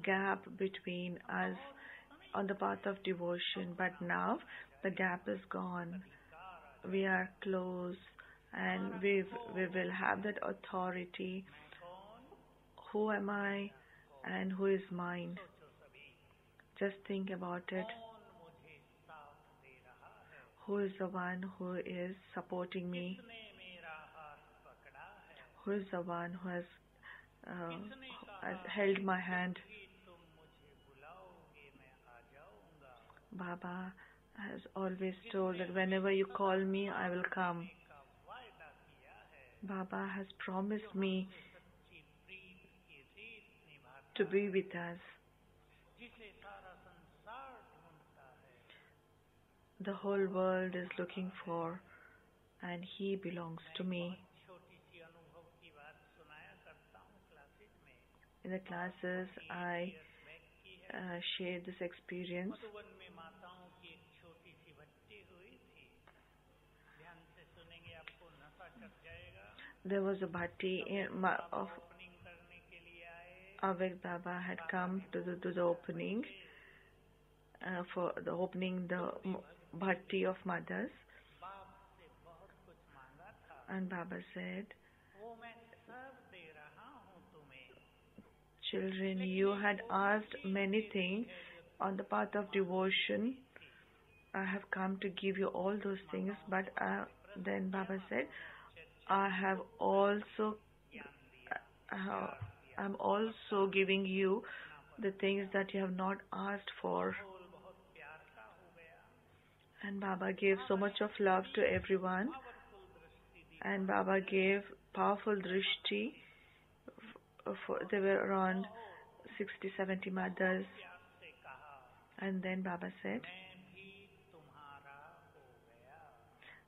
gap between us on the path of devotion, but now the gap is gone. We are close, and we will have that authority. Who am I and who is mine? Just think about it. Who is the one who is supporting me? Who is the one who has held my hand? Baba has always told that whenever you call me, I will come. Baba has promised me to be with us. The whole world is looking for, and He belongs to me. In the classes, I share this experience. There was a bhatti of Avyakt Baba had come to the opening for the opening the bhatti of mothers, and Baba said, children, you had asked many things on the path of devotion. I have come to give you all those things, but then Baba said, I'm also giving you the things that you have not asked for. And Baba gave so much of love to everyone, and Baba gave powerful drishti. There were around 60-70 mothers, and then Baba said,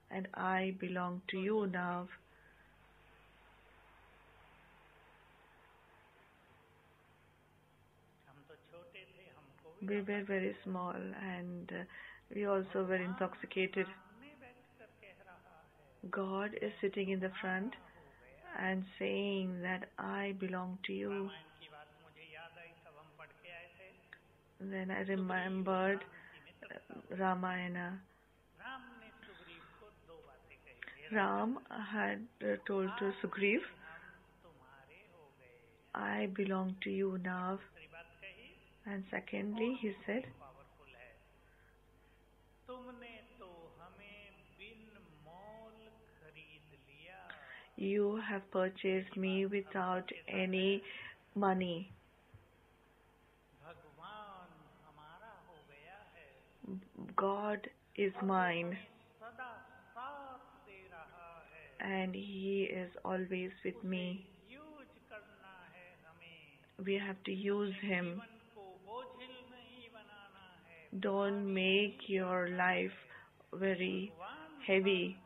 and I belong to you now. We were very small, and we also were intoxicated. God is sitting in the front and saying that I belong to you. Then I remembered Ramayana. Ram had told to Sugriv, I belong to you now. And secondly, he said, you have purchased me without any money. God is mine, and He is always with me. We have to use Him. Don't make your life very heavy.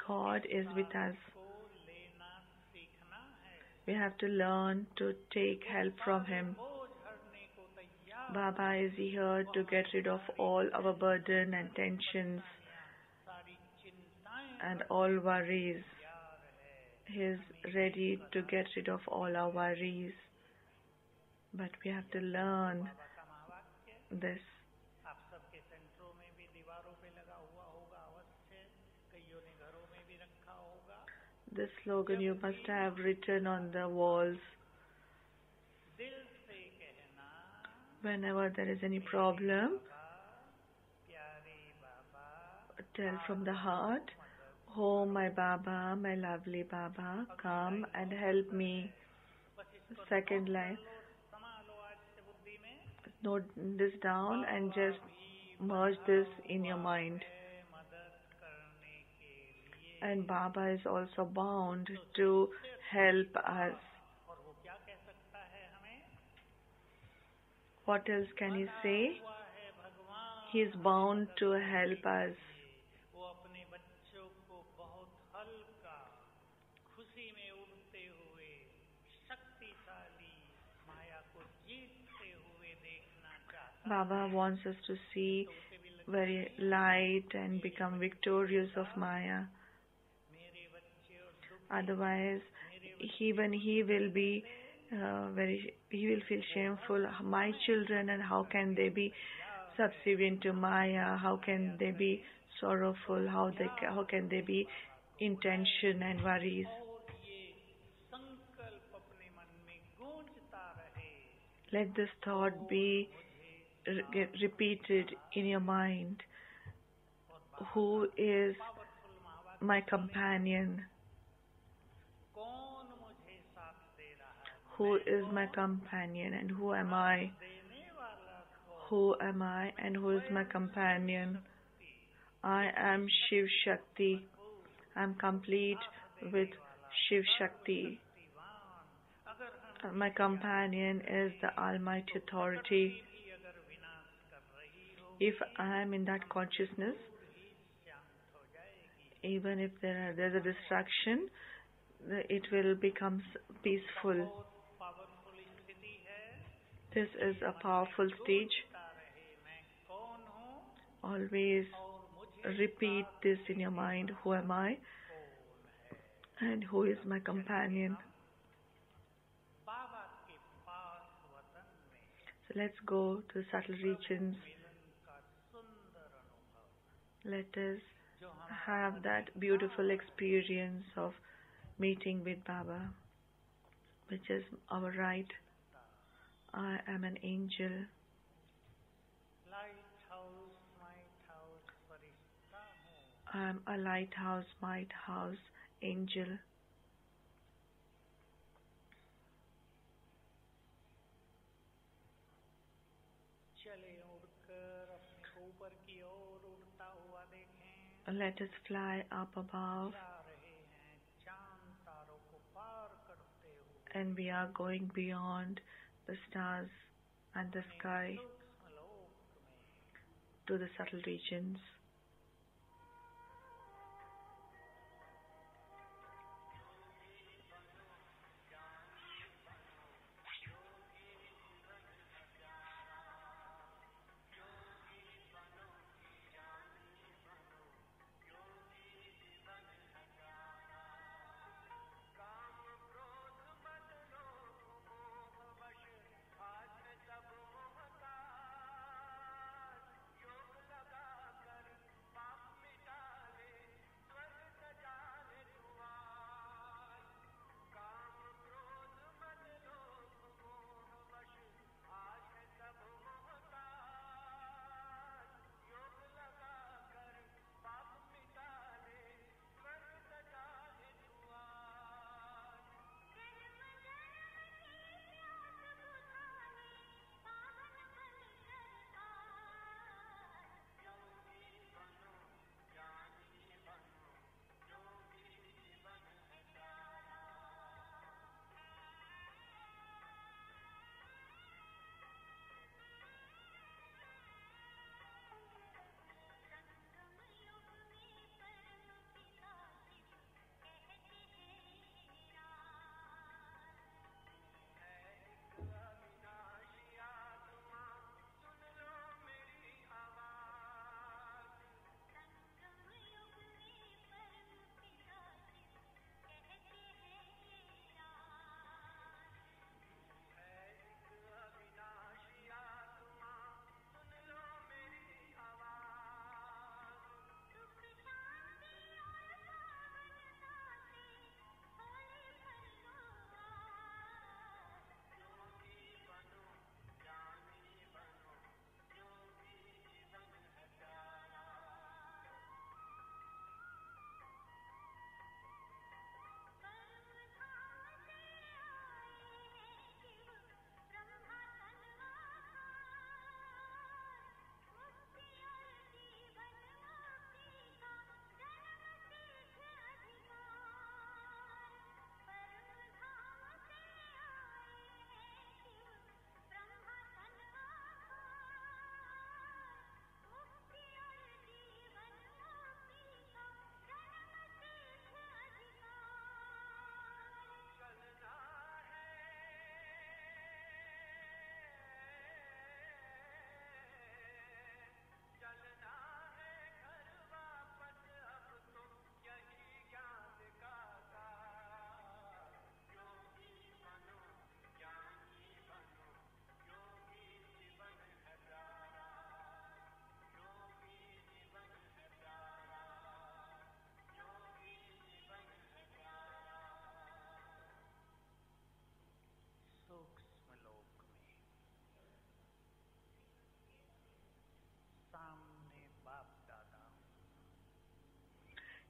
God is with us. We have to learn to take help from Him. Baba is here to get rid of all our burden and tensions and all worries. He is ready to get rid of all our worries. But we have to learn this. This slogan you must have written on the walls. Whenever there is any problem, tell from the heart, oh my Baba, my lovely Baba, come and help me. Second line, note this down and just merge this in your mind. And Baba is also bound to help us. What else can he say? He is bound to help us. Baba wants us to see very light and become victorious of Maya. Otherwise, even he will be he will feel shameful. My children, and how can they be subservient to Maya? How can they be sorrowful? How can they be in tension and worries? Let this thought be get repeated in your mind. Who is my companion? Who is my companion and who am I? Who am I and who is my companion? I am Shiv Shakti. I am complete with Shiv Shakti. My companion is the Almighty Authority. If I am in that consciousness, even if there's a distraction, it will become peaceful. This is a powerful stage. Always repeat this in your mind. Who am I? And who is my companion? So let's go to the subtle regions. Let us have that beautiful experience of meeting with Baba, which is our right. I am an angel. I am a lighthouse, lighthouse angel. Let us fly up above, and we are going beyond the stars and the sky to the subtle regions.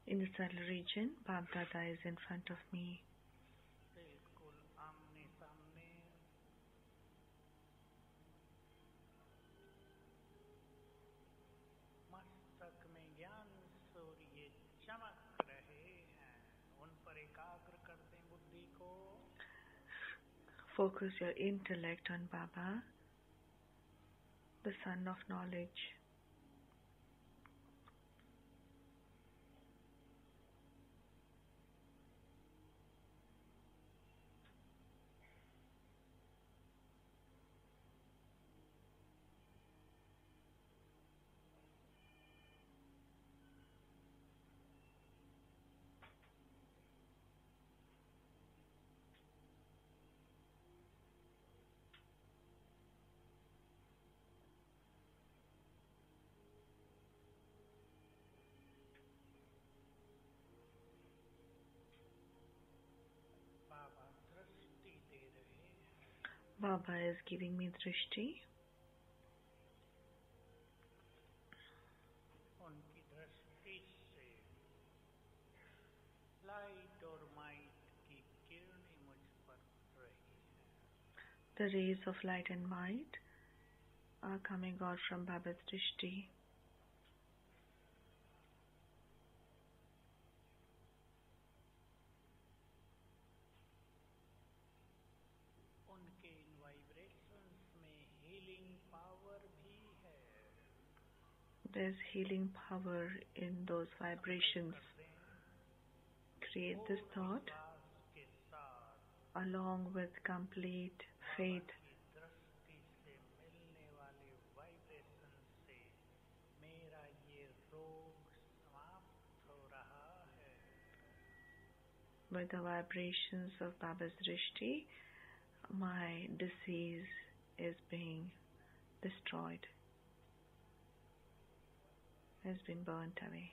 In the subtle region, Bapdada is in front of me. Focus your intellect on Baba, the sun of knowledge. Baba is giving me drishti. The rays of light and might are coming out from Baba's drishti. There's healing power in those vibrations. Create this thought along with complete faith. With the vibrations of Baba's drishti, my disease is being destroyed, has been burnt away.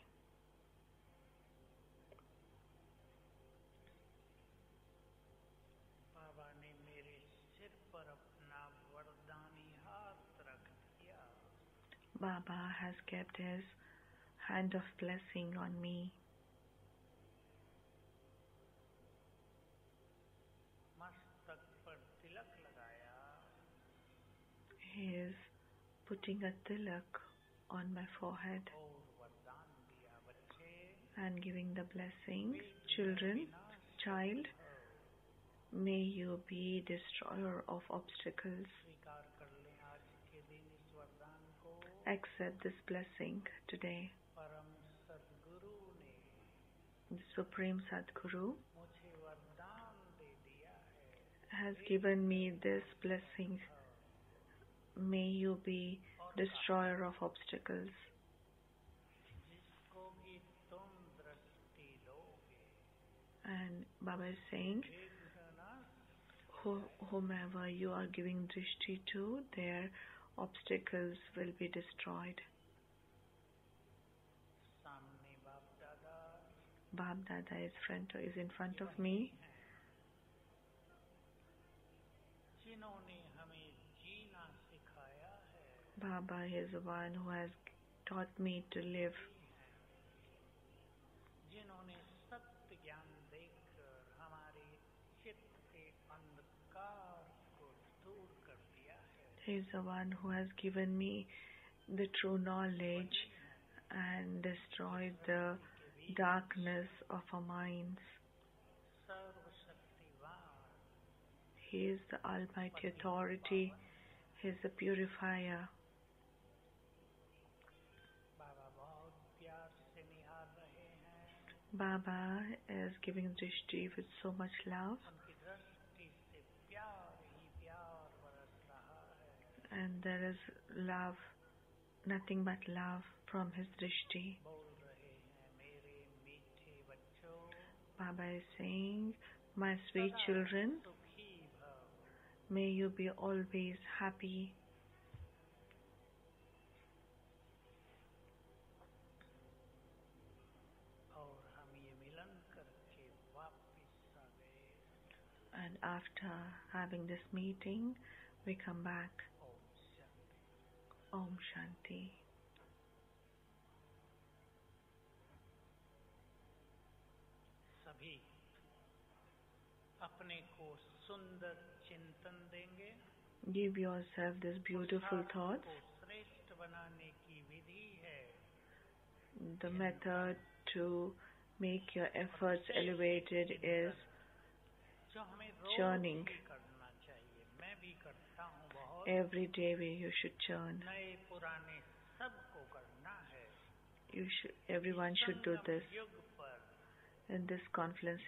Baba has kept his hand of blessing on me. He is putting a tilak on my forehead and giving the blessing. Children, child, may you be destroyer of obstacles. Accept this blessing today. The Supreme Sadguru has given me this blessing. May you be destroyer of obstacles. And Baba is saying, whomever you are giving drishti to, their obstacles will be destroyed. Bapdada is in front of me. Baba is the one who has taught me to live. He is the one who has given me the true knowledge and destroyed the darkness of our minds. He is the Almighty Authority. He is the purifier. Baba is giving drishti with so much love, and there is love, nothing but love from his drishti. Baba is saying, my sweet children, may you be always happy. And after having this meeting, we come back. Om Shanti. Give yourself these beautiful thoughts. The method to make your efforts elevated is churning. Every day you should churn. Everyone should do this. In this confluence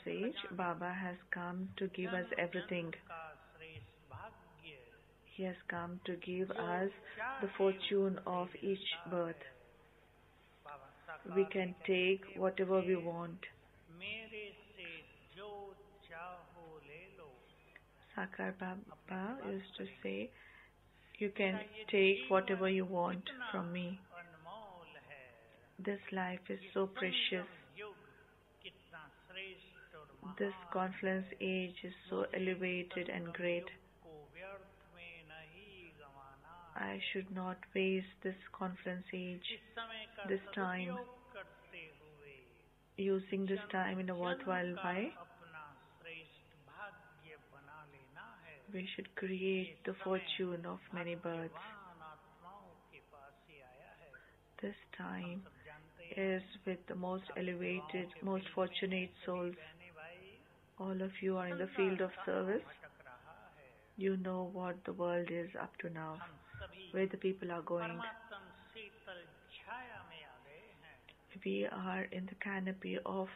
age, Baba has come to give us everything. He has come to give us the fortune of each birth. We can take whatever we want. Sakar Baba used to say, you can take whatever you want from me. This life is so precious. This confluence age is so elevated and great. I should not waste this confluence age, this time, using this time in a worthwhile way. We should create the fortune of many births. This time is with the most elevated, most fortunate souls. All of you are in the field of service. You know what the world is up to now, where the people are going. We are in the canopy of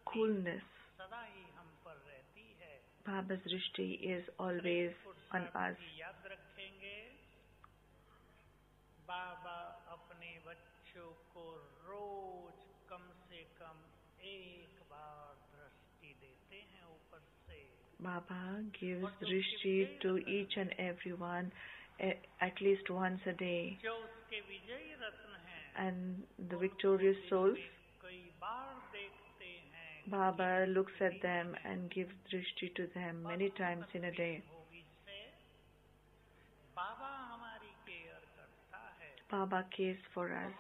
coolness. Baba's drishti is always on us. Baba gives drishti to each and everyone at least once a day. And the victorious souls, Baba looks at them and gives drishti to them many times in a day. Baba cares for us.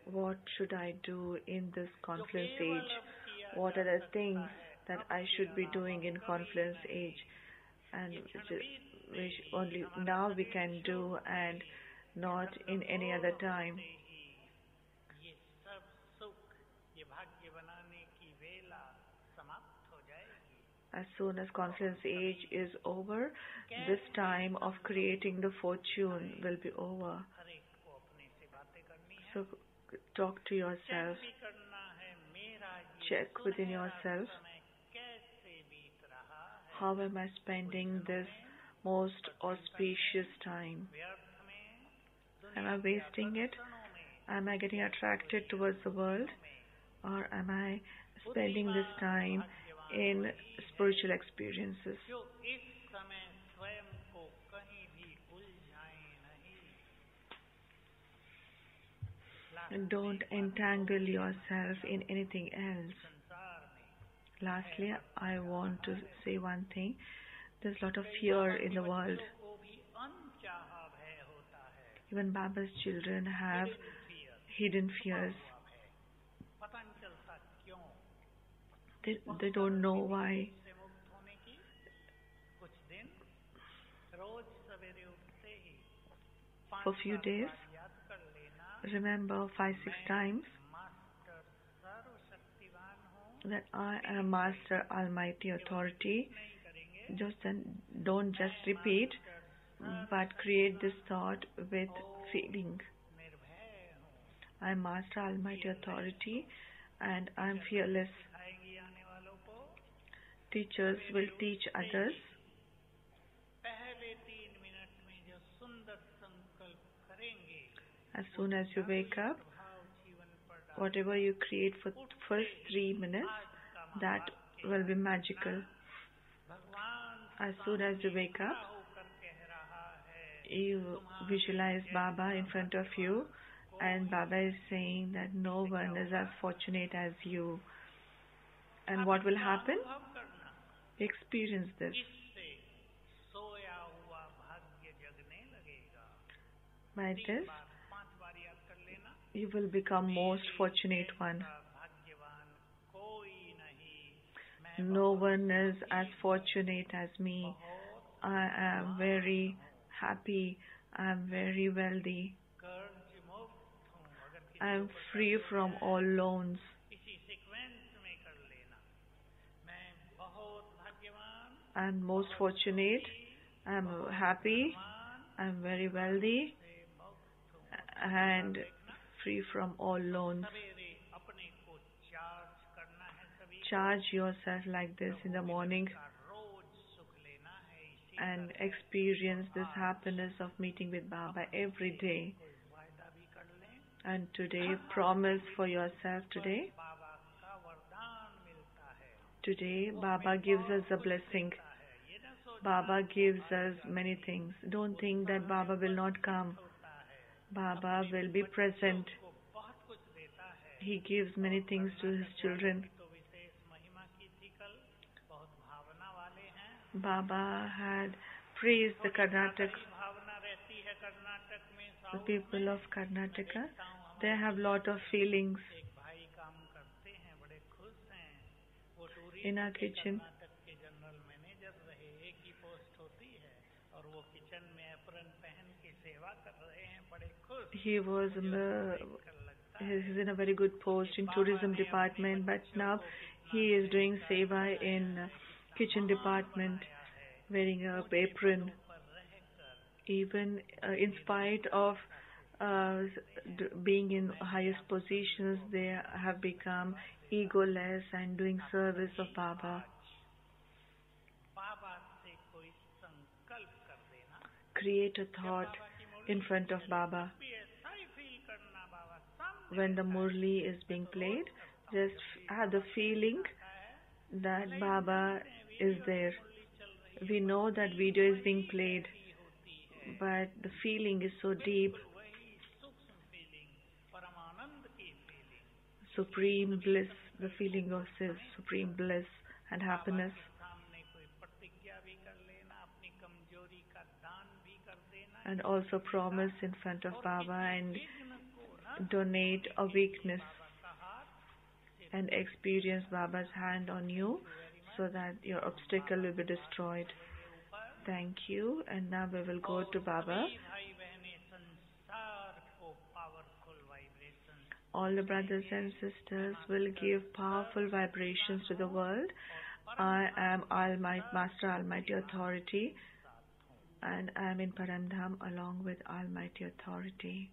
What should I do in this confluence age? What are the things that I should be doing in confluence age? And which only now we can do and not in any other time. As soon as confluence age is over, this time of creating the fortune will be over. So talk to yourself. Check within yourself. How am I spending this most auspicious time? Am I wasting it? Am I getting attracted towards the world? Or am I spending this time in spiritual experiences? Don't entangle yourself in anything else. Lastly, I want to say one thing. There's a lot of fear in the world. Even Baba's children have hidden fears. They don't know why. For a few days, remember 5-6 times that I am Master Almighty Authority. Don't just repeat, but create this thought with feeling. I am Master Almighty Authority and I am fearless. Teachers will teach others. As soon as you wake up, whatever you create for the first 3 minutes, that will be magical. As soon as you wake up, you visualize Baba in front of you, and Baba is saying that no one is as fortunate as you. And what will happen? Experience this. By this, you will become most fortunate one. No one is as fortunate as me. I am very happy. I am very wealthy. I am free from all loans. I am most fortunate. I am happy. I am very wealthy and free from all loans. Charge yourself like this in the morning and experience this happiness of meeting with Baba every day. And today, promise for yourself today. Today, Baba gives us a blessing. Baba gives us many things. Don't think that Baba will not come. Baba will be present. He gives many things to his children. Baba had praised the the people of Karnataka. They have lot of feelings. In our kitchen, he was he's in a very good post in tourism department, but now he is doing seva in kitchen department, wearing a apron. Even in spite of being in highest positions, they have become egoless and doing service of Baba. Create a thought in front of Baba. When the Murli is being played, just have the feeling that Baba is there. We know that video is being played, but the feeling is so deep. Supreme bliss, the feeling of supreme bliss and happiness. And also promise in front of Baba and donate a weakness and experience Baba's hand on you so that your obstacle will be destroyed. Thank you. And now we will go to Baba. All the brothers and sisters will give powerful vibrations to the world. I am Almighty Master, Almighty Authority, and I am in Paramdham along with Almighty Authority.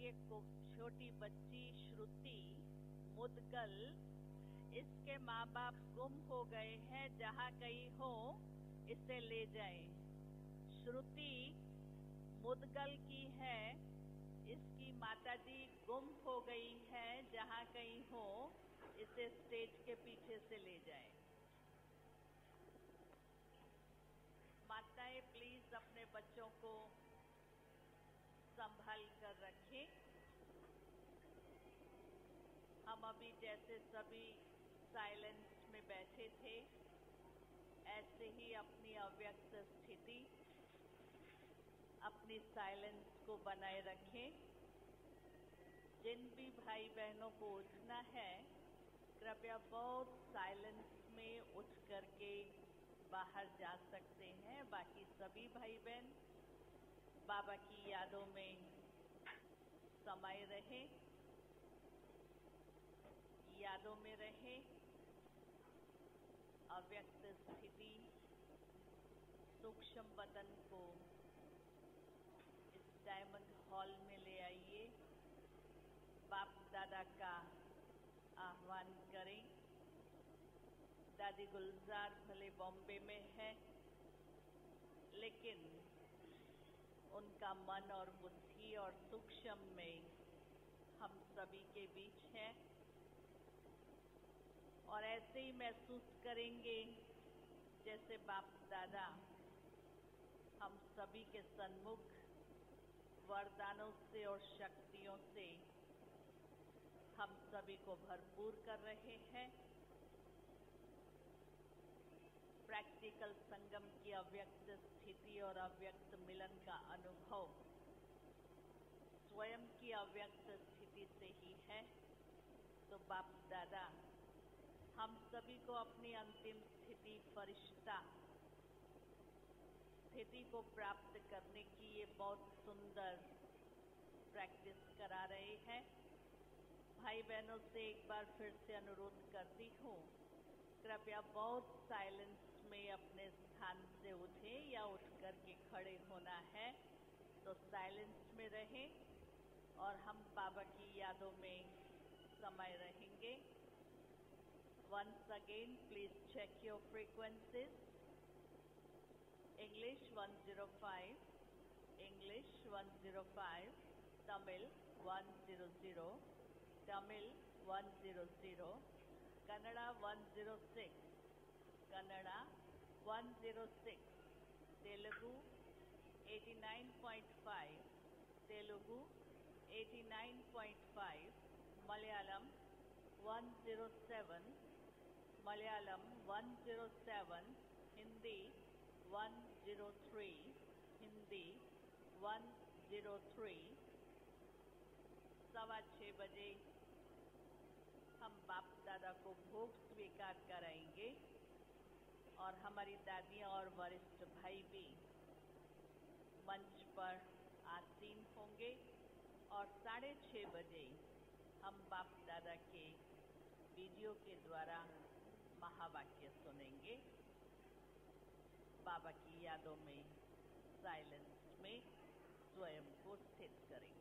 एक छोटी बच्ची श्रुति मुदगल, इसके माँ बाप गुम हो गए हैं, जहाँ कहीं हो इसे ले जाएं। श्रुति मुदगल की है, इसकी माताजी गुम हो गई है, जहाँ कहीं हो इसे स्टेज के पीछे से ले जाएं। माताएं प्लीज अपने बच्चों को संभाल कर रखें। हम अभी जैसे सभी साइलेंस में बैठे थे, ऐसे ही अपनी अव्यक्त स्थिति, अपनी साइलेंस को बनाए रखें। जिन भी भाई बहनों को उठना है, कृपया बहुत साइलेंस में उठ करके बाहर जा सकते हैं। बाकी सभी भाई बहन बाबा की यादों में समाये रहें, यादों में रहें। अव्यक्त स्थिति सूक्ष्म वतन को इस डायमंड हॉल में ले आइए। बाप दादा का आह्वान करें। दादी गुलजार भले बॉम्बे में है, लेकिन उनका मन और बुद्धि और सूक्ष्म में हम सभी के बीच है। और ऐसे ही महसूस करेंगे जैसे बाप दादा हम सभी के सन्मुख वरदानों से और शक्तियों से हम सभी को भरपूर कर रहे हैं। प्रैक्टिकल संगम की अव्यक्त स्थिति और अव्यक्त मिलन का अनुभव स्वयं की अव्यक्त स्थिति से ही है। तो बाप दादा हम सभी को अपनी अंतिम स्थिति, फरिश्ता स्थिति को प्राप्त करने की ये बहुत सुंदर प्रैक्टिस करा रहे हैं। भाई बहनों से एक बार फिर से अनुरोध करती हूँ, कृपया बहुत साइलेंस में अपने स्थान से उठें या उठ कर के खड़े होना है तो साइलेंस में रहें और हम बाबा की यादों में समाये रहेंगे। Once again, please check your frequencies. English 105, English 105, Tamil 100, Tamil 100, Kannada 106, Kannada 106, Telugu 89.5, Telugu 89.5, Malayalam 107, Malayalam 107, Hindi 103, Hindi 103। 6:15 बजे हम बाप दादा को भोग स्वीकार कराएंगे और हमारी दादियाँ और वरिष्ठ भाई भी मंच पर आसीन होंगे और 6:30 बजे हम बाप दादा के वीडियो के द्वारा महावाक्य सुनेंगे। बाबा की यादों में साइलेंस में स्वयं को स्थित करेंगे।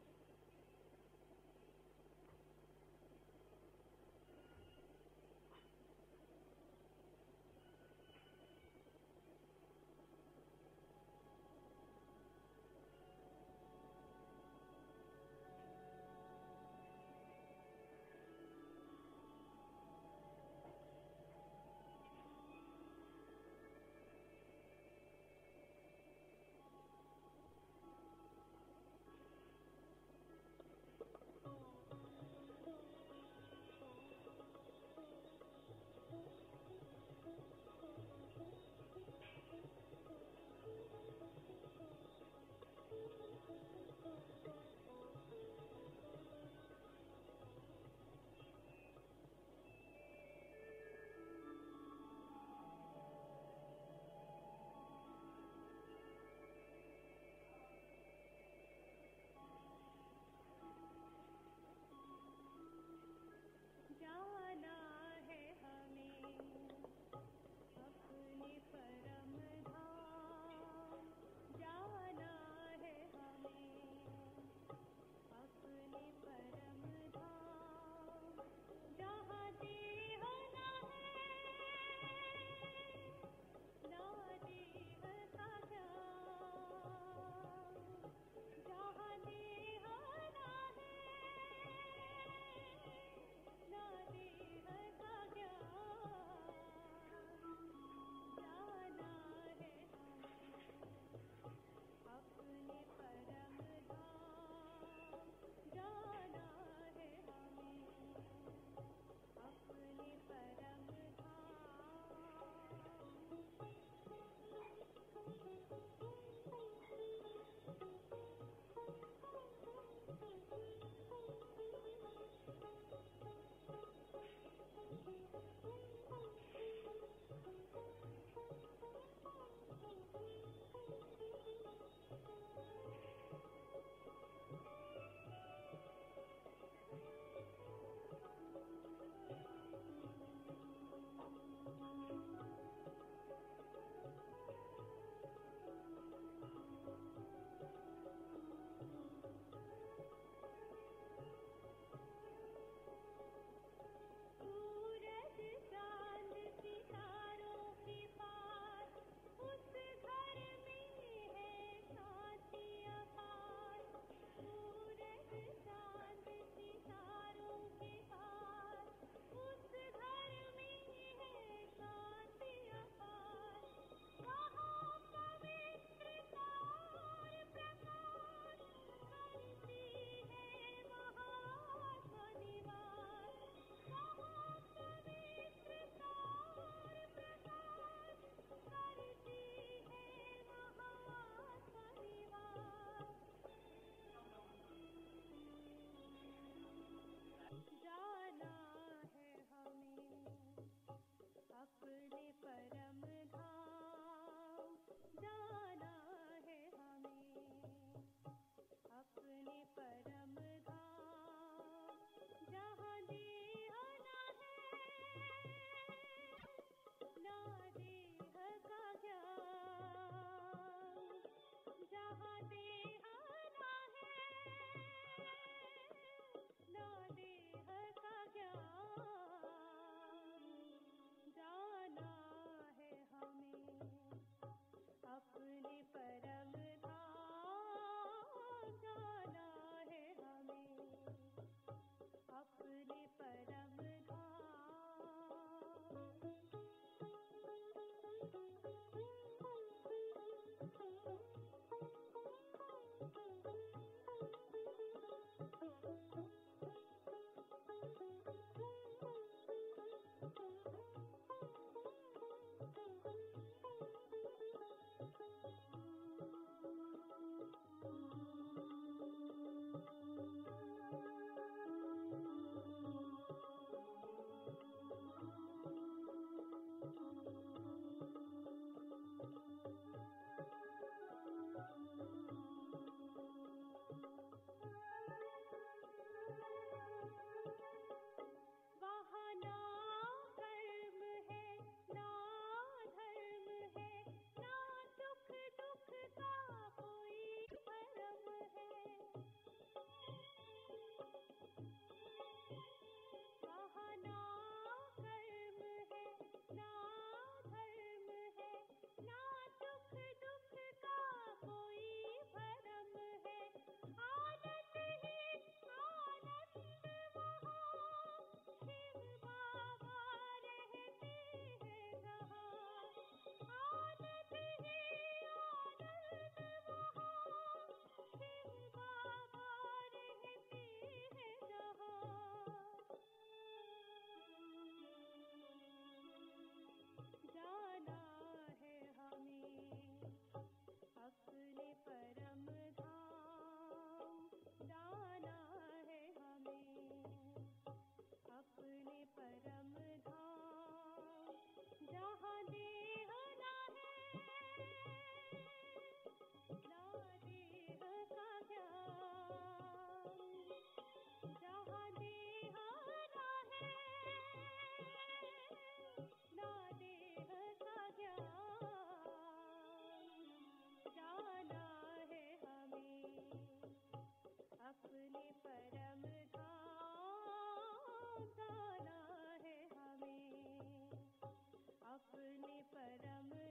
अपने परम है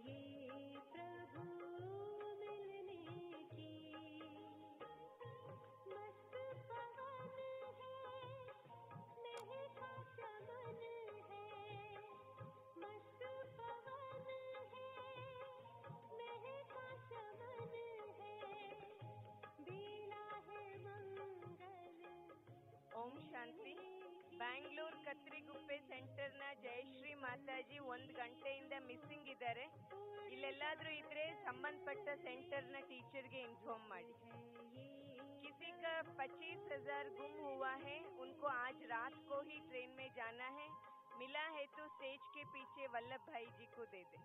ये प्रभु मिलने की मस्त पवन है महका चमन है मस्त पवन है महका चमन है बेला है मंगल ओम शांति ಬ್ಯಾಂಗ್ಳೂರ್ ಕತ್ರಿಗುಪ್ಪೆ ಸೆಂಟರ್ನ ಜಯಶ್ರೀ ಮಾತಾಜಿ 1 ಗಂಟೆಯಿಂದ ಮಿಸ್ಸಿಂಗ್ ಇದ್ದಾರೆ. ಇಲ್ಲೆಲ್ಲಾದ್ರೂ ಇದ್ರೆ ಸಂಬಂಧಪಟ್ಟ ಸೆಂಟರ್ನ ಟೀಚರ್ಗೆ ಇನ್ಫಾರ್ಮ್ ಮಾಡಿ. किसी का 25,000 गुम हुआ है, उनको आज रात को ही ट्रेन में जाना है. मिला है तो स्टेज के पीछे वल्लभ भाई जी को दे दे.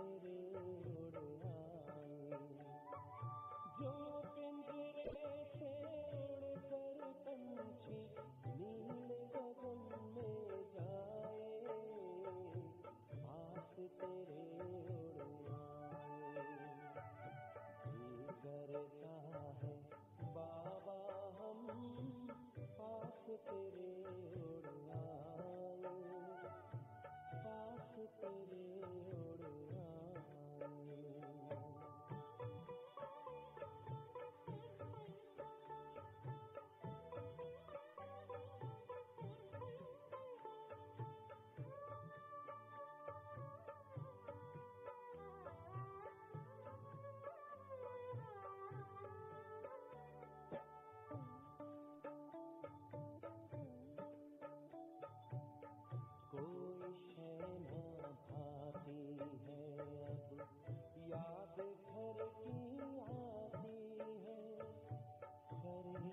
तेरे उड़ आए, जो पिंजरे से उड़कर पंछी नील गगन में जाए, पास तेरे उड़ आए। जी करता है बाबा हम पास तेरे उड़ आए, पास तेरे उड़ आए। कोई शैना भाती है अब, याद घर की आती है, करे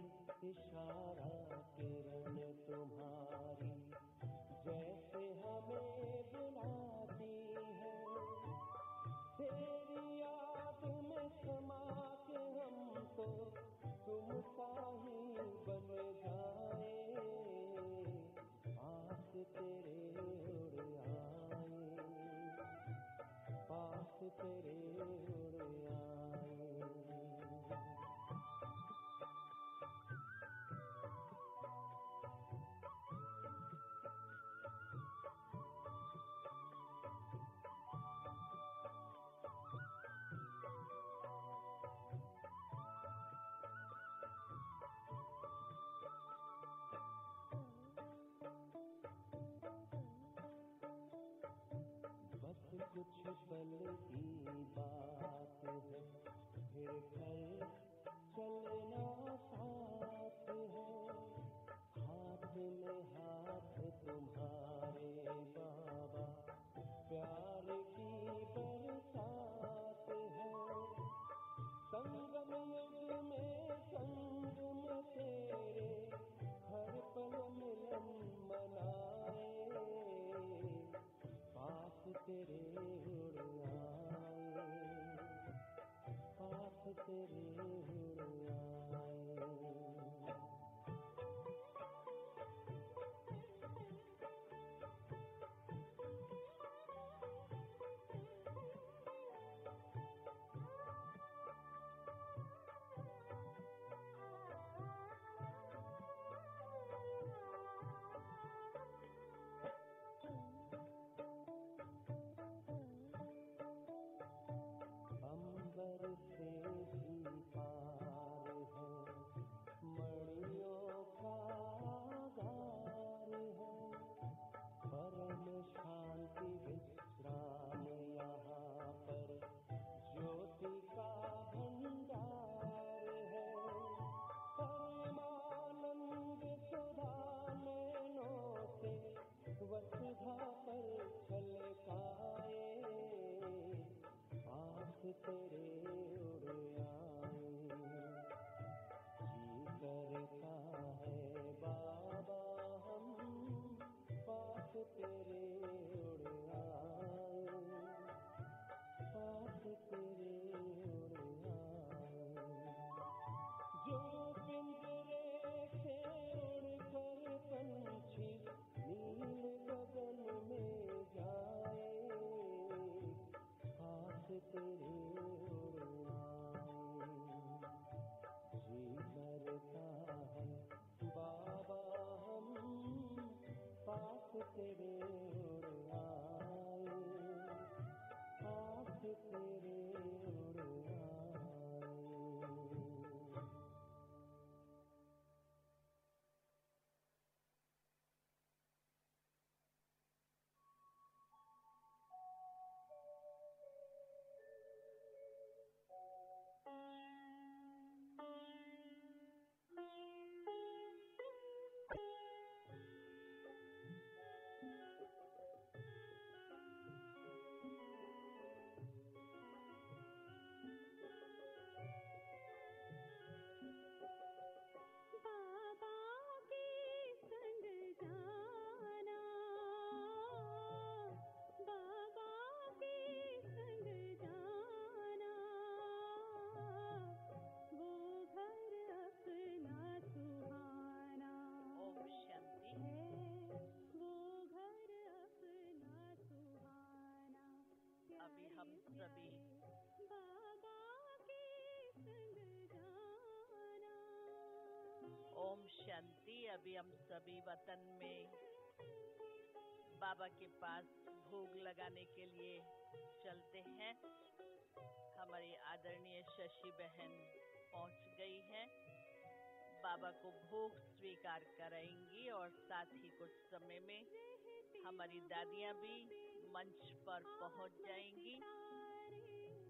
इशारा किरण तुम्हारी, जैसे हमें बुलाती है। तेरी याद में समा के हम तो तुम सा ही बन जाए, पास तेरे उड़ आए, पास तेरे उड़ आए। बस कुछ पल की बात है, फिर कल चलना साथ है, हाथ में हाथ तुम्हारे बाबा, प्यार की बरसात है। संगम युग में संग में तेरे, हर पल मिलन मनाए, पास तेरे उड़ आए, पास तेरे उड़ आए। अंबर से भी पार ओम शांति। अभी हम सभी वतन में बाबा के पास भोग लगाने के लिए चलते हैं। हमारी आदरणीय शशि बहन पहुंच गई है, बाबा को भोग स्वीकार कराएंगी और साथ ही कुछ समय में हमारी दादियां भी मंच पर पहुंच जाएंगी।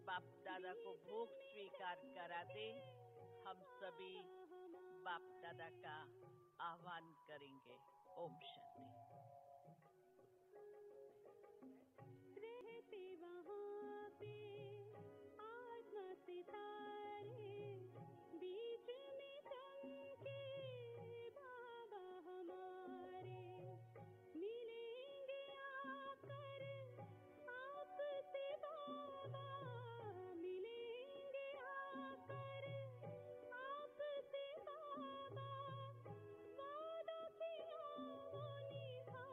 बाप दादा को भोग स्वीकार कराते हम सभी बाप दादा का आह्वान करेंगे। ओम शांति। रहते वहाँ पे आत्मा सितारे, बीच में चमके बाबा हमारे, मिलेंगे आकर आपसे बाबा, मिलेंगे आकर आपसे बाबा, वादा किया वो निभाएंगे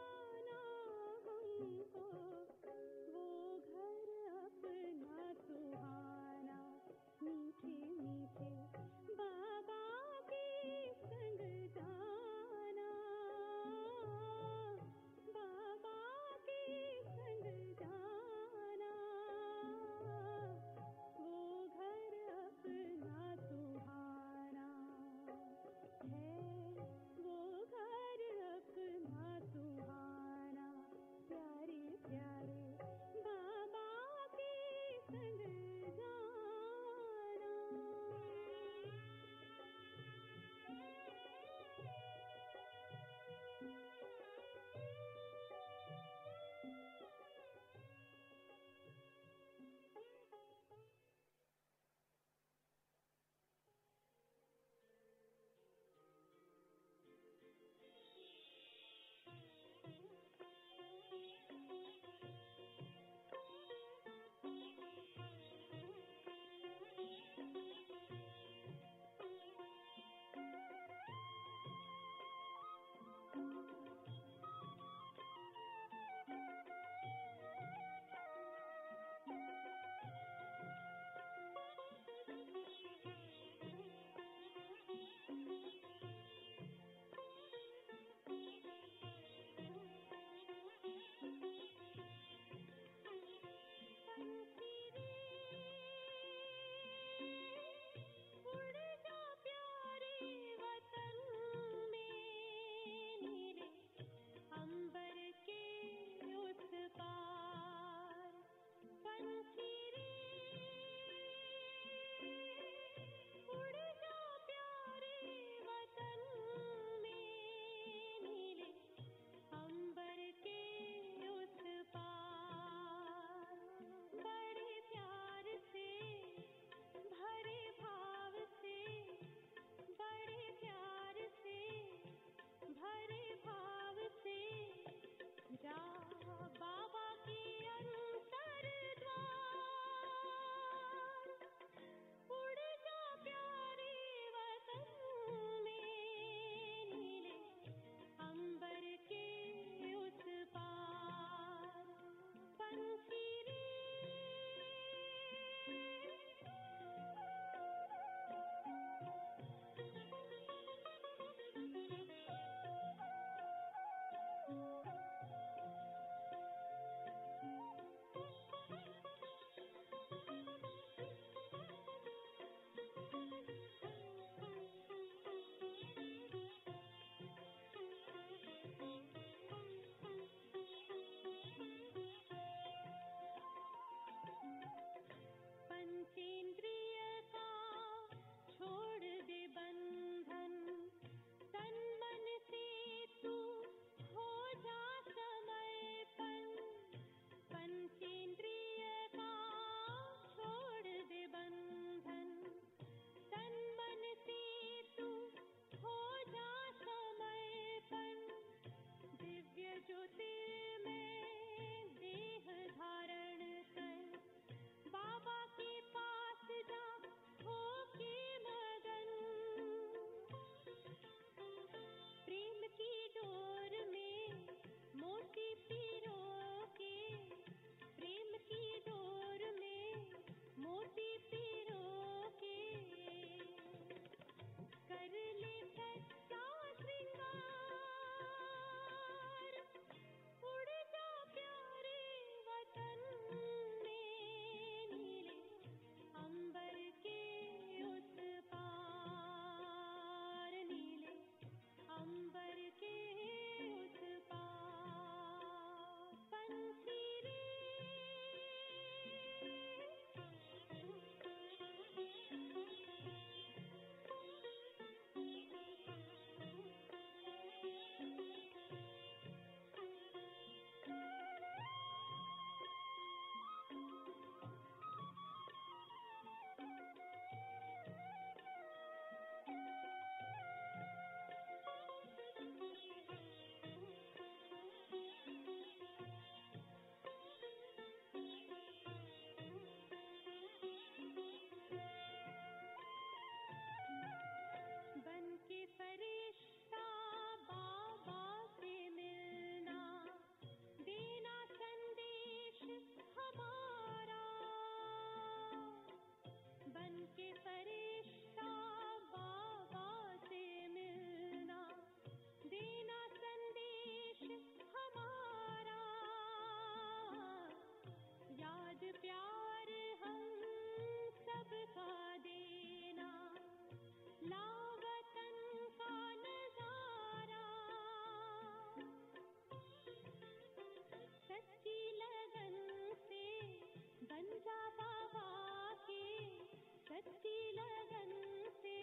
लगन से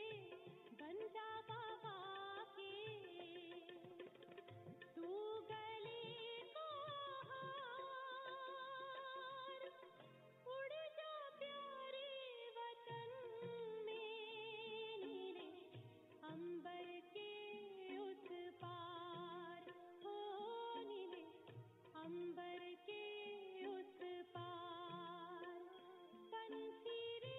बन जा बाबा के, तू गले का हार, उड़ जा प्यारे वतन में, नीले अंबर के उस पार, हो नीले अंबर के उस पार, पंछी रे।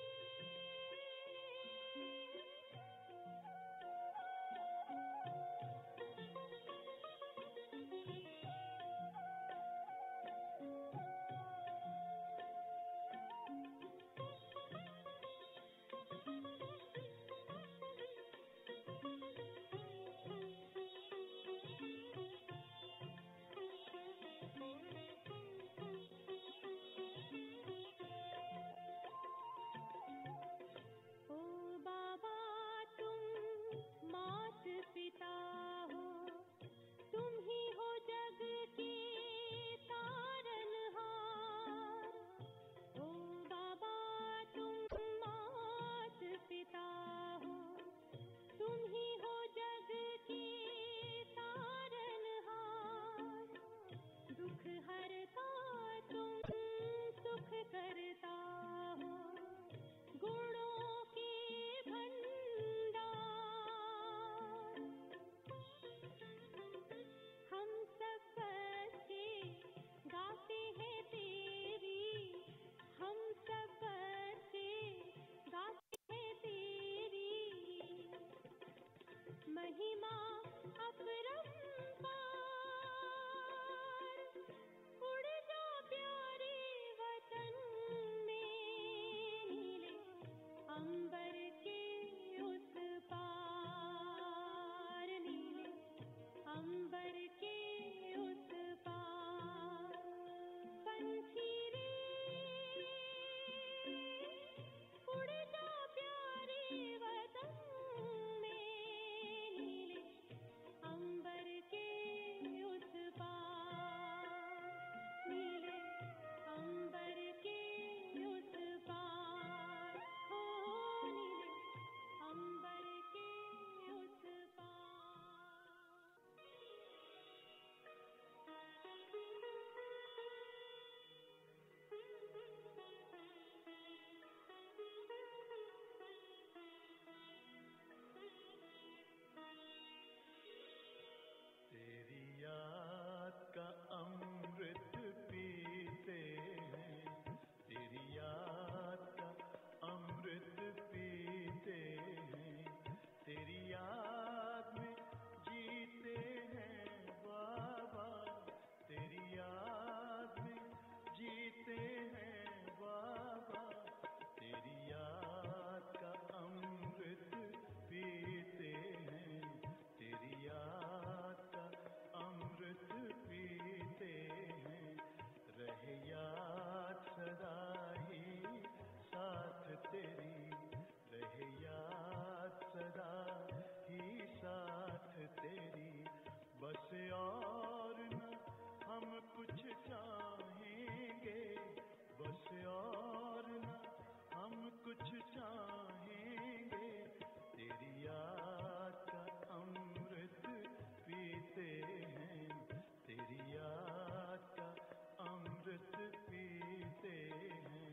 ओ बाबा तुम मात पिता हो, तुम ही हो जग के तारनहार। ओ बाबा तुम मात पिता हो, तुम ही हो जग के तारनहार। दुख हरता तुम सुख करता हो, गुणों के भंडार। हम सब बच्चे गाते हैं तेरी, हम सब बच्चे गाते हैं तेरी महिमा अपरंपार। उड़ जा प्यारे वतन में, नीले अंबर के उस पार, नीले अंबर के उस पार, पंछी रे। उड़ जा प्यारे वतन में, नीले अंबर के उस पार, नीले अंबर के उस पार, हो नीले अंबर के उस तेरी याद का अमृत पीते हैं, तेरी याद का अमृत पीते हैं, तेरी याद में जीते हैं बाबा, तेरी याद में जीते हैं बाबा, तेरी याद का अमृत पीते हैं, तेरी याद का अमृत पीते हैं। रहे याद सदा ही साथ तेरी, रहे याद सदा ही साथ तेरी, बस और न हम कुछ चाहेंगे, बस और न हम कुछ चाहेंगे, तेरी याद का अमृत पीते हैं, तेरी याद का अमृत पीते हैं।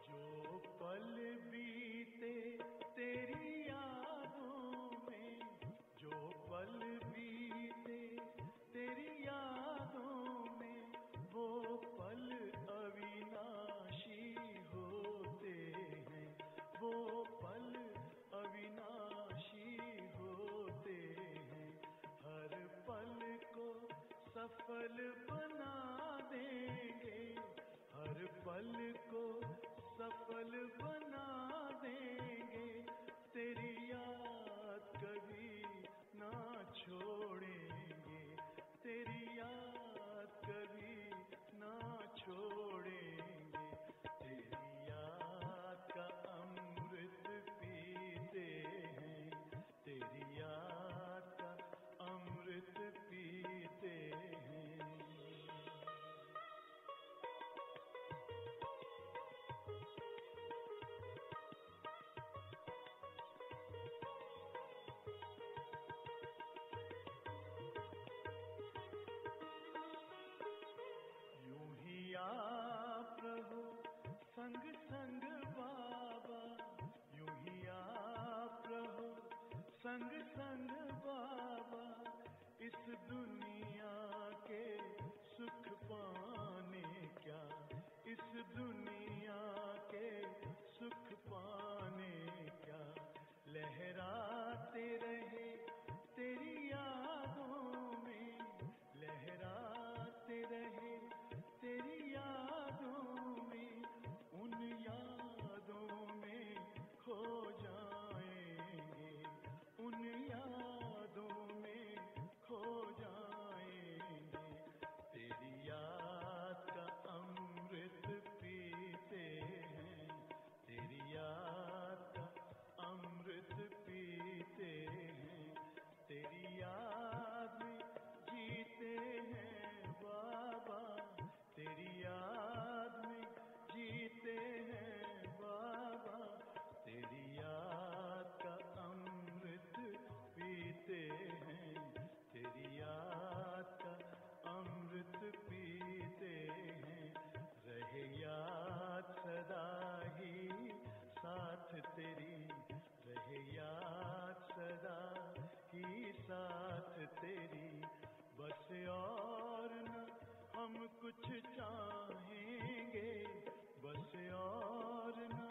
जो पल बीते तेरी यादों में, जो पल बीते तेरी यादों में, वो पल अविनाशी होते हैं, वो पल अविनाशी होते हैं। हर पल को सफल बना देंगे, हर पल को सफल बना देंगे, तेरी याद कभी ना छोड़ेंगे, तेरी याद कभी ना छोड़ेंगे, तेरी याद का अमृत पीते हैं, संग संग बाबा इस दुनिया के सुख पाने क्या, इस दुनिया के सुख पाने क्या, लहराते रहे तेरी यादों में, लहराते रहे तेरी यादों में, उन यादों में खो जाएंगे, उन यादों में खो जाएंगे। तेरी याद का अमृत पीते हैं, तेरी याद का अमृत पीते हैं, तेरी याद में जीते हैं बाबा, तेरी याद में जीते हैं बाबा, तेरी याद का अमृत पीते हैं, तेरी याद का अमृत पीते हैं। रहे याद सदा ही साथ तेरी, रहे याद सदा ही साथ तेरी, बस और न हम कुछ चाहेंगे, बस और न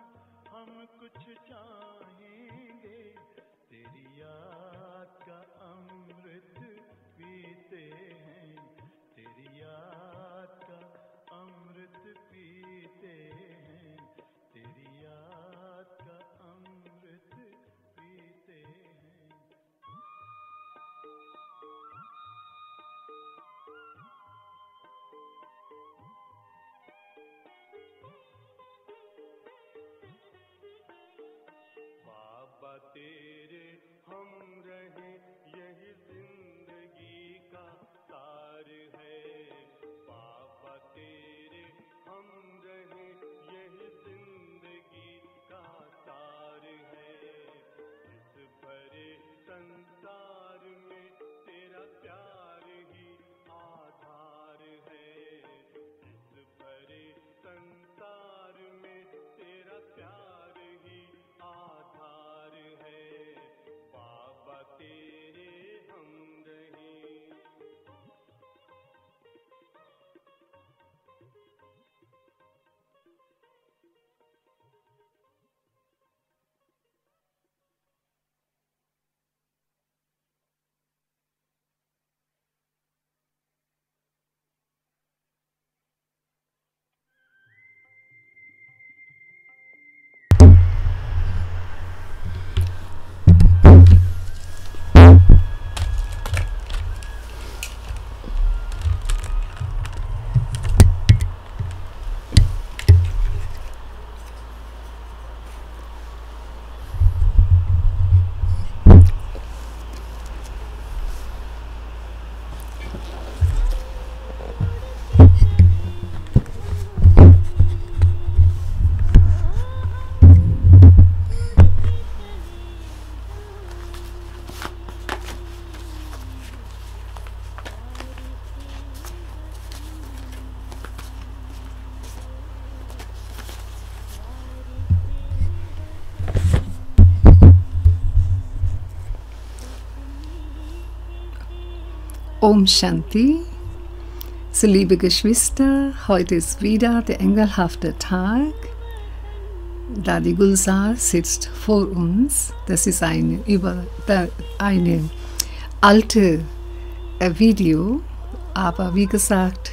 हम कुछ चाहेंगे, तेरी याद का अमृत पीते हैं, तेरी याद का अमृत पीते हैं, तेरी याद का अमृत पीते हैं। बाबा तेरे हम रहे यही जिंदगी का सार है, बाबा तेरे हम रहे यही जिंदगी का सार है। इस भरे संसार में तेरा प्यार ही आधार है, इस भरे संसार में तेरा प्यार ही आधार है, बाबा तेरे हम रहे। Om Shanti. So liebe Geschwister, heute ist wieder der engelhafte Tag. Dadi Gulzar sitzt vor uns. Das ist eine alte Video, aber wie gesagt,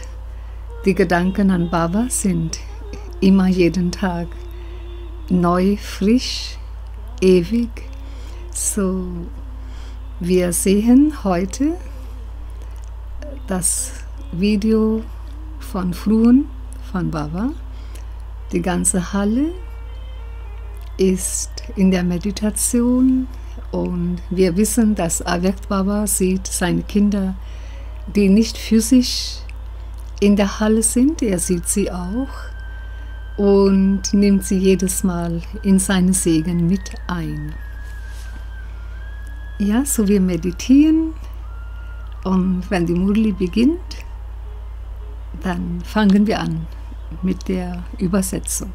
die Gedanken an Baba sind immer jeden Tag neu, frisch, ewig. So, wir sehen heute das Video von frühen von Baba. Die ganze Halle ist in der Meditation und wir wissen, dass Avyakt Baba sieht seine Kinder, die nicht physisch in der Halle sind. Er sieht sie auch und nimmt sie jedes Mal in seine Segen mit ein. Ja, so wir meditieren. Und wenn die Murli beginnt, dann fangen wir an mit der Übersetzung.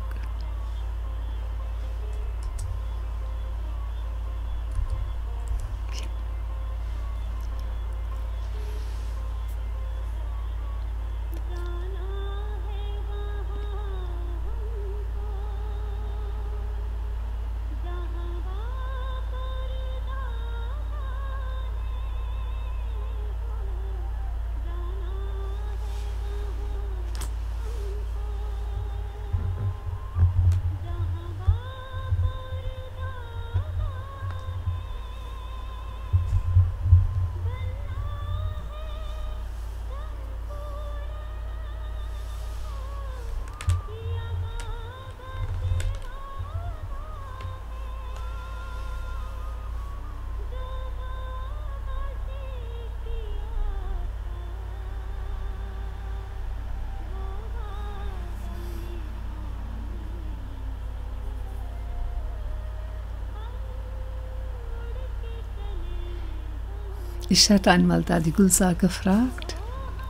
Ich hatte einmal da die Gulsa gefragt,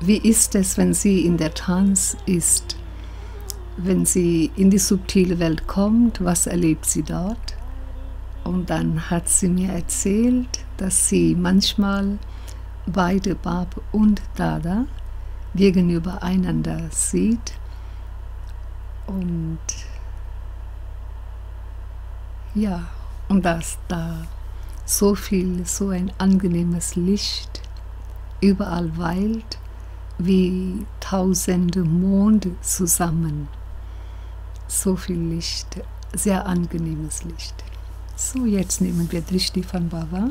wie ist es, wenn sie in der Trance ist? Wenn sie in die subtile Welt kommt, was erlebt sie dort? Und dann hat sie mir erzählt, dass sie manchmal beide Bab und Dada gegenüber einander sieht und ja, und dass da so ein angenehmes Licht überall weilt, wie tausende Monde zusammen. So viel Licht, sehr angenehmes Licht. So, jetzt nehmen wir Drishti von Baba.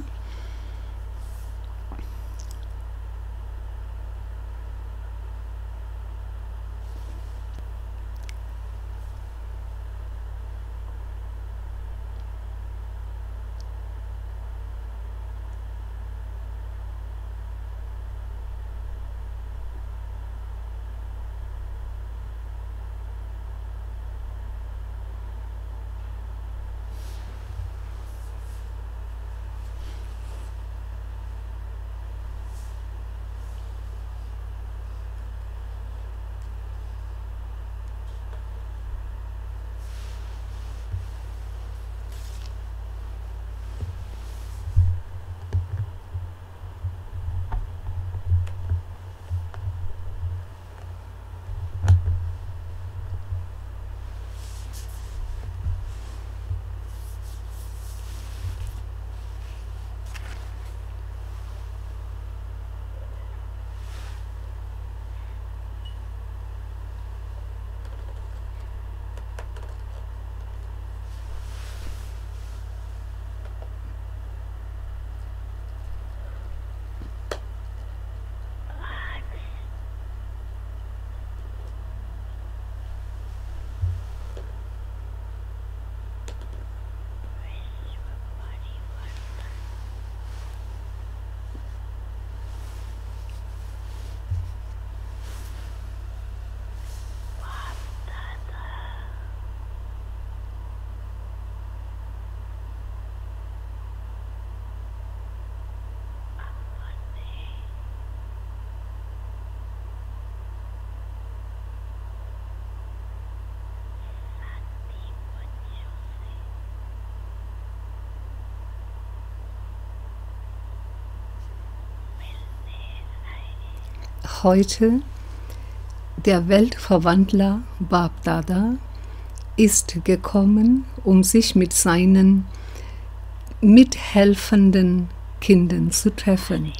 Heute der Weltverwandler Bapdada ist gekommen, um sich mit seinen mithelfenden Kindern zu treffen.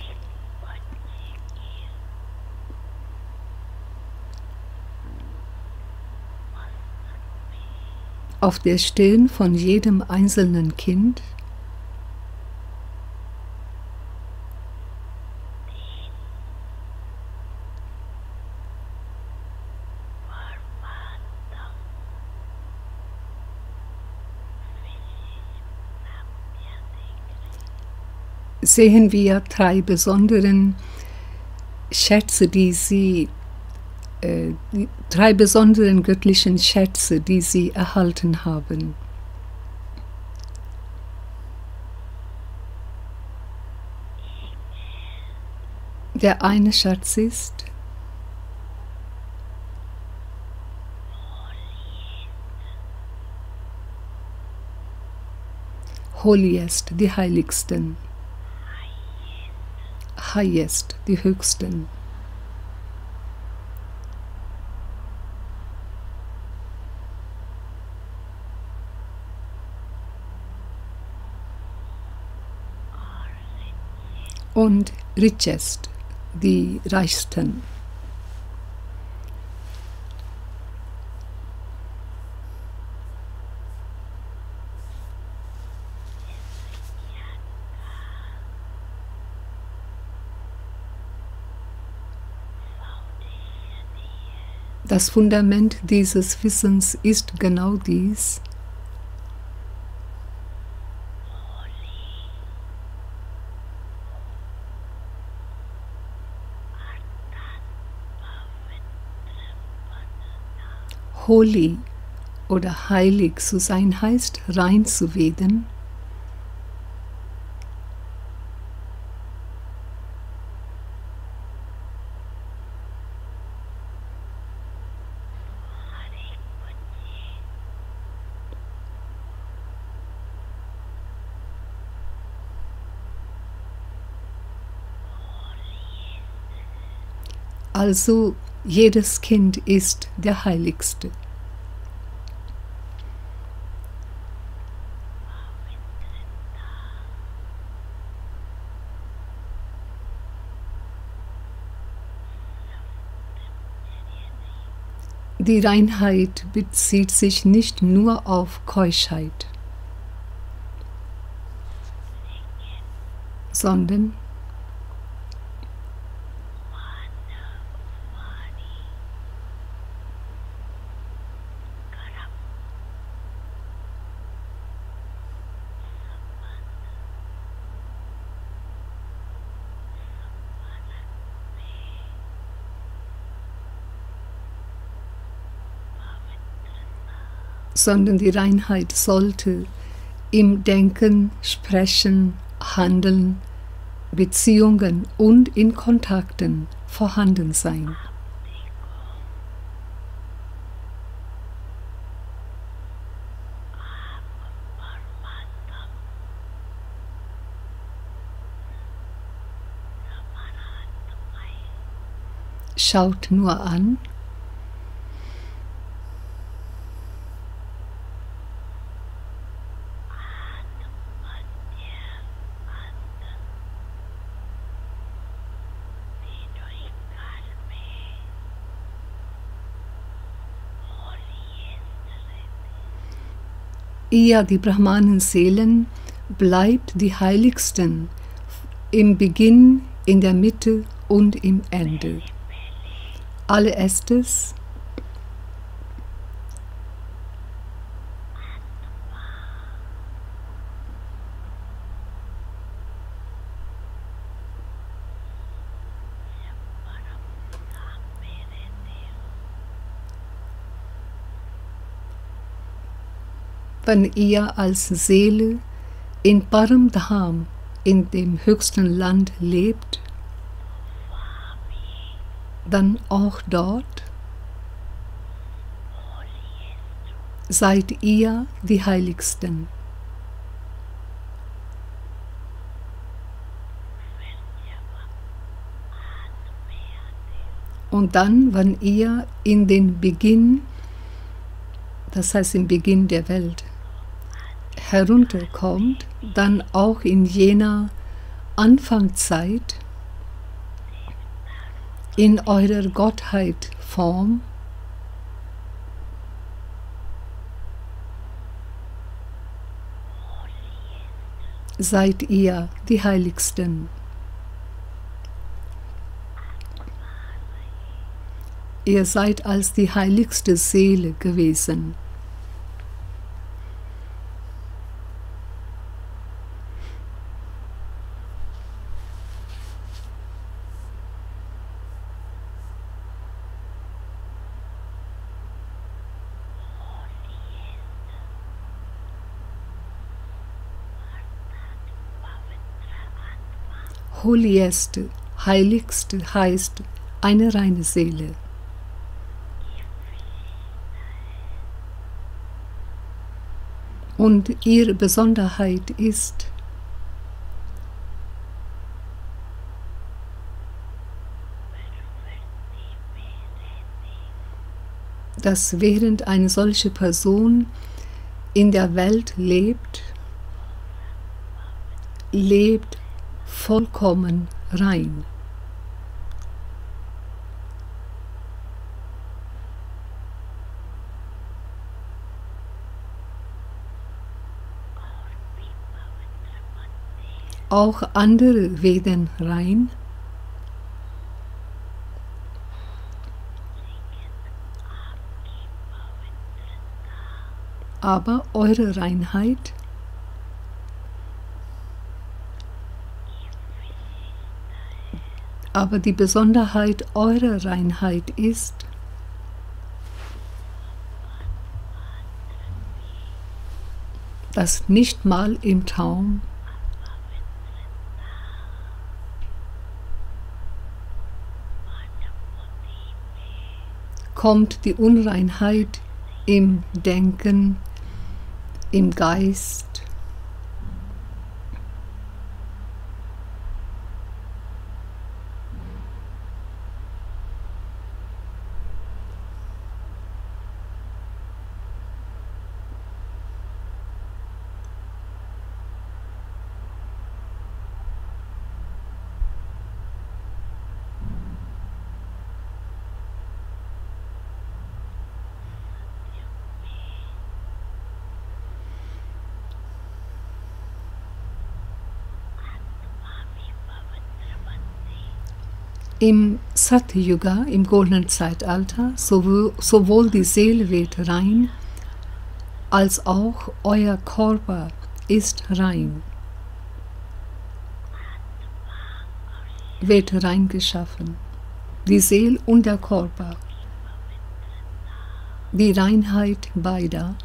Auf der Stirn von jedem einzelnen Kind sehen wir drei besonderen Schätze, drei besonderen göttlichen Schätze, die sie erhalten haben. Der eine Schatz ist Holiest, die Heiligsten. Highest, die Höchsten. Und richest, die Reichsten. Das Fundament dieses Wissens ist genau dies. Holy oder heilig zu sein heißt, rein zu werden. Also jedes Kind ist der Heiligste. Die Reinheit bezieht sich nicht nur auf Keuschheit, sondern die Reinheit sollte im Denken, Sprechen, Handeln, Beziehungen und in Kontakten vorhanden sein. Schaut nur an, ihr, die Brahmanen-Seelen, bleibt die Heiligsten im Beginn, in der Mitte und im Ende. Allererstes wenn ihr als Seele in Param Dham, in dem höchsten Land lebt, dann auch dort seid ihr die Heiligsten. Und dann, wenn ihr in den Beginn, das heißt im Beginn der Welt, herunterkommt, dann auch in jener Anfangszeit in eurer Gottheit-Form seid ihr die Heiligsten. Ihr seid als die heiligste Seele gewesen. Holieste, heiligste heißt eine reine Seele. Und ihre Besonderheit ist, dass während eine solche Person in der Welt lebt vollkommen rein. Auch andere werden rein, aber eure Reinheit aber die Besonderheit eurer Reinheit ist, dass nicht mal im Traum kommt die Unreinheit im Denken, im Geist, Im Satyuga, im goldenen Zeitalter, sowohl die Seele wird rein, als auch euer Körper ist rein, wird rein geschaffen. Die Seele und der Körper, die Reinheit beider,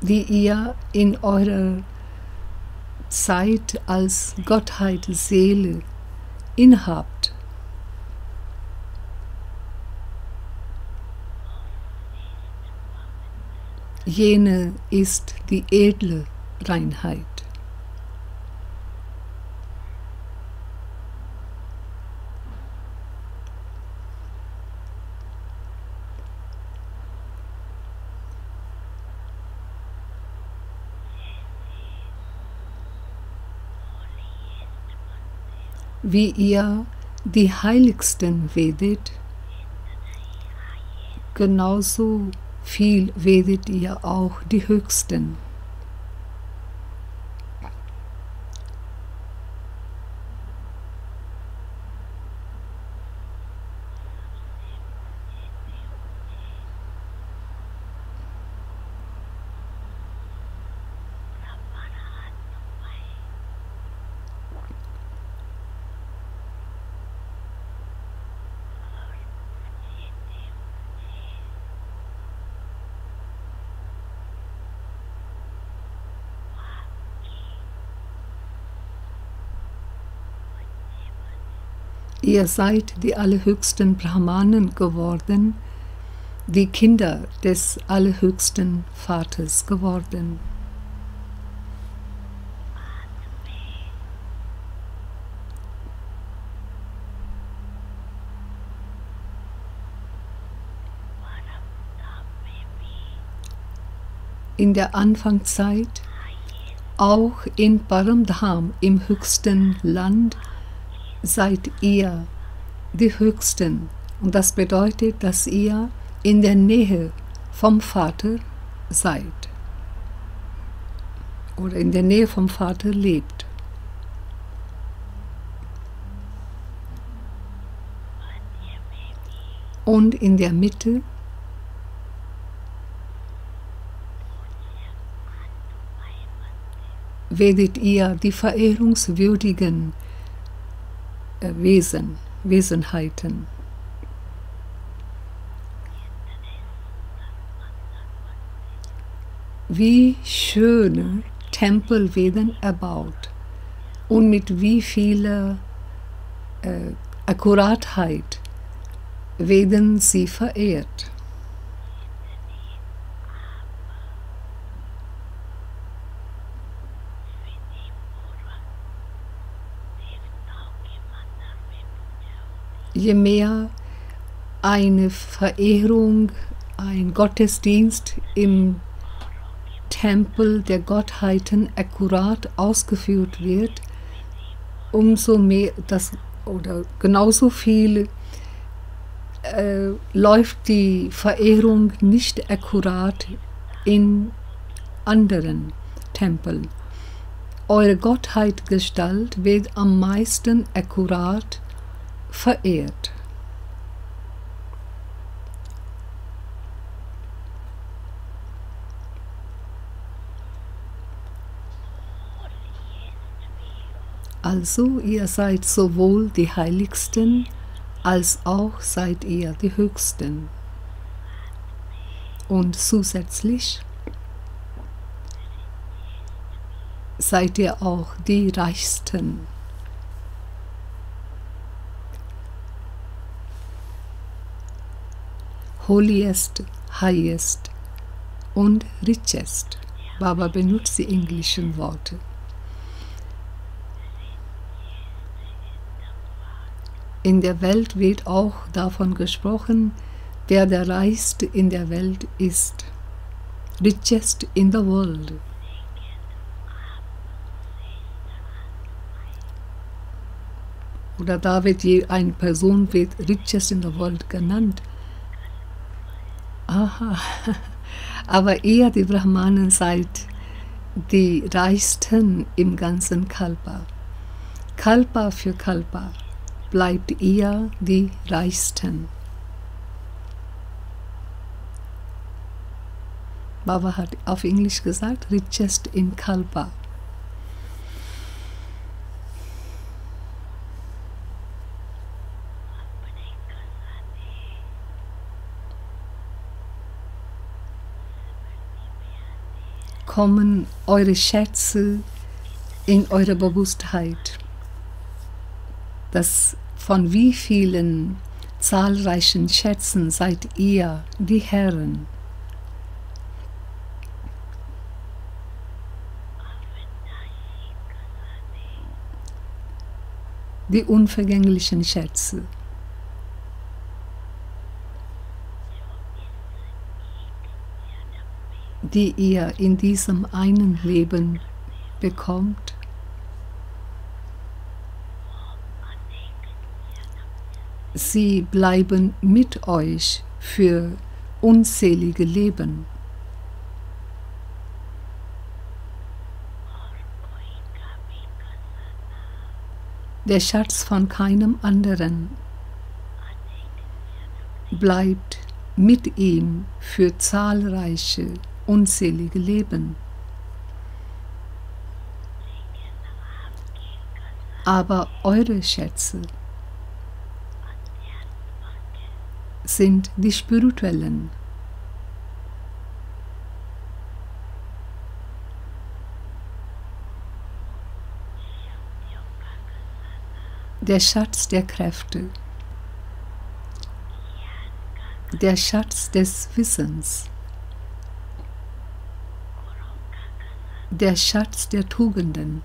die ihr in eurer Zeit als Gottheit Seele inhabt. Jene ist die edle Reinheit. Wie ihr die Heiligsten vedet, genauso viel vedet ihr auch die Höchsten. Ihr seid die allerhöchsten Brahmanen geworden, die Kinder des allerhöchsten Vaters geworden. In der Anfangszeit, auch in Paramdham, im höchsten Land, seid ihr die Höchsten. Und das bedeutet, dass ihr in der Nähe vom Vater seid oder in der Nähe vom Vater lebt. Und in der Mitte werdet ihr die verehrungswürdigen Wesenheiten. Wie schöne Tempel werden erbaut und mit wie vieler Akkuratheit werden sie verehrt. Je mehr eine Verehrung, ein Gottesdienst im Tempel der Gottheiten akkurat ausgeführt wird, umso mehr genauso viel läuft die Verehrung nicht akkurat in anderen Tempeln. Eure Gottheitgestalt wird am meisten akkurat verehrt. Also ihr seid sowohl die Heiligsten, als auch seid ihr die Höchsten. Und zusätzlich seid ihr auch die Reichsten. Holiest, highest und richest. Baba benutzt die englischen Worte. In der Welt wird auch davon gesprochen, wer der Reichste in der Welt ist. Richest in the world. Oder da wird eine Person richest in the world genannt. Aha, aber ihr, die Brahmanen, seid die reichsten im ganzen Kalpa. Kalpa für Kalpa bleibt ihr die reichsten. Baba hat auf Englisch gesagt, richest in Kalpa. Kommen eure Schätze in eure Bewusstheit. Von wie vielen zahlreichen Schätzen seid ihr die Herren? Die unvergänglichen Schätze. Die ihr in diesem einen Leben bekommt, sie bleiben mit euch für unzählige Leben. Der Schatz von keinem anderen bleibt mit ihm für zahlreiche, unzählige Leben. Aber eure Schätze sind die spirituellen. Der Schatz der Kräfte, der Schatz des Wissens, der Schatz der Tugenden,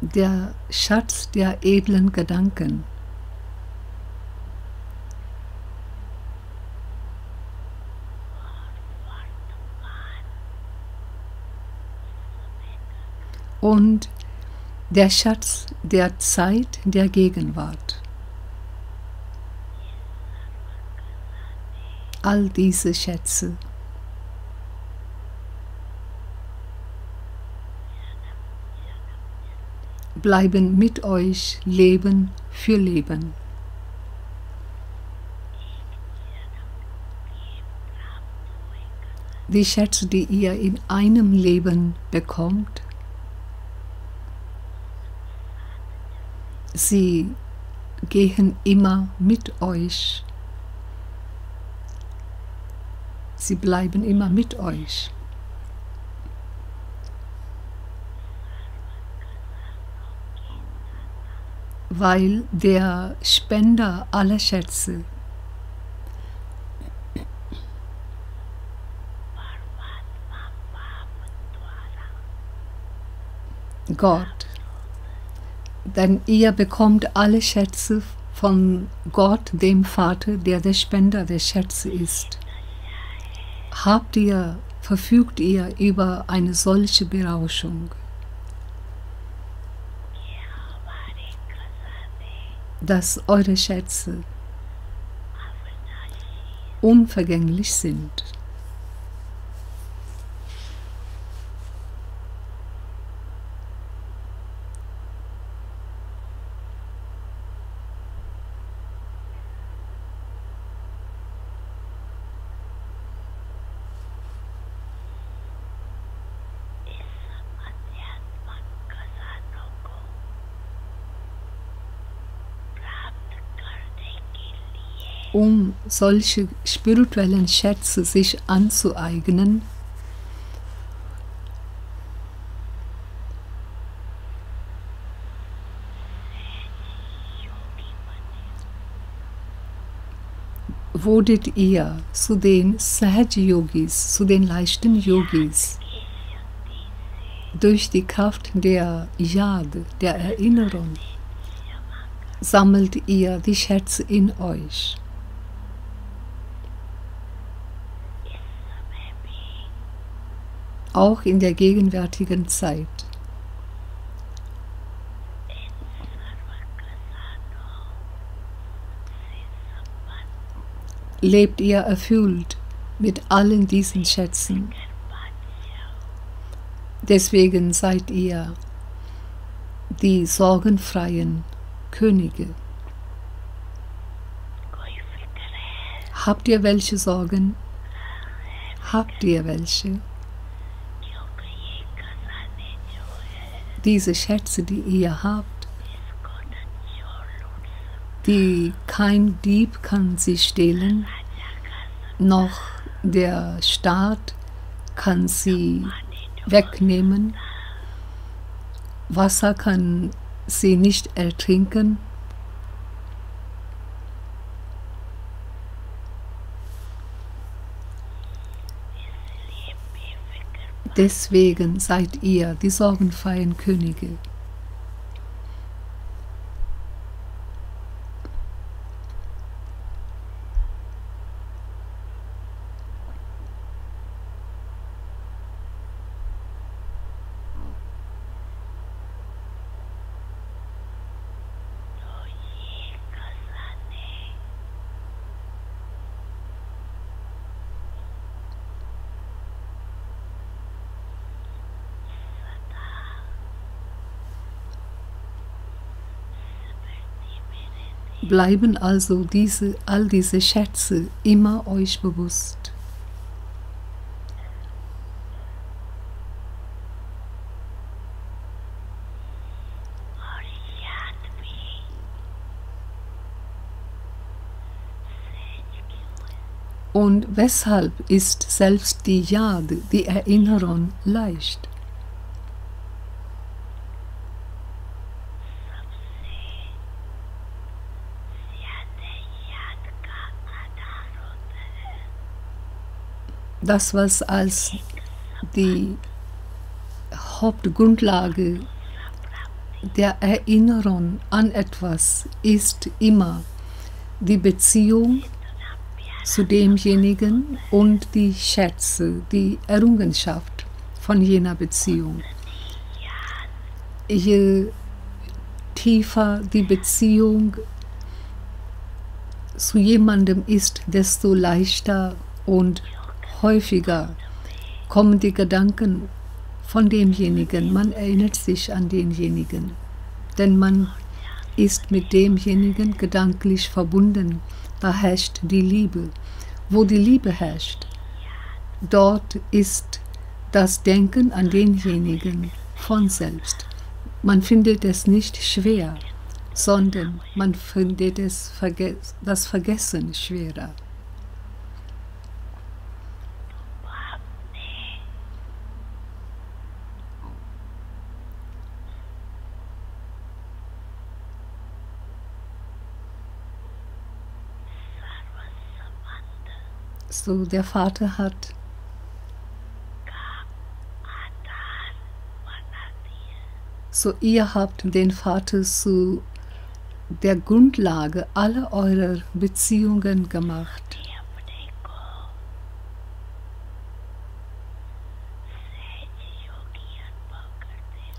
der Schatz der edlen Gedanken, und der Schatz der Zeit der Gegenwart. All diese Schätze bleiben mit euch Leben für Leben. Die Schätze, die ihr in einem Leben bekommt, sie gehen immer mit euch. Sie bleiben immer mit euch. Weil der Spender aller Schätze Gott, denn ihr bekommt alle Schätze von Gott, dem Vater, der der Spender der Schätze ist. Verfügt ihr über eine solche Berauschung, dass eure Schätze unvergänglich sind. Um solche spirituellen Schätze sich anzueignen, wurdet ihr zu den Sahaj-Yogis, zu den leichten Yogis. Durch die Kraft der Yad, der Erinnerung, sammelt ihr die Schätze in euch. Auch in der gegenwärtigen Zeit. Lebt ihr erfüllt mit allen diesen Schätzen. Deswegen seid ihr die sorgenfreien Könige. Habt ihr welche Sorgen? Habt ihr welche? Diese Schätze, die ihr habt, die kein Dieb kann sie stehlen, noch der Staat kann sie wegnehmen, Wasser kann sie nicht ertrinken. Deswegen seid ihr die sorgenfreien Könige. Bleiben also all diese Schätze immer euch bewusst. Und weshalb ist selbst die Yad, die Erinnerung, leicht? Das, was als die Hauptgrundlage der Erinnerung an etwas ist, immer die Beziehung zu demjenigen und die Schätze, die Errungenschaft von jener Beziehung. Je tiefer die Beziehung zu jemandem ist, desto leichter und häufiger kommen die Gedanken von demjenigen. Man erinnert sich an denjenigen, denn man ist mit demjenigen gedanklich verbunden. Da herrscht die Liebe. Wo die Liebe herrscht, dort ist das Denken an denjenigen von selbst. Man findet es nicht schwer, sondern man findet das Vergessen schwerer. So, der Vater hat ihr habt den Vater zu der Grundlage aller eurer Beziehungen gemacht.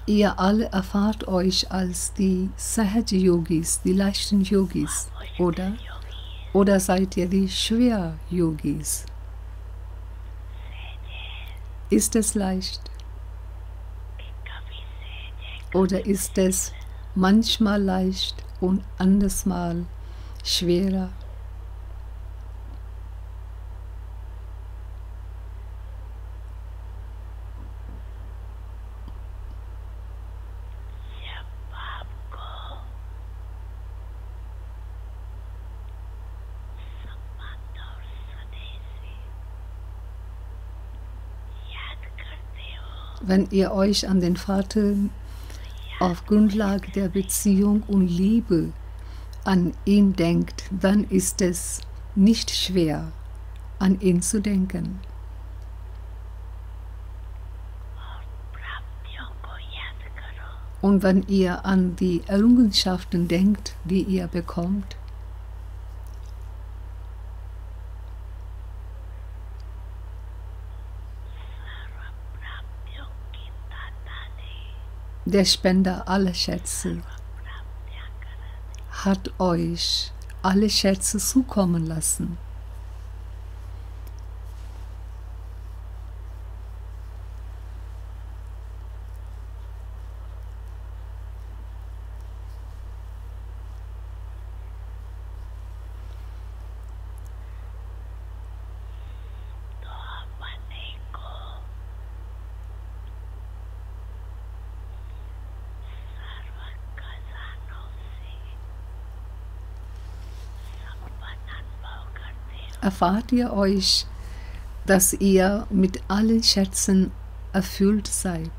Ihr alle erfahrt euch als die Sahaj-Yogis, die leichten Yogis, oder? Oder seid ihr die Schwer-Yogis? Ist es leicht? Oder ist es manchmal leicht und andersmal schwerer? Wenn ihr euch an den Vater auf Grundlage der Beziehung und Liebe an ihn denkt, dann ist es nicht schwer, an ihn zu denken. Und wenn ihr an die Errungenschaften denkt, die ihr bekommt, der Spender aller Schätze hat euch alle Schätze zukommen lassen. erfahrt ihr euch, dass ihr mit allen Schätzen erfüllt seid.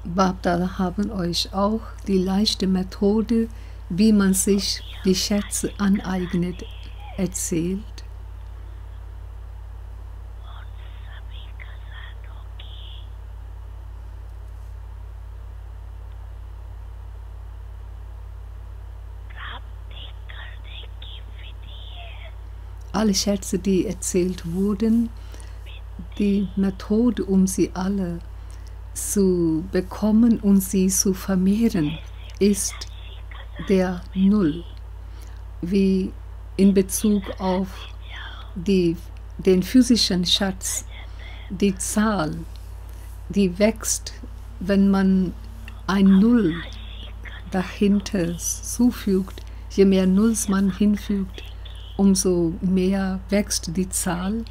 Bapdada haben euch auch die leichte Methode, wie man sich die Schätze aneignet, erzählt. Alle Schätze, die erzählt wurden, die Methode, um sie alle zu bekommen und sie zu vermehren, ist der Null, wie in Bezug auf den physischen Schatz, die Zahl, die wächst, wenn man ein Null dahinter zufügt. Je mehr Nulls man hinfügt, umso mehr wächst die Zahl.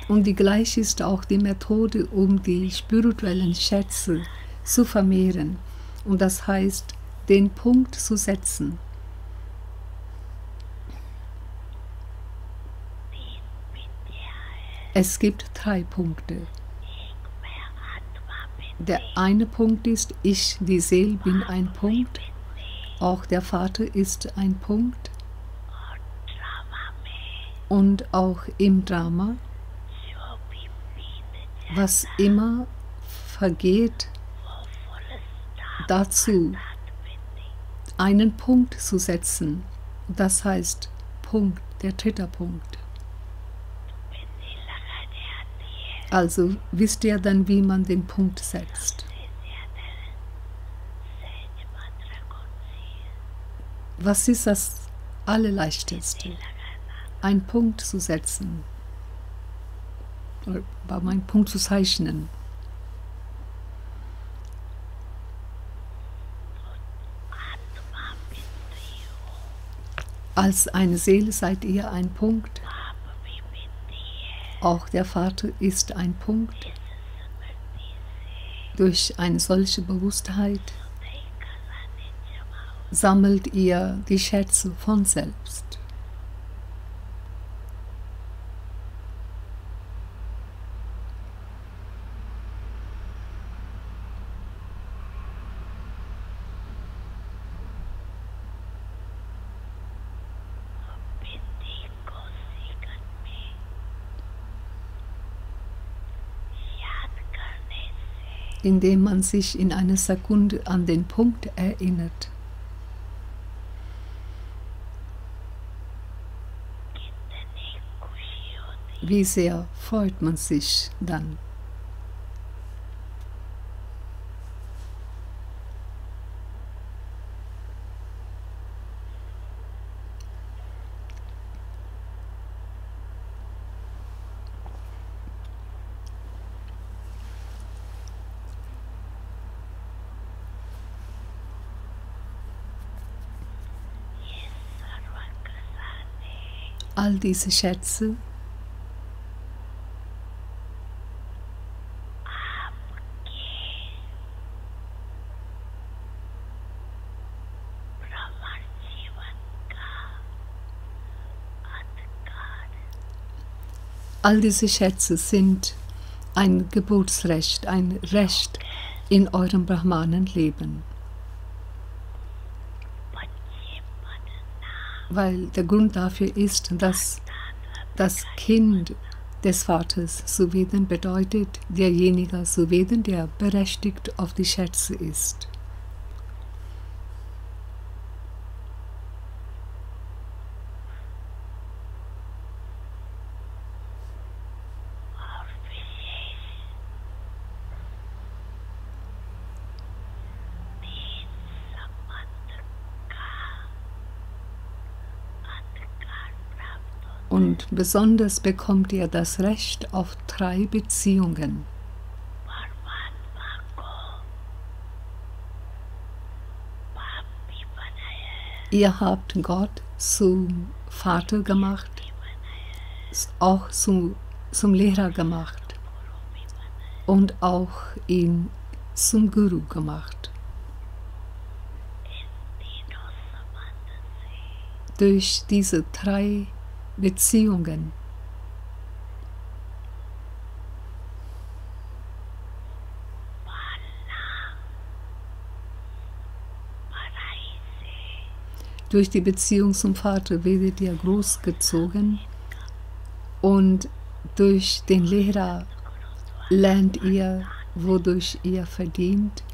Und die gleiche ist auch die Methode, um die spirituellen Schätze zu vermehren. Und das heißt, den Punkt zu setzen. Es gibt 3 Punkte. Der eine Punkt ist, ich, die Seele, bin ein Punkt. Auch der Vater ist ein Punkt. Und auch im Drama, was immer vergeht, dazu einen Punkt zu setzen. Das heißt, Punkt, der 3. Punkt. Also wisst ihr dann, wie man den Punkt setzt. Was ist das Allerleichteste? Einen Punkt zu setzen. Oder einen Punkt zu zeichnen. Als eine Seele seid ihr ein Punkt. Auch der Vater ist ein Punkt. Durch eine solche Bewusstheit sammelt ihr die Schätze von selbst. Indem man sich in einer Sekunde an den Punkt erinnert. Wie sehr freut man sich dann? All diese Schätze sind ein Geburtsrecht, ein Recht in eurem Brahmanenleben. Weil der Grund dafür ist, dass das Kind des Vaters zu werden bedeutet, derjenige zu werden, der berechtigt auf die Schätze ist. Und besonders bekommt ihr das Recht auf 3 Beziehungen. Ihr habt Gott zum Vater gemacht, auch zum Lehrer gemacht und auch ihn zum Guru gemacht. Durch diese 3 Beziehungen durch die Beziehung zum Vater werdet ihr großgezogen und durch den Lehrer lernt ihr, wodurch ihr verdient,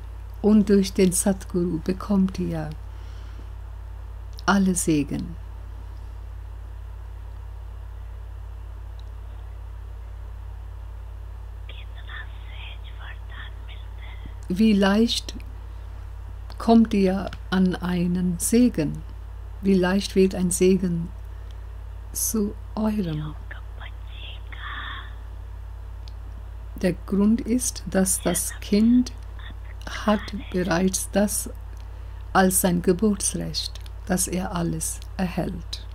und durch den Satguru bekommt ihr alle Segen. Wie leicht kommt ihr an einen Segen? Wie leicht wird ein Segen zu eurem? Der Grund ist, dass das Kind hat bereits das als sein Geburtsrecht, dass er alles erhält.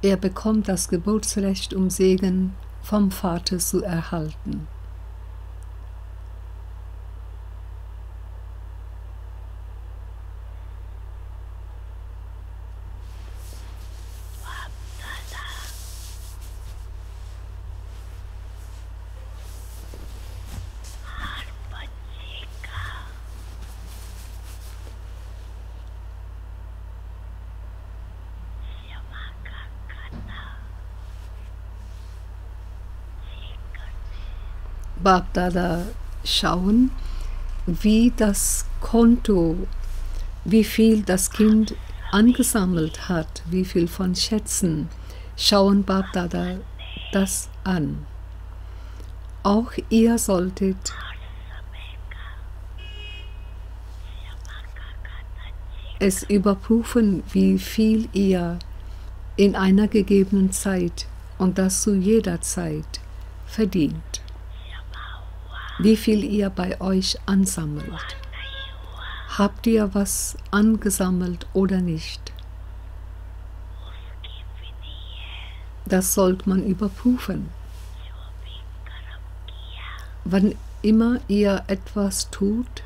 Er bekommt das Geburtsrecht, um Segen vom Vater zu erhalten. Bapdada schauen, wie das Konto, wie viel das Kind angesammelt hat, wie viel von Schätzen, schauen Bapdada das an. Auch ihr solltet es überprüfen, wie viel ihr in einer gegebenen Zeit und das zu jeder Zeit verdient. Wie viel ihr bei euch ansammelt. Habt ihr was angesammelt oder nicht? Das sollte man überprüfen. Wann immer ihr etwas tut,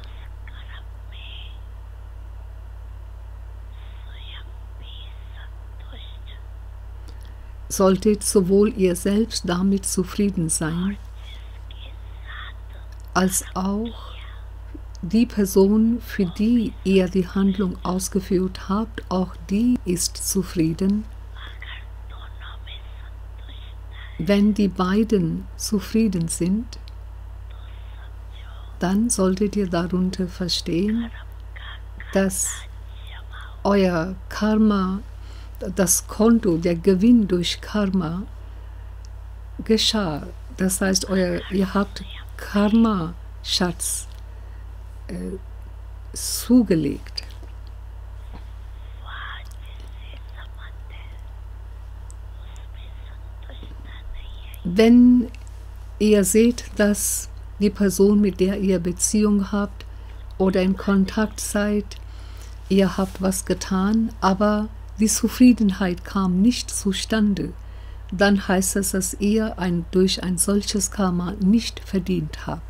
solltet sowohl ihr selbst damit zufrieden sein, als auch die Person, für die ihr die Handlung ausgeführt habt, auch die ist zufrieden. Wenn die beiden zufrieden sind, dann solltet ihr darunter verstehen, dass euer Karma, das Konto, der Gewinn durch Karma geschah. Das heißt, ihr habt Karma-Schatz zugelegt. Wenn ihr seht, dass die Person, mit der ihr Beziehung habt oder in Kontakt seid, ihr habt was getan, aber die Zufriedenheit kam nicht zustande, dann heißt es, dass ihr durch ein solches Karma nicht verdient habt.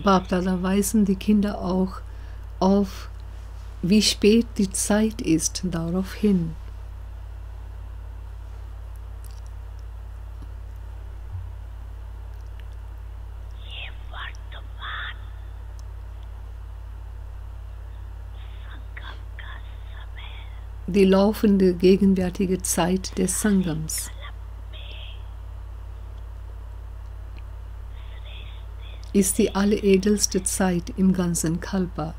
Bapdada weisen die Kinder auch auf, wie spät die Zeit ist, darauf hin. Die laufende gegenwärtige Zeit des Sangams ist die alleredelste Zeit im ganzen Kalpa.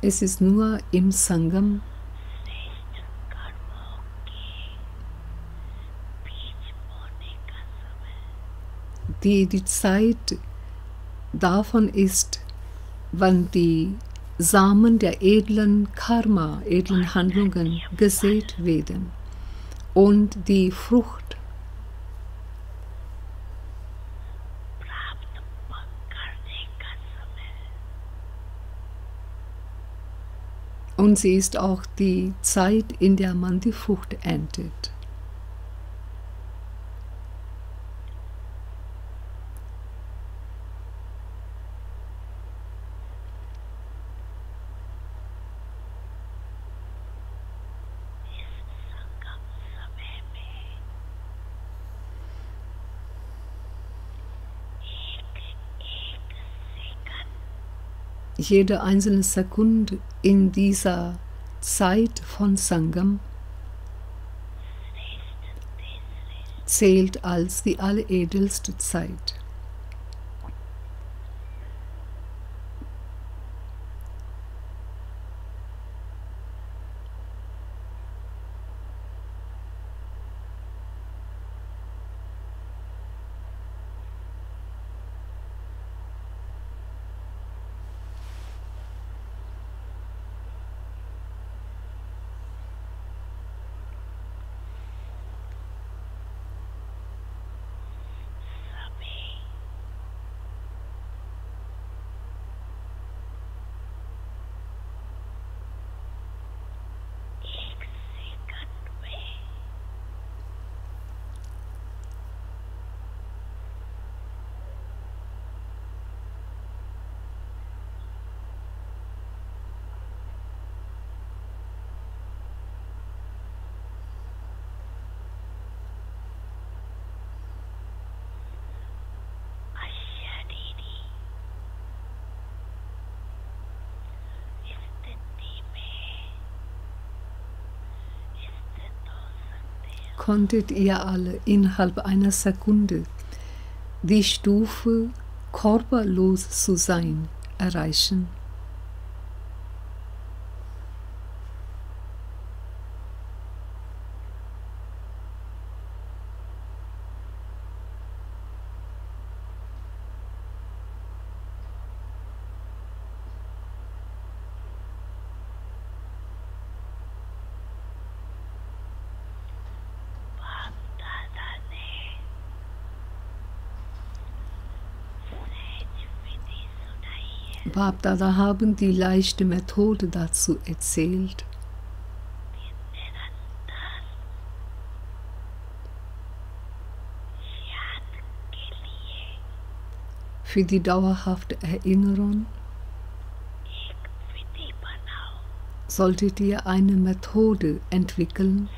Es ist nur im Sangam, श्रेष्ठ कर्मों के बीज बोने का समय die Zeit davon ist, wann die Samen der edlen Karma, edlen Handlungen gesät werden und die Frucht प्राप्त करने का समय und sie ist auch die Zeit, in der man die Frucht erntet. संगम समय में एक second Jede einzelne Sekunde in dieser Zeit von Sangam zählt als die alleredelste Zeit. Konntet ihr alle innerhalb einer Sekunde die Stufe, körperlos zu sein, erreichen? Bapdada haben die leichte Methode dazu erzählt. Für die dauerhafte Erinnerung solltet ihr eine Methode entwickeln,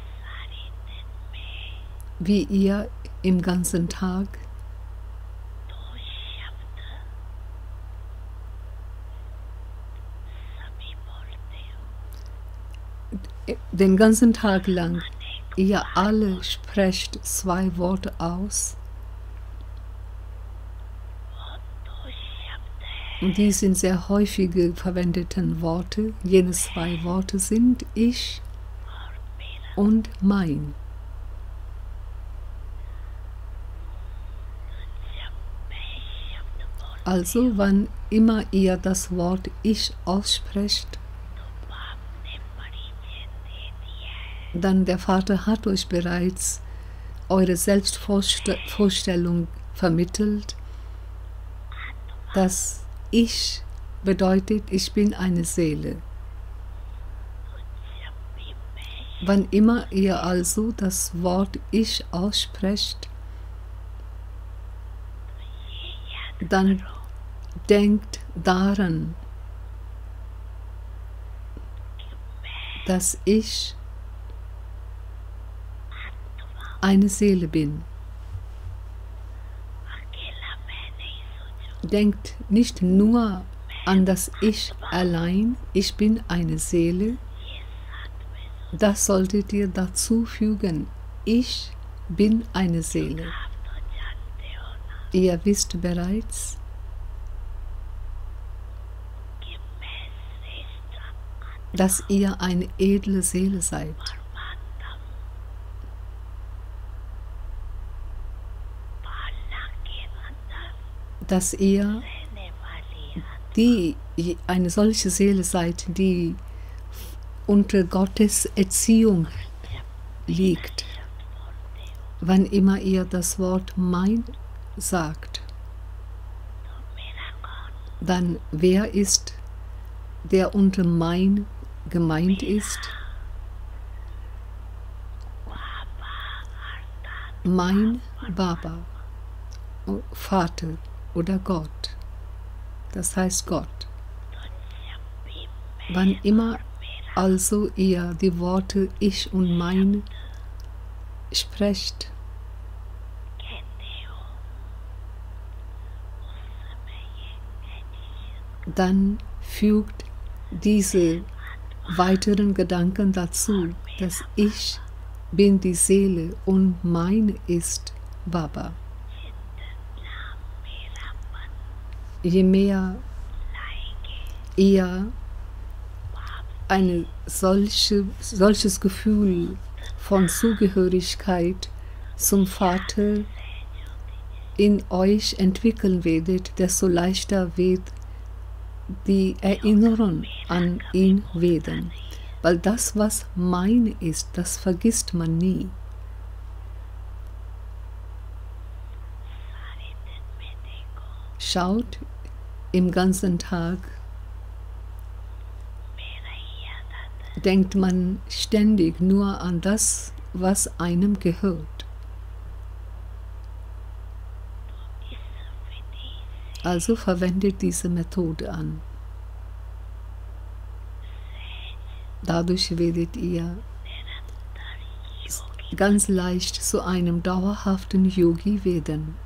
wie ihr im ganzen Tag den ganzen Tag lang, ihr alle sprecht 2 Worte aus. Und die sind sehr häufige verwendeten Worte. Jene 2 Worte sind ich und mein. Also, wann immer ihr das Wort ich aussprecht, dann der Vater hat euch bereits eure Selbstvorstellung vermittelt, dass ich bedeutet, ich bin eine Seele. Wann immer ihr also das Wort ich aussprecht, dann denkt daran, dass ich eine Seele bin. Denkt nicht nur an das Ich allein, ich bin eine Seele. Das solltet ihr dazu fügen. Ich bin eine Seele. Ihr wisst bereits, dass ihr eine edle Seele seid. Dass ihr eine solche Seele seid, die unter Gottes Erziehung liegt. Wann immer ihr das Wort mein sagt, dann wer ist, der unter mein gemeint ist? Mein Baba, Vater oder Gott, das heißt Gott. Wann immer also ihr die Worte ich und mein sprecht, dann fügt diese weiteren Gedanken dazu, dass ich bin die Seele und mein ist Baba. Je mehr ihr ein solches Gefühl von Zugehörigkeit zum Vater in euch entwickeln werdet, desto leichter wird die Erinnerung an ihn werden. Weil das, was mein ist, das vergisst man nie. Schaut im ganzen Tag, denkt man ständig nur an das, was einem gehört. Also verwendet diese Methode an. Dadurch werdet ihr ganz leicht zu einem dauerhaften Yogi werden.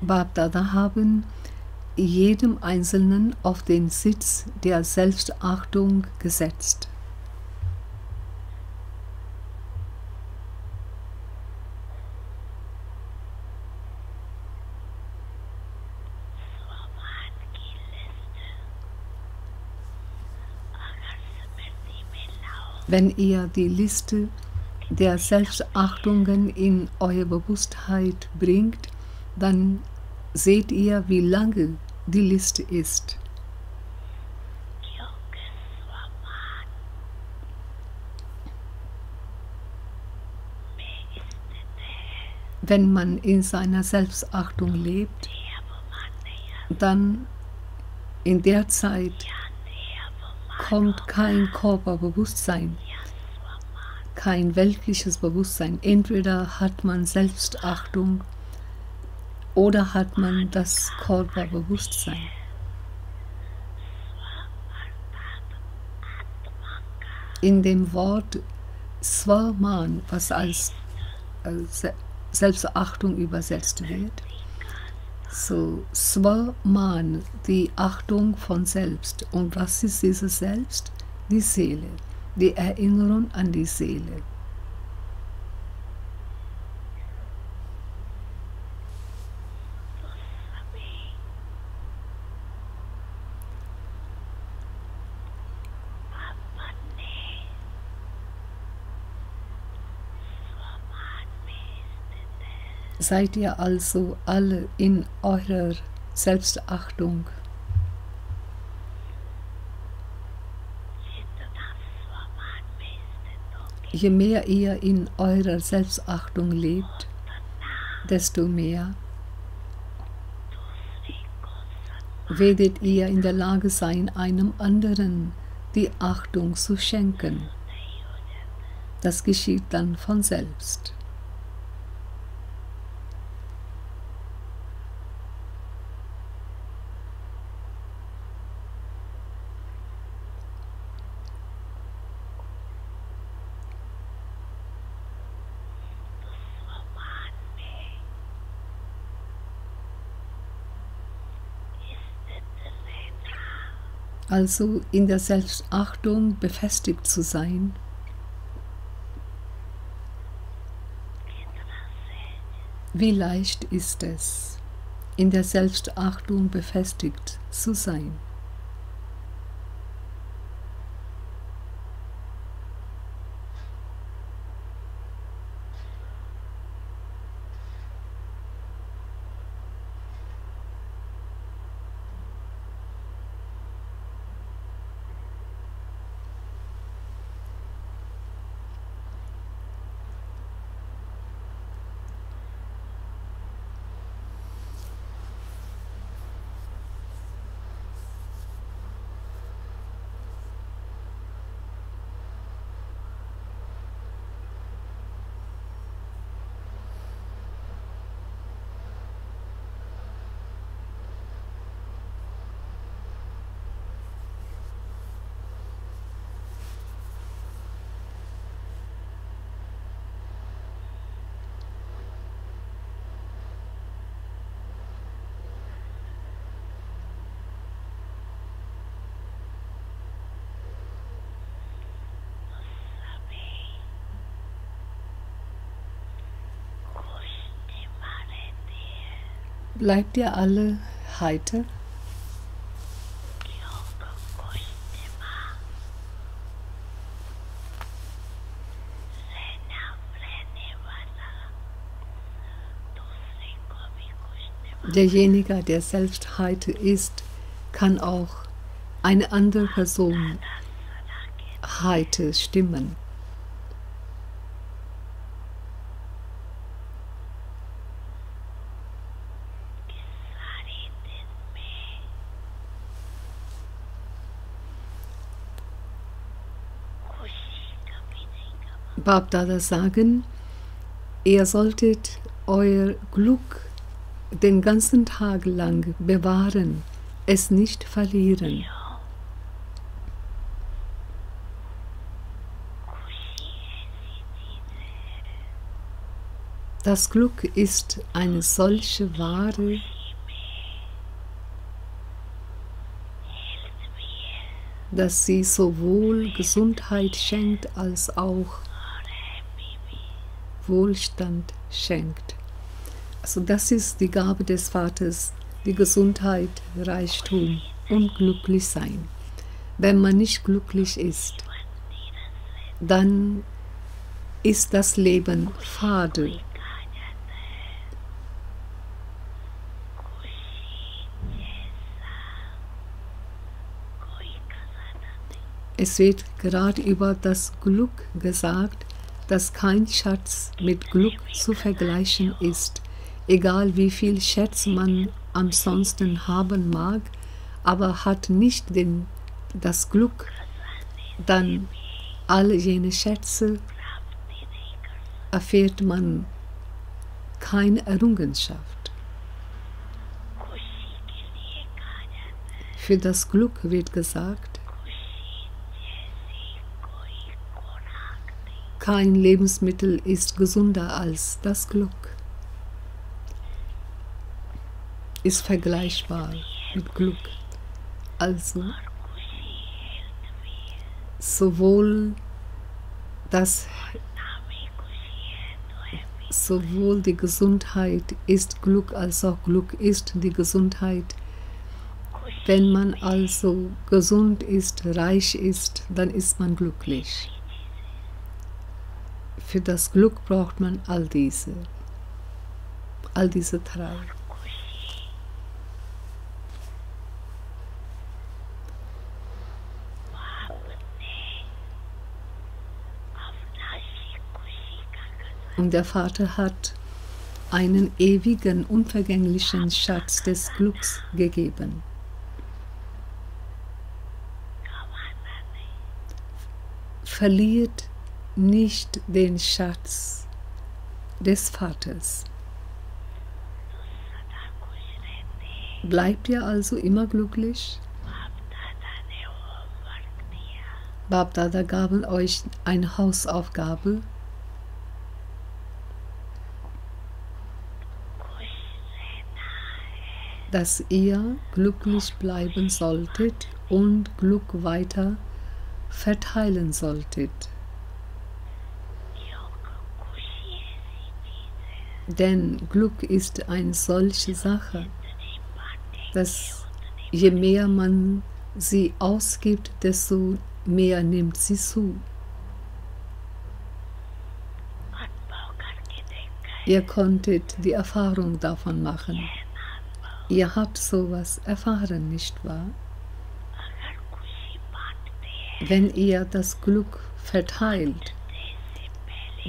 Bapdada haben jedem Einzelnen auf den Sitz der Selbstachtung gesetzt. Wenn ihr die Liste der Selbstachtungen in eure Bewusstheit bringt, dann seht ihr, wie lange die Liste ist. Wenn man in seiner Selbstachtung lebt, dann in der Zeit kommt kein Körperbewusstsein, kein weltliches Bewusstsein. Entweder hat man Selbstachtung oder hat man das Körperbewusstsein. In dem Wort Swaman, was als Selbstachtung übersetzt wird, so Swaman, die Achtung von Selbst. Und was ist diese Selbst? Die Seele, die Erinnerung an die Seele. Seid ihr also alle in eurer Selbstachtung? Je mehr ihr in eurer Selbstachtung lebt, desto mehr werdet ihr in der Lage sein, einem anderen die Achtung zu schenken. Das geschieht dann von selbst. also in der Selbstachtung befestigt zu sein. Wie leicht ist es, in der Selbstachtung befestigt zu sein? Bleibt ihr alle heiter? Derjenige, der selbst heiter ist, kann auch eine andere Person heiter stimmen. Bapdada sagen, ihr solltet euer Glück den ganzen Tag lang bewahren, es nicht verlieren. Das Glück ist eine solche Ware, dass sie sowohl Gesundheit schenkt als auch Wohlstand schenkt. Also das ist die Gabe des Vaters, die Gesundheit, Reichtum und glücklich sein. Wenn man nicht glücklich ist, dann ist das Leben fade. Es wird gerade über das Glück gesagt, dass kein Schatz mit Glück zu vergleichen ist, egal wie viel Schätze man ansonsten haben mag, aber hat nicht das Glück, dann alle jene Schätze erfährt man keine Errungenschaft. Für das Glück wird gesagt, kein Lebensmittel ist gesünder als das Glück. Ist vergleichbar mit Glück. Also sowohl die Gesundheit ist Glück, als auch Glück ist die Gesundheit. Wenn man also gesund ist, reich ist, dann ist man glücklich. Für das Glück braucht man all diese drei. Und der Vater hat einen ewigen, unvergänglichen Schatz des Glücks gegeben. Verliert nicht den Schatz des Vaters. Bleibt ihr also immer glücklich? Bapdada gaben euch eine Hausaufgabe. dass ihr glücklich bleiben solltet und Glück weiter verteilen solltet. Denn Glück ist eine solche Sache, dass je mehr man sie ausgibt, desto mehr nimmt sie zu. Ihr konntet die Erfahrung davon machen. Ihr habt sowas erfahren, nicht wahr? Wenn ihr das Glück verteilt,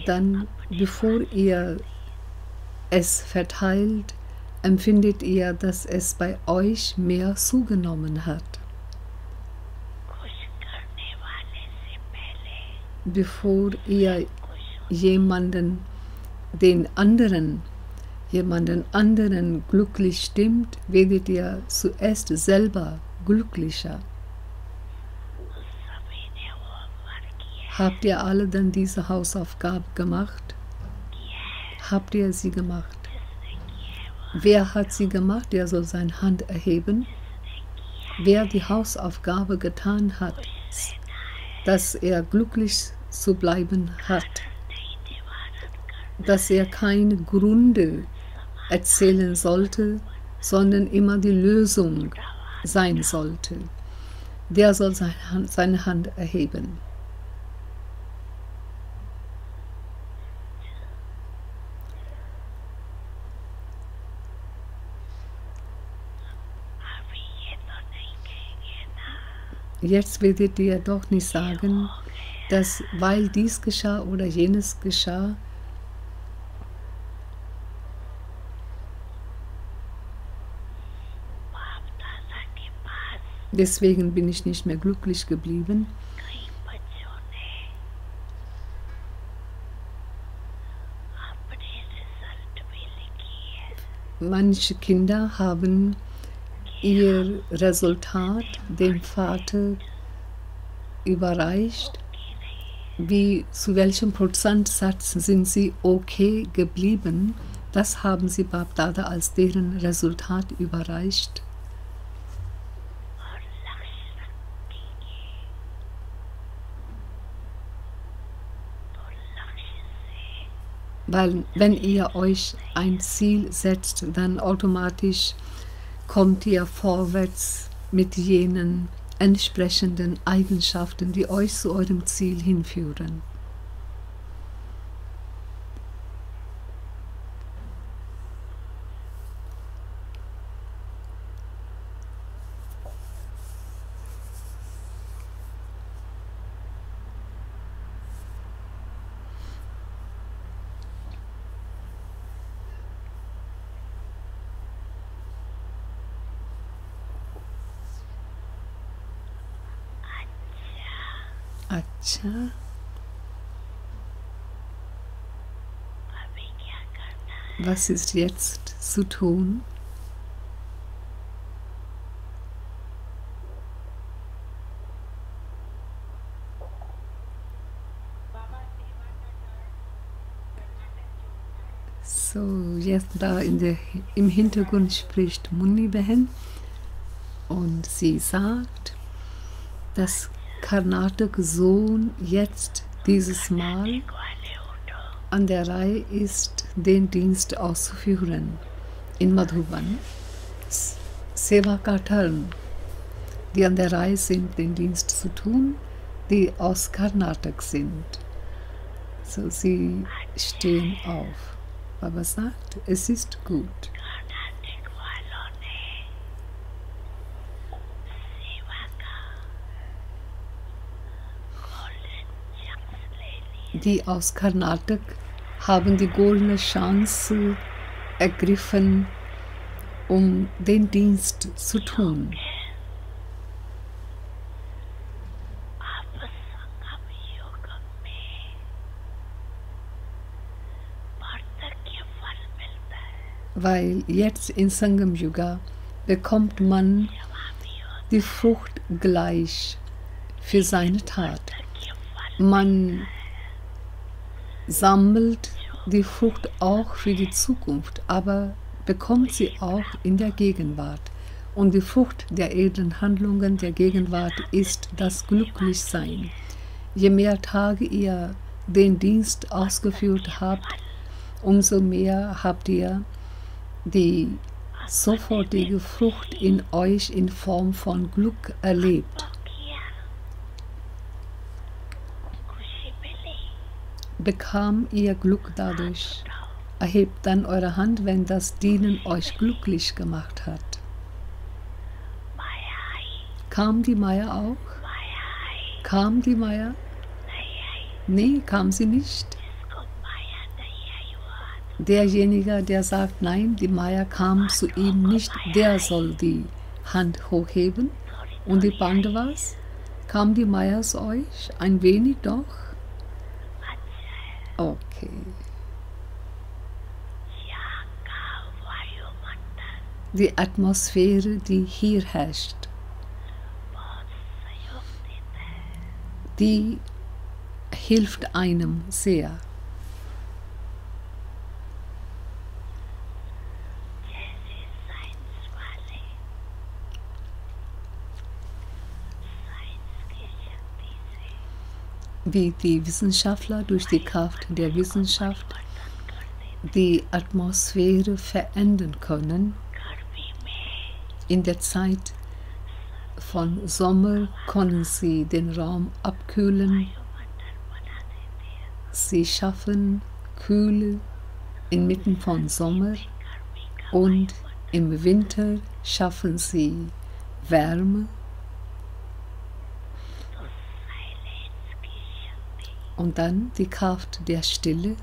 dann, bevor ihr es verteilt, empfindet ihr, dass es bei euch mehr zugenommen hat. Bevor ihr jemanden anderen glücklich stimmt, werdet ihr zuerst selber glücklicher. Habt ihr alle dann diese Hausaufgabe gemacht? Habt ihr sie gemacht? Wer hat sie gemacht? Der soll seine Hand erheben. Wer die Hausaufgabe getan hat, dass er glücklich zu bleiben hat, dass er keine Gründe erzählen sollte, sondern immer die Lösung sein sollte, der soll seine Hand erheben. Jetzt werdet ihr doch nicht sagen, dass weil dies geschah oder jenes geschah, deswegen bin ich nicht mehr glücklich geblieben. Manche Kinder haben ihr Resultat dem Vater überreicht. Zu welchem Prozentsatz sind sie okay geblieben? Das haben sie Bapdada als deren Resultat überreicht. Weil wenn ihr euch ein Ziel setzt, dann automatisch kommt ihr vorwärts mit jenen entsprechenden Eigenschaften, die euch zu eurem Ziel hinführen. Acha. Was ist jetzt zu tun? So, jetzt da im Hintergrund spricht Munni Behen und sie sagt, dass Karnatak Sohn jetzt dieses Mal an der Reihe ist, den Dienst auszuführen. In Madhuban, Sevakatarn, die an der Reihe sind, den Dienst zu tun, die aus Karnatak sind. So, sie stehen auf. Aber sagt, es ist gut. Die aus Karnatak haben die goldene Chance ergriffen, um den Dienst zu tun. Weil jetzt in Sangam Yuga bekommt man die Frucht gleich für seine Tat. Man sammelt die Frucht auch für die Zukunft, aber bekommt sie auch in der Gegenwart. Und die Frucht der edlen Handlungen der Gegenwart ist das Glücklichsein. Je mehr Tage ihr den Dienst ausgeführt habt, umso mehr habt ihr die sofortige Frucht in euch in Form von Glück erlebt. Bekam ihr Glück dadurch? Erhebt dann eure Hand, wenn das Dienen euch glücklich gemacht hat. Kam die Maya auch? Kam die Maya? Nee, kam sie nicht. Derjenige, der sagt, nein, die Maya kam zu ihm nicht, der soll die Hand hochheben. Und die Pandavas, kam die Maya zu euch? Ein wenig doch? Okay. Die Atmosphäre, die hier herrscht, die hilft einem sehr. Wie die Wissenschaftler durch die Kraft der Wissenschaft die Atmosphäre verändern können. In der Zeit von Sommer können sie den Raum abkühlen. Sie schaffen Kühle inmitten von Sommer und im Winter schaffen sie Wärme. Und dann die Kraft der Stille.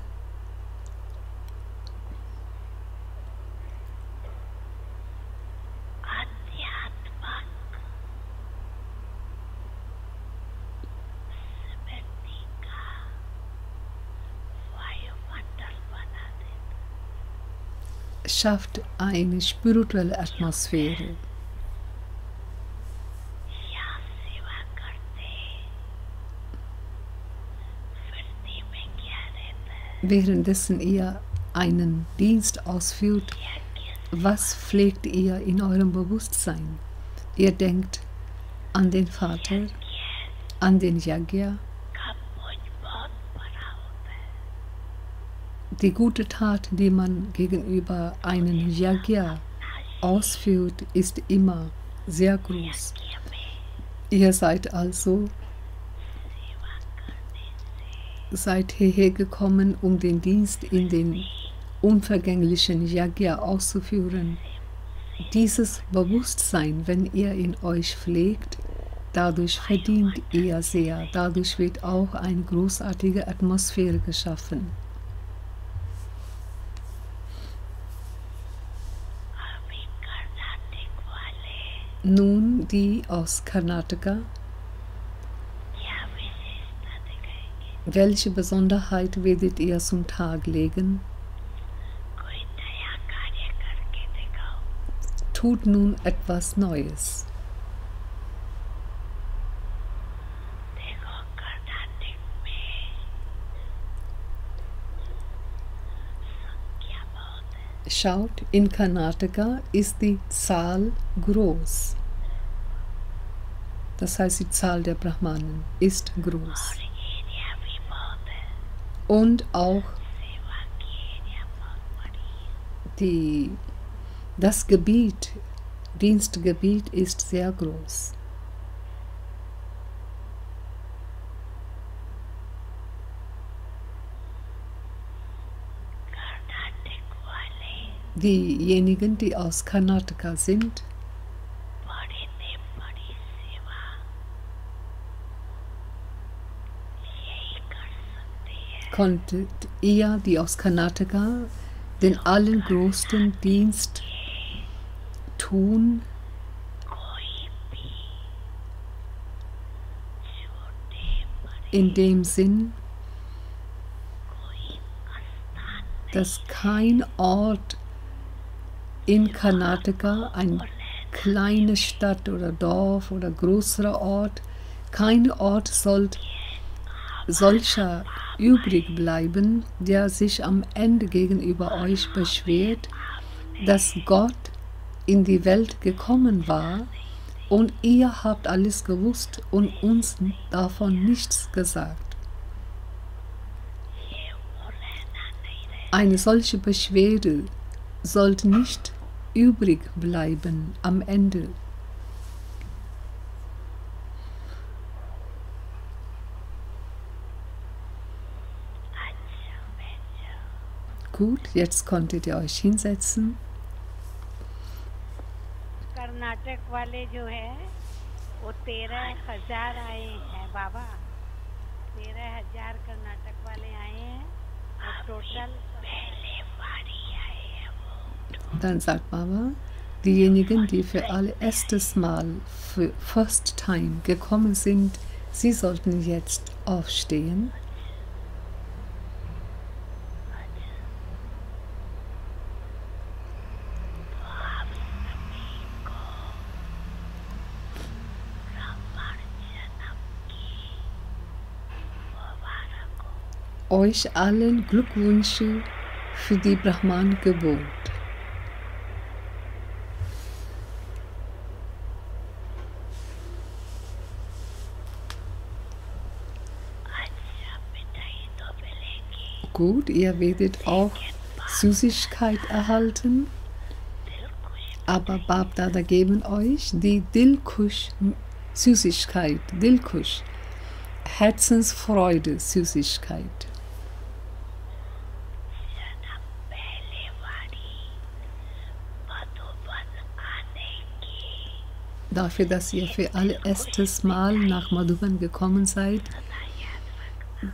Schafft eine spirituelle Atmosphäre. Währenddessen ihr einen Dienst ausführt, was pflegt ihr in eurem Bewusstsein? Ihr denkt an den Vater, an den Yajna. Die gute Tat, die man gegenüber einem Yajna ausführt, ist immer sehr groß. Ihr seid also hierher gekommen, um den Dienst in den unvergänglichen Yajna auszuführen. Dieses Bewusstsein, wenn ihr in euch pflegt, dadurch verdient ihr sehr. Dadurch wird auch eine großartige Atmosphäre geschaffen. Nun die aus Karnataka. Welche Besonderheit werdet ihr zum Tag legen? Tut nun etwas Neues. Schaut, in Karnataka ist die Zahl groß. Das heißt, die Zahl der Brahmanen ist groß. Und auch das Gebiet, Dienstgebiet ist sehr groß. Diejenigen, die aus Karnataka sind, konntet ihr, die aus Karnataka, den allergrößten Dienst tun, in dem Sinn, dass kein Ort in Karnataka, eine kleine Stadt oder Dorf oder größerer Ort, kein Ort solcher übrig bleiben, der sich am Ende gegenüber euch beschwert, dass Gott in die Welt gekommen war und ihr habt alles gewusst und uns davon nichts gesagt. Eine solche Beschwerde sollte nicht übrig bleiben am Ende. Gut, jetzt konntet ihr euch hinsetzen. Karnataka वाले जो है वो 13,000 आए हैं बाबा, 13,000 कर्नाटक वाले आए हैं और total Dann sagt Baba, diejenigen, die für allererstes Mal, für First Time gekommen sind, sie sollten jetzt aufstehen. Euch allen Glückwünsche für die Brahman-Geburt. Gut, ihr werdet auch Süßigkeit erhalten, aber Bapdada geben euch die Dilkush Süßigkeit, Dilkush, Herzensfreude Süßigkeit. Dafür, dass ihr für allererstes Mal nach Madhuban gekommen seid,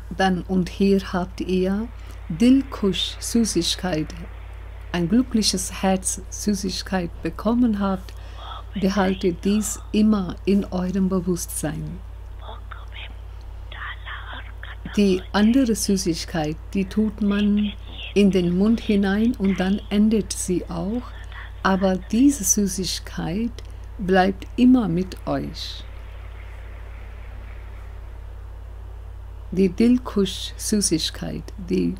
dann und hier habt ihr Dilkush Süßigkeit, ein glückliches Herz Süßigkeit bekommen habt, behaltet dies immer in eurem Bewusstsein. Die andere Süßigkeit, die tut man in den Mund hinein und dann endet sie auch, aber diese Süßigkeit bleibt immer mit euch. Die Dilkush Süßigkeit, die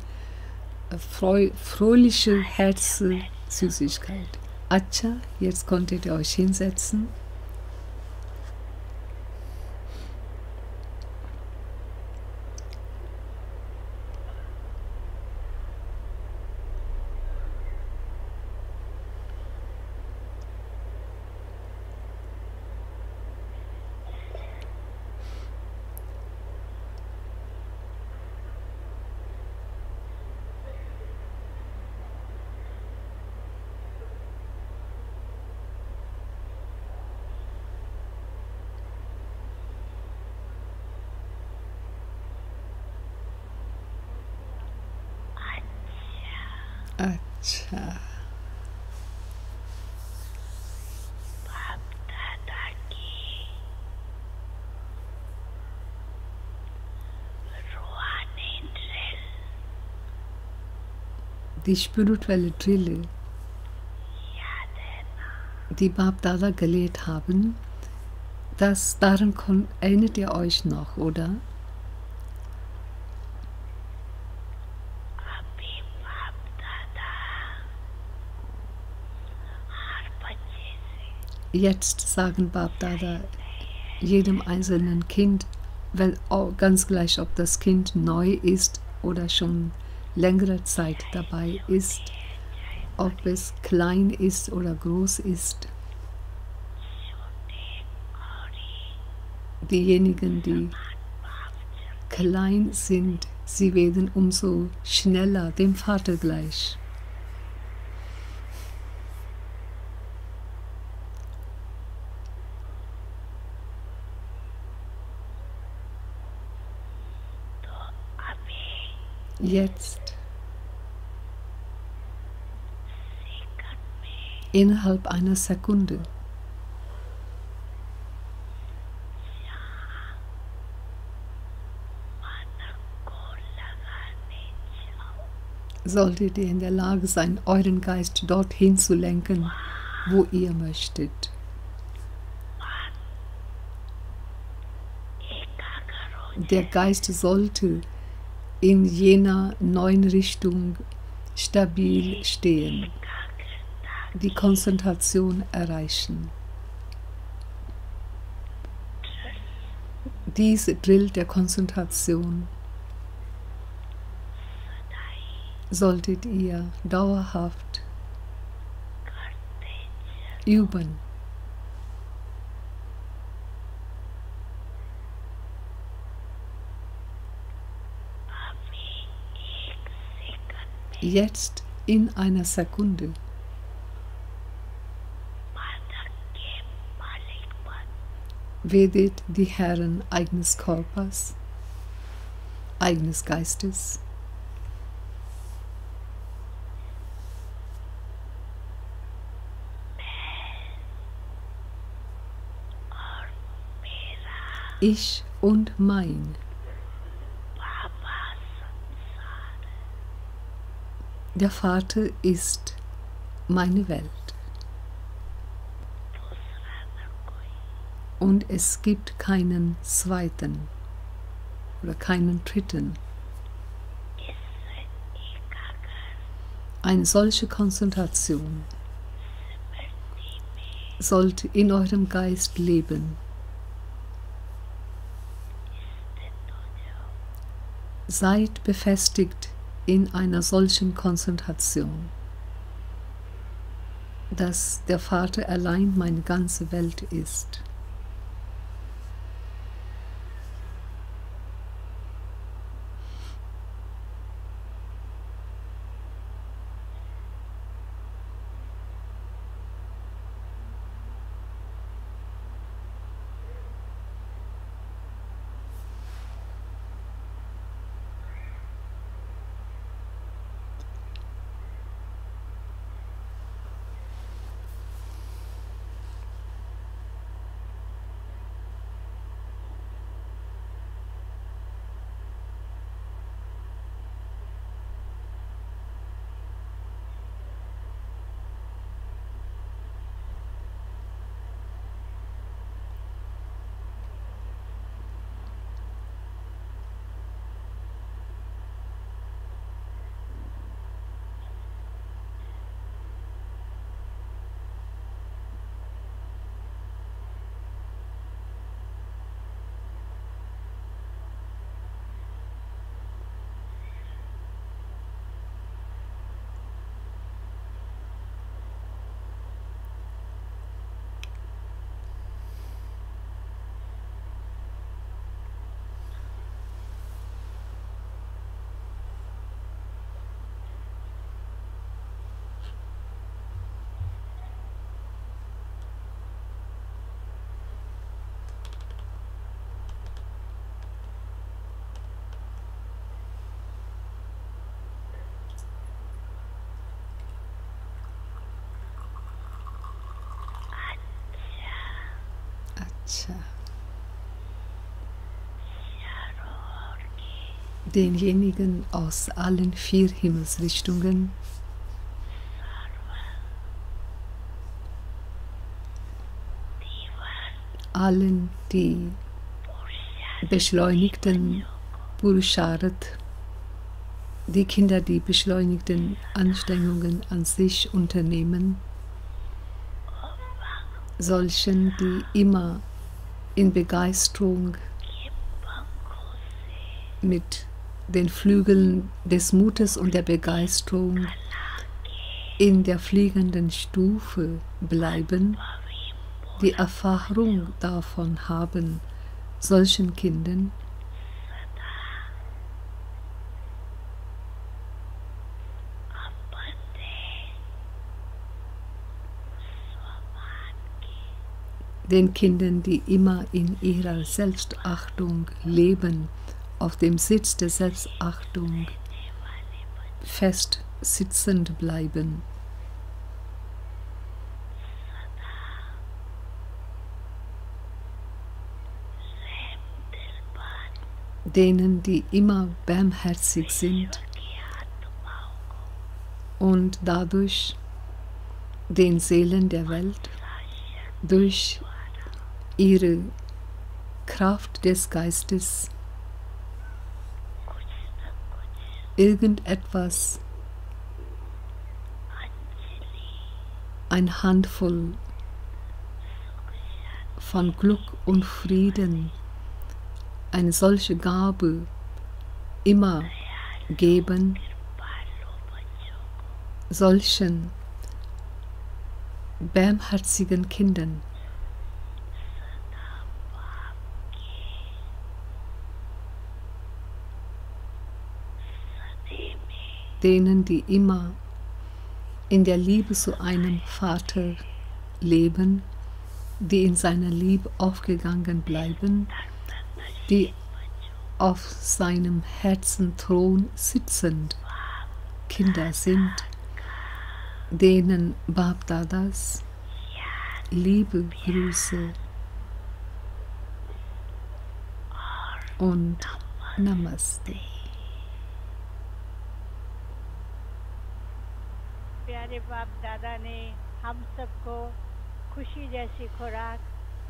fröhliche Herze Süßigkeit. Acha, jetzt konntet ihr euch hinsetzen. Acha. Die spirituelle Drille, die Bapdada gelehrt haben, daran erinnert ihr euch noch, oder? Jetzt sagen Bapdada jedem einzelnen Kind, ganz gleich, ob das Kind neu ist oder schon längere Zeit dabei ist, ob es klein ist oder groß ist. Diejenigen, die klein sind, sie werden umso schneller dem Vater gleich. Jetzt, innerhalb einer Sekunde, solltet ihr in der Lage sein, euren Geist dorthin zu lenken, wo ihr möchtet. Der Geist sollte in jener neuen Richtung stabil stehen. die Konzentration erreichen. Diese Drill der Konzentration solltet ihr dauerhaft üben. Jetzt in einer Sekunde werdet die Herren eines Körpers, eines Geistes, ich und mein. Der Vater ist meine Welt. Und es gibt keinen zweiten oder keinen dritten. Eine solche Konzentration sollte in eurem Geist leben. Seid befestigt in einer solchen Konzentration, dass der Vater allein meine ganze Welt ist. Denjenigen aus allen 4 Himmelsrichtungen, allen, die beschleunigten Purusharat, die Kinder, die beschleunigten Anstrengungen an sich unternehmen, solchen, die immer in Begeisterung mit den Flügeln des Mutes und der Begeisterung in der fliegenden Stufe bleiben, die Erfahrung davon haben, solchen Kindern den Kindern, die immer in ihrer Selbstachtung leben, auf dem Sitz der Selbstachtung fest sitzend bleiben. Denen, die immer barmherzig sind und dadurch den Seelen der Welt durch ihre Kraft des Geistes irgendetwas eine Handvoll von Glück und Frieden, eine solche Gabe immer geben, solchen barmherzigen Kindern, denen, die immer in der Liebe zu einem Vater leben, die in seiner Liebe aufgegangen bleiben, die auf seinem Herzenthron sitzend Kinder sind, denen Bapdadas Liebe, Grüße und Namaste. प्यारे बाप दादा ने हम सबको खुशी जैसी खुराक,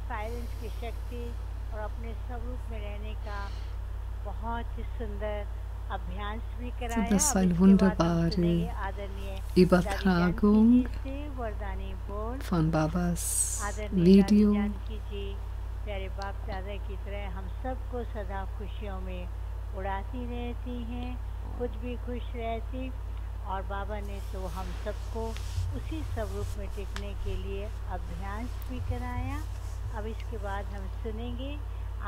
साइलेंस की शक्ति और अपने स्वरूप में रहने का बहुत ही सुंदर अभ्यास भी कराया। Das ist eine wunderbare Übertragung von Babas Video. प्यारे बाप दादा की तरह हम सबको सदा खुशियों में उड़ाती रहती हैं, खुद भी खुश रहती, और बाबा ने तो हम सबको उसी स्वरूप में टिकने के लिए अभ्यास भी कराया। अब इसके बाद हम सुनेंगे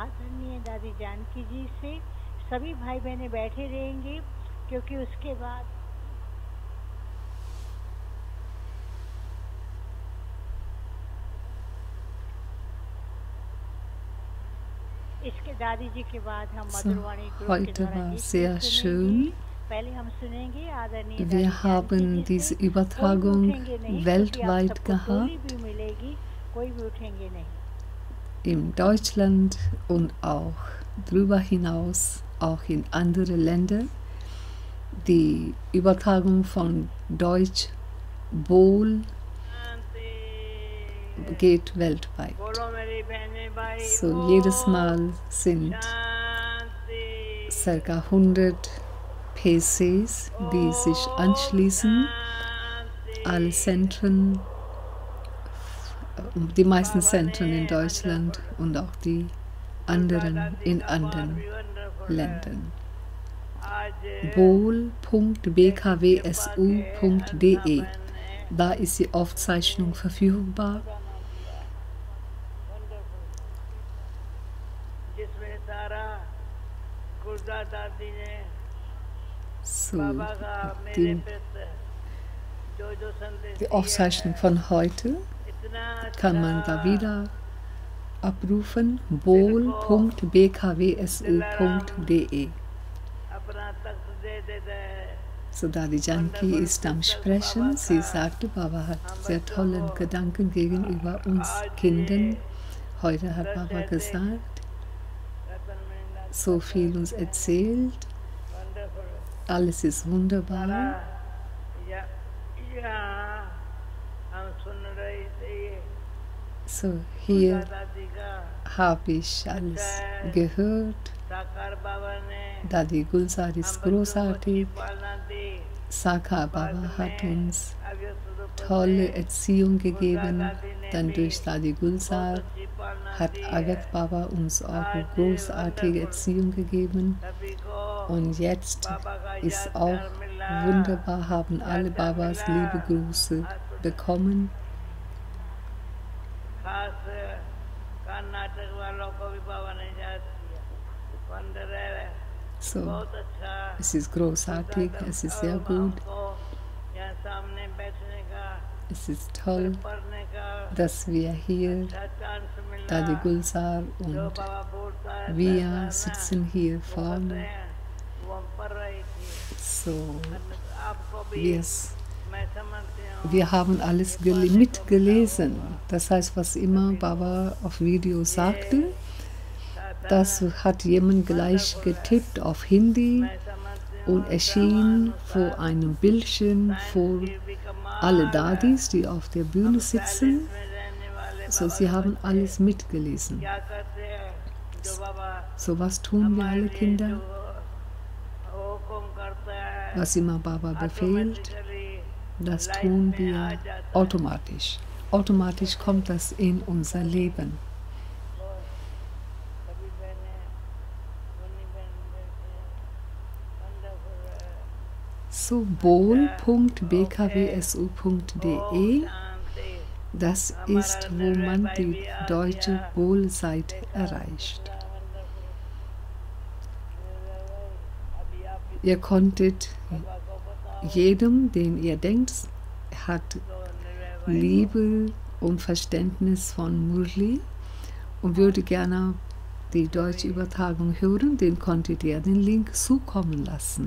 आदरणीय दादी जानकी जी से। सभी भाई बहनें बैठे रहेंगे क्योंकि उसके बाद इसके दादी जी के बाद हम मधुरवाणी ग्रुप के द्वारा गीत सुनेंगे। Wir haben diese Übertragung weltweit gehabt, in Deutschland und auch darüber hinaus, auch in andere Länder. Die Übertragung von Deutsch wohl geht weltweit. So jedes Mal sind ca. 100 PCs, die sich anschließen, alle Zentren, die meisten Zentren in Deutschland und auch die anderen in anderen Ländern. bol.bkwsu.de, da ist die Aufzeichnung verfügbar. So, die Aufzeichnung von heute kann man da wieder abrufen, bol.bkwsu.de. So, Dadi Janki ist am Sprechen. Sie sagte, Baba hat sehr tollen Gedanken gegenüber uns Kindern. Heute hat Baba gesagt, so viel uns erzählt. Alles ist wunderbar. So, hier habe ich alles gehört. Dadi Gulzar ist großartig. Sakar Baba hat uns tolle Erziehung gegeben. Dann durch Dadi Gulzar hat Avyakt Baba uns auch eine großartige Erziehung gegeben. Und jetzt ist auch wunderbar, haben alle Babas liebe Grüße bekommen. So, es ist großartig, es ist sehr gut. Es ist toll, dass wir hier, Dadi Gulzar und wir sitzen hier vorne. So, wir haben alles mitgelesen. Das heißt, was immer Baba auf Video sagte, das hat jemand gleich getippt auf Hindi und erschien vor einem Bildschirm vor alle Dadis, die auf der Bühne sitzen. So, sie haben alles mitgelesen. So, was tun wir alle Kinder? Was immer Baba befehlt, Das life tun में आ wir जाता है। automatisch. Automatisch kommt das in unser Leben. और सभी बहनें मुन्नी बहन बैठे wonderful So, शांति das हमारा ist, wo निर्भय man भाई die भी आ deutsche गया Wohlseite देखा erreicht. कितना वंडरफुल निर्भय भाई अभी आप भी Ihr konntet पापा को बताओ jedem, den ihr denkt, hat तो निर्भय भाई को Liebe und Verständnis von Murli und würde gerne die deutsche Übertragung hören, den konntet ihr den Link zukommen lassen.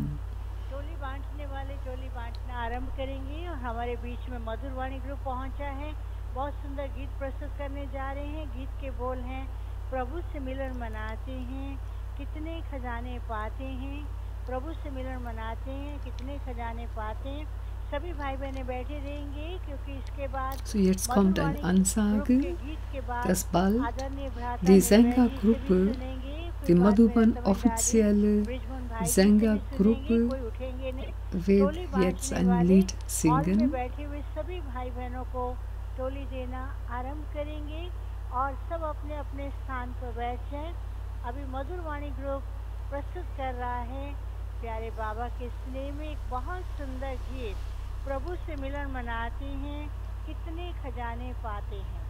टोली बांटने वाले टोली बांटना आरंभ करेंगे और हमारे बीच में मधुरवाणी ग्रुप पहुंचा है। बहुत सुंदर गीत प्रस्तुत करने जा रहे हैं। गीत के बोल हैं, प्रभु से मिलन मनाते हैं कितने खजाने पाते हैं, प्रभु से मिलन मनाते हैं कितने खजाने पाते हैं। सभी भाई बहने बैठे रहेंगे क्योंकि इसके बाद So, jetzt kommt eine group के Ansage, गीत के बाद dass bald आदरणीय भ्राता die निर्भय जी से भी Sängergruppe, सुनेंगे। die फिर बाद में Madhuban रतन दादी offizielle ब्रिजमोहन भाई जी से भी सुनेंगे। Sängergruppe कोई उठेंगे नहीं। wird टोली jetzt बांटने ein वाले Lied हॉल में singen. बैठे हुए सभी भाई बहनों को टोली देना आरंभ करेंगे और सब अपने अपने स्थान पर बैठ जाएं। अभी मधुरवाणी ग्रुप प्रस्तुत कर रहा है प्यारे बाबा के स्नेह में एक बहुत सुंदर गीत, प्रभु से मिलन मनाते हैं कितने खजाने पाते हैं।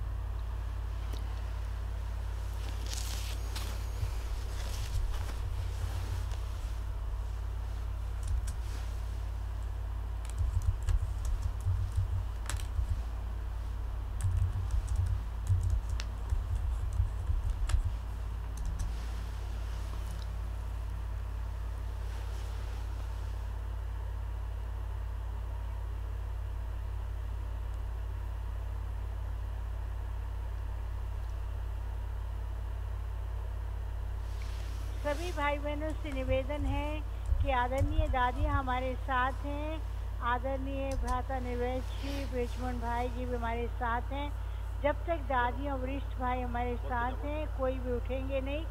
सभी भाई बहनों से निवेदन है कि आदरणीय दादी हमारे साथ हैं, आदरणीय भ्राता निर्वैध जी ब्रिजमोहन भाई जी भी हमारे साथ हैं। जब तक दादी और वरिष्ठ भाई हमारे साथ हैं कोई भी उठेंगे नहीं।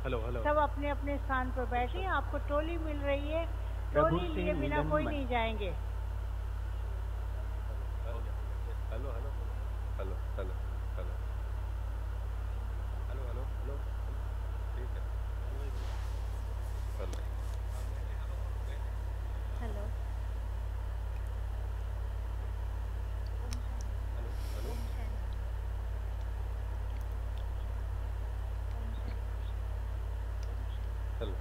सब अपने अपने स्थान पर बैठे। आपको टोली मिल रही है, टोली लिए बिना कोई नहीं जाएंगे। Hello hello hello hello hello hello hello hello ठीक है hello hello hello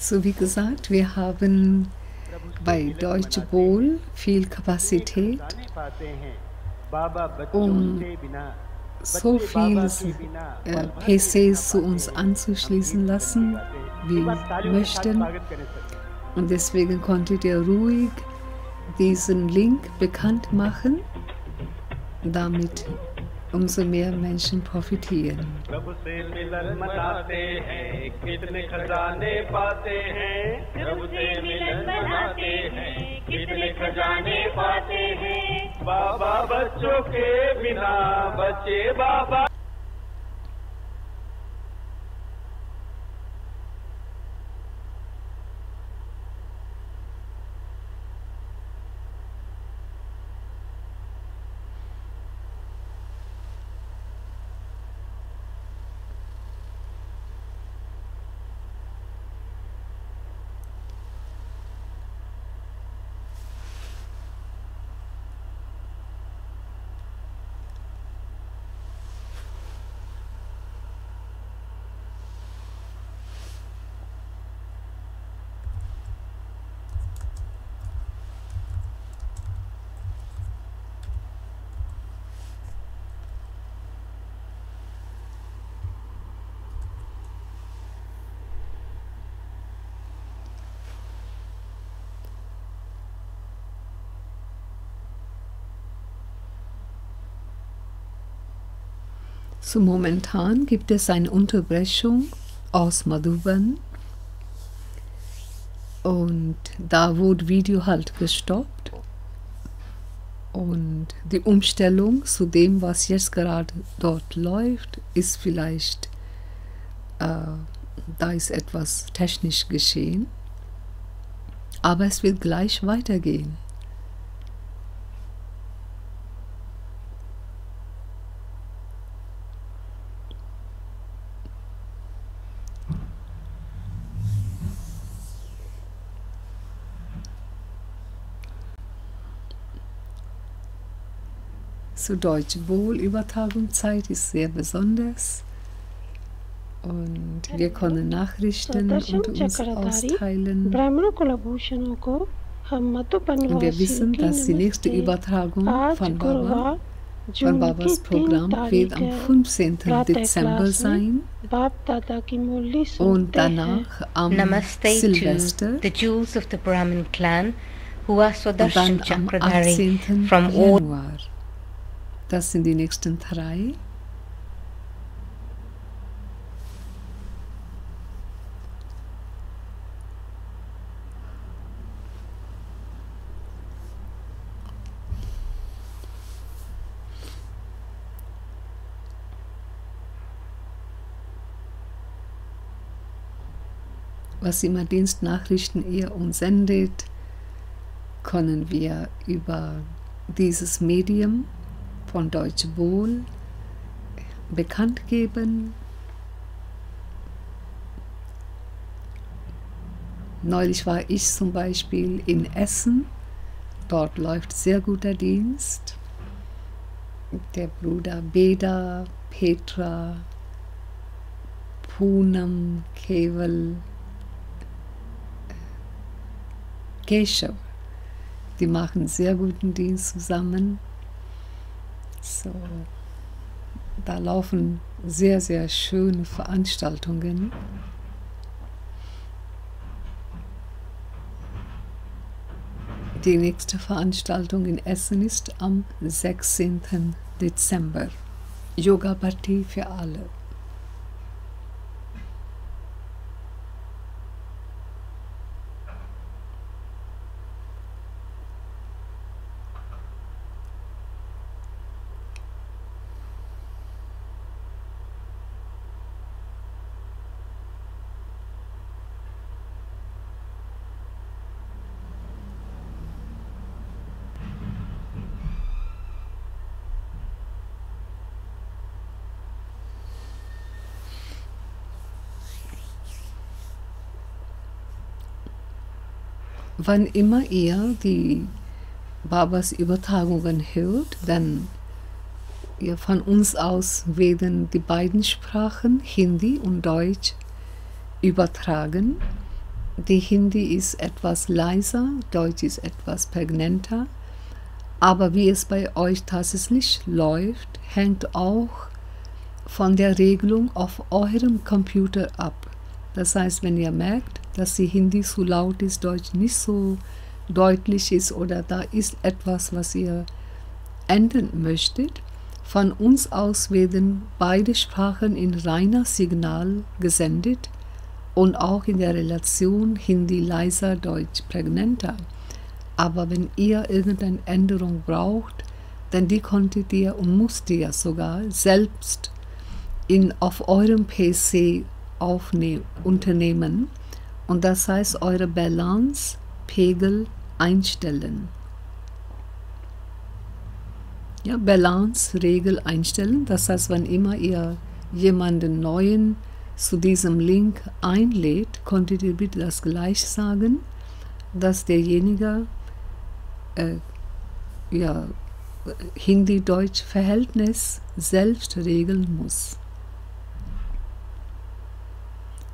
So wie gesagt, wir haben bei Deutsche Wohl viel Kapazität, um so viele PCs zu uns anzuschließen lassen, wie möchten. Und deswegen konntet ihr ruhig diesen Link bekannt machen, damit umso mehr Menschen profitieren. प्रभु से मिलन मनाते हैं कितने खजाने पाते हैं, प्रभु से मिलन मनाते हैं कितने खजाने पाते हैं। बाबा बच्चों के बिना बच्चे बाबा So momentan gibt es eine Unterbrechung aus Madhuban. Und da wurde Video halt gestoppt. Und die Umstellung zu dem, was jetzt gerade dort läuft, ist vielleicht, da ist etwas technisch geschehen. Aber es wird gleich weitergehen. Zu Deutsch Wohl-Übertragungszeit ist sehr besonders. Und wir können Nachrichten unter uns austeilen. Und wir wissen, dass die nächste Übertragung von Babas Programm wird am 15. Dezember sein. Und danach am Silvester. Und dann am 18. Januar. Das sind die nächsten 3. Was immer Dienstnachrichten ihr uns sendet, können wir über dieses Medium von Deutsch Wohl bekannt geben. Neulich war ich zum Beispiel in Essen. Dort läuft sehr guter Dienst. Der Bruder Beda, Petra, Poonam, Keval, Keshav, die machen sehr guten Dienst zusammen. So, da laufen sehr, sehr schöne Veranstaltungen. Die nächste Veranstaltung in Essen ist am 16. Dezember. Yoga Party für alle. Wann immer ihr die Babas Übertragungen hört, dann ihr von uns aus werden die beiden Sprachen, Hindi und Deutsch, übertragen. Die Hindi ist etwas leiser, Deutsch ist etwas prägnanter, aber wie es bei euch tatsächlich läuft, hängt auch von der Regelung auf eurem Computer ab. Das heißt, wenn ihr merkt, dass die Hindi zu laut ist, Deutsch nicht so deutlich ist oder da ist etwas, was ihr ändern möchtet, von uns aus werden beide Sprachen in reiner Signal gesendet und auch in der Relation Hindi leiser, Deutsch prägnanter. Aber wenn ihr irgendeine Änderung braucht, dann die konntet ihr und musst ihr sogar selbst auf eurem PC unternehmen. Und das heißt, eure Balance, Pegel einstellen. Ja, Balance, Regel einstellen. Das heißt, wenn immer ihr jemanden Neuen zu diesem Link einlädt, konntet ihr bitte das gleich sagen, dass derjenige Hindi-Deutsch-Verhältnis selbst regeln muss.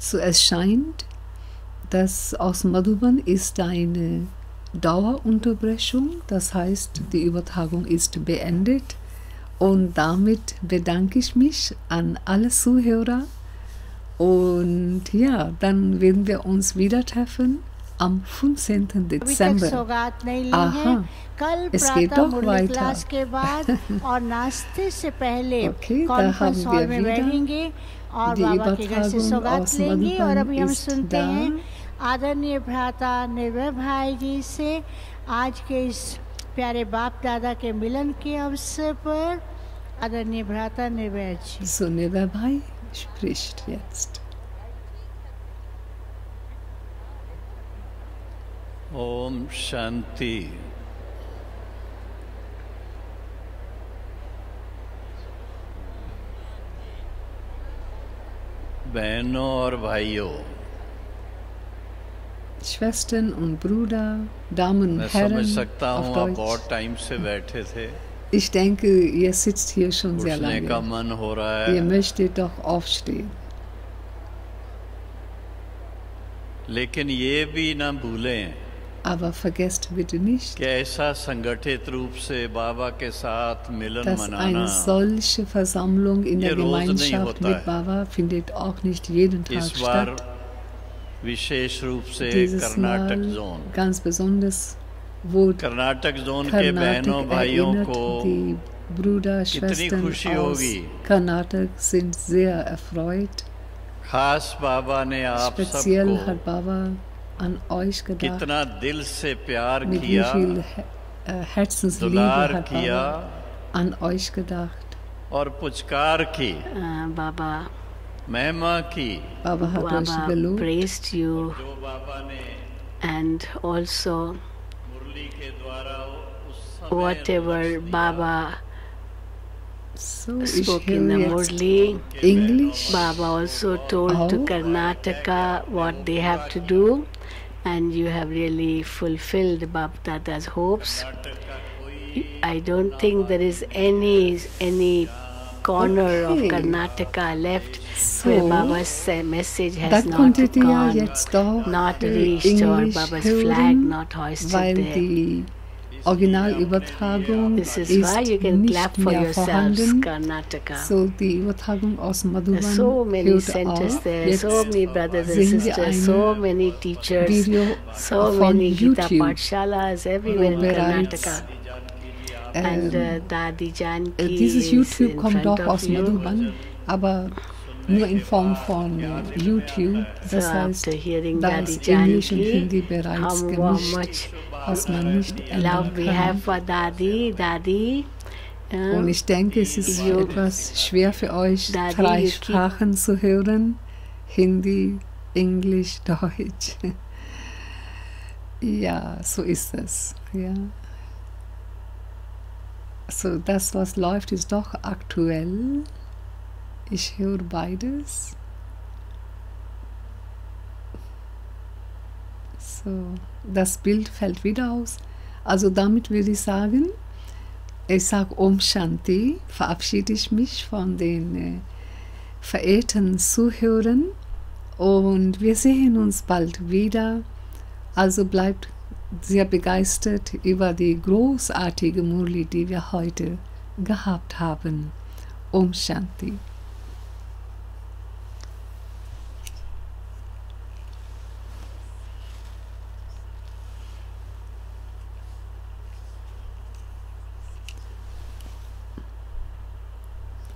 So es scheint, dass aus Madhuban ist eine Dauerunterbrechung, das heißt, die Übertragung ist beendet und damit bedanke ich mich an alle Zuhörer und ja, dann werden wir uns wieder treffen am 15. Dezember. Aha, es geht doch weiter. Okay, da haben wir wieder die Übertragung aus Madhuban ist da आदरणीय भ्राता निर्भय भाई जी से आज के इस प्यारे बाप दादा के मिलन के अवसर पर आदरणीय भ्राता निर्भय जी। So Nirvay Bhai spricht jetzt. Om शांति। बहनों और भाइयों, Schwestern und Brüder, Damen मैं und समझ Herren, सकता auf हूँ आप Deutsch. बहुत टाइम से बैठे थे, Ich denke, ihr sitzt hier schon sehr उठने का lange. मन हो रहा Ihr है, möchtet doch aufstehen. लेकिन ये भी ना भूलें Aber vergesst bitte nicht, कि ऐसा संगठित रूप से बाबा के साथ मिलन dass मनाना eine solche Versammlung in ये der रोज नहीं Gemeinschaft होता mit है। Baba findet auch nicht jeden Tag इस बार statt. विशेष रूप से Dieses Karnataka Mal zone ganz besonders, wo Karnataka zone के बहनों Karnatik भाइयों erinnert. को Die Brüder, कितनी Schwestern खुशी aus होगी। Karnatik sind sehr erfreut. खास बाबा ने आप Speziell सबको hat Baba an euch gedacht. कितना दिल से प्यार Mit wie किया, viel Herzensliebe दुलार hat किया Baba an euch gedacht. और पुचकार की, Baba, महिमा की। Baba hat euch Baba gelobt. praised you जो बाबा ने and also मुरली के द्वारा उस समय whatever Baba So, ich spoke in the höre jetzt Murli, English. Baba also told to Auch. Karnataka what they have to do, and you have really fulfilled Bapdada's hopes. I don't think there is any corner of Okay. Karnataka left So, where Baba's message has Dann not konntet ihr ja gone, jetzt doch not reached, or Englisch Baba's flag hören, not hoisted weil there. die Originalübertragung This is ist why you can nicht clap for mehr yourselves, vorhanden. Karnataka. So, die Übertragung aus There's Madhuban so many hört centers auf. there, Jetzt so many brothers and sehen wir sisters, ein so many teachers, Video so von many Gita YouTube, Pathshalas everywhere in bereits Karnataka. And Dadi Janki dieses is YouTube in kommt front auch of aus you. Madhuban, aber nur in Form von YouTube. So Das heißt, after hearing da Dadi ist Englisch und Janki, Hindi bereits how gemischt, much was man nicht ändern love we have kann. for Dadi. Und ich denke, es ist you- etwas schwer für euch, Daddy, 3 you keep- Sprachen zu hören. Hindi, Englisch, Deutsch. Ja, so ist es. Ja. So, das, was läuft, ist doch aktuell. Ich höre beides. So, das Bild fällt wieder aus. Also damit würde ich sagen, ich sage Om Shanti, verabschiede ich mich von den verehrten Zuhörern und wir sehen uns bald wieder. Also bleibt sehr begeistert über die großartige Murli, die wir heute gehabt haben. Om Shanti.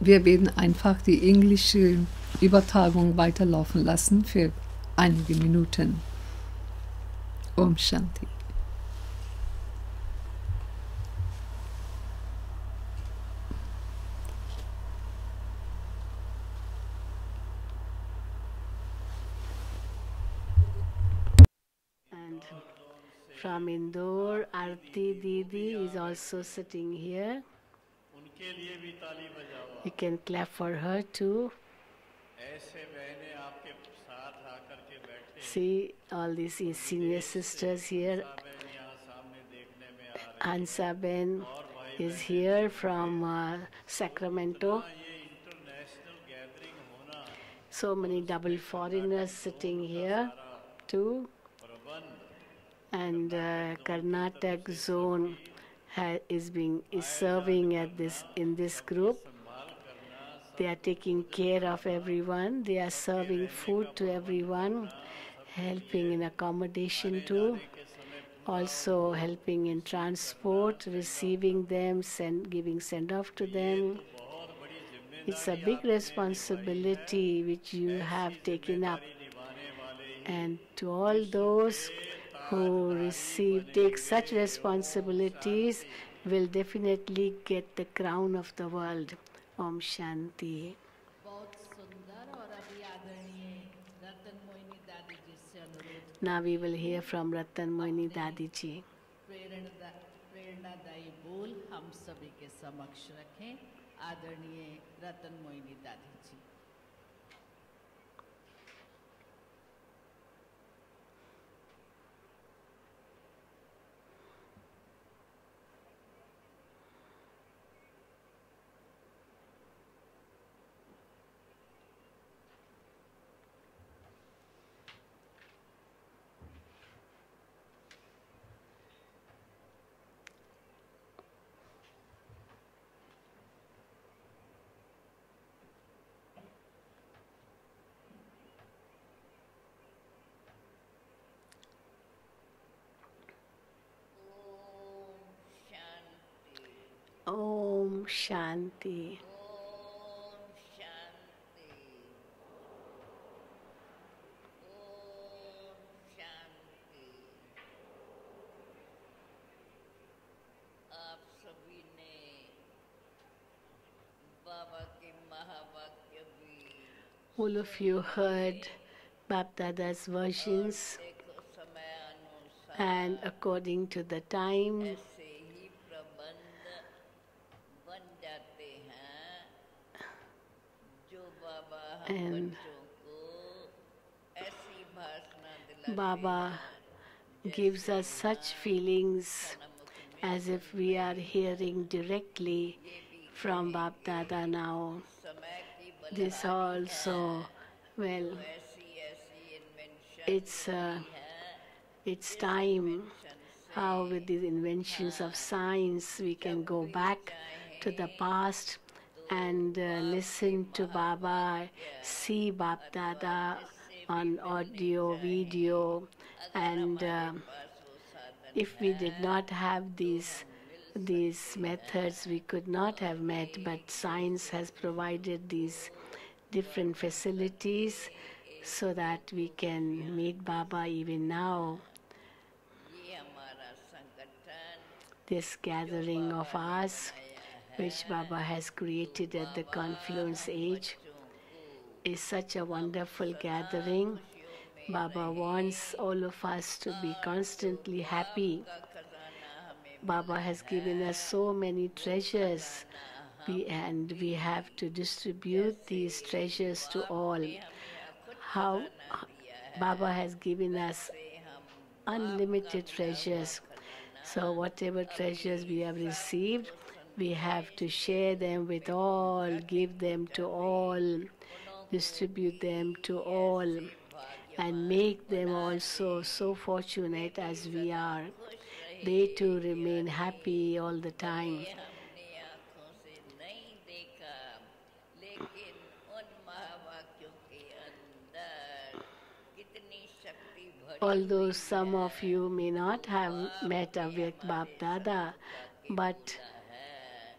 Wir werden einfach die englische Übertragung weiterlaufen lassen für einige Minuten. Om Shanti. And from Indore, Arti Didi is also sitting here. उनके लिए भी ताली बजाओ। You can clap for her too. ऐसे बहनें आपके साथ आकर के बैठे, See all these senior sisters here. बहन यहाँ सामने देखने में आ रही Hansa Ben is here from Sacramento. ये इंटरनेशनल गैदरिंग होना So many double foreigners sitting here too. And Karnataka zone is serving at this in this group. They are taking care of everyone. They are serving food to everyone, helping in accommodation too. Also helping in transport, receiving them, giving send-off to them. It's a big responsibility which you have taken up. And to all those who take such responsibilities will definitely get the crown of the world. Om Shanti. Now we will hear from Ratan Moini Dadi ji. प्रेरणादायी बोल हम सभी के समक्ष रखें। आदरणीय रतन मोइनी दादी जी। Om Shanti. All of you heard Bapdada's versions, and according to the time, and Baba gives us such feelings as if we are hearing directly from Bapdada now. This also, well, it's time how with these inventions of science we can go back to the past and listen to Baba, see Bapdada on audio, video, and if we did not have these methods, we could not have met, but science has provided these different facilities so that we can meet Baba even now. This gathering of ours, which Baba has created at the Confluence Age, is such a wonderful gathering. Baba wants all of us to be constantly happy. Baba has given us so many treasures, and we have to distribute these treasures to all. How Baba has given us unlimited treasures. So whatever treasures we have received, we have to share them with all, give them to all, distribute them to all, and make them also so fortunate as we are. They too remain happy all the time. Although some of you may not have met Avyakt Bapdada, but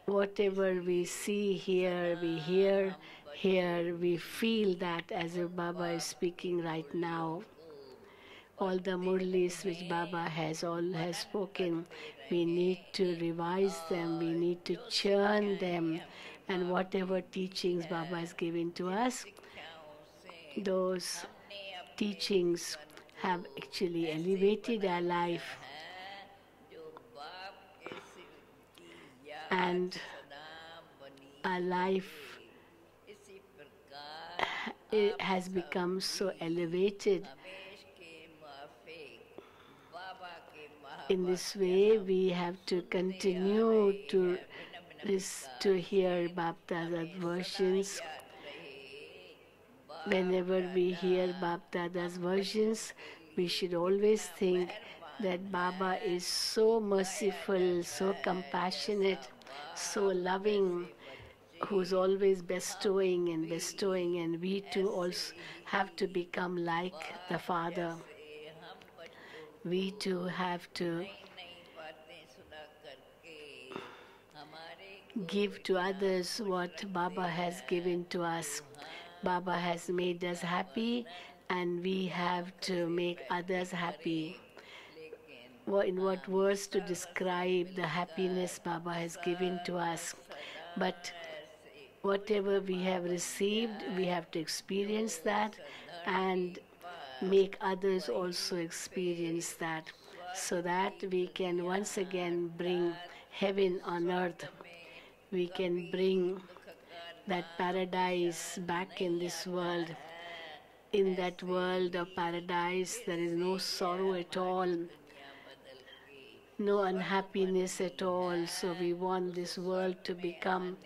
whatever we see here, we hear here, we feel that as if Baba is speaking right now. All the murlis which Baba has spoken, we need to revise them, we need to churn them, and whatever teachings Baba has given to us, those teachings have actually elevated our life, and our life has become so elevated. In this way, we have to continue to hear Bapdada's versions. Whenever we hear Bapdada's versions, we should always think that Baba is so merciful, so compassionate, so loving, who's always bestowing, and we too also have to become like the Father. We too have to give to others what Baba has given to us. Baba has made us happy, and we have to make others happy. In what words to describe the happiness Baba has given to us? But whatever we have received, we have to experience that and make others also experience that, so that we can once again bring heaven on earth. We can bring that paradise back in this world. In that world of paradise, there is no sorrow at all, no unhappiness at all. So we want this world to become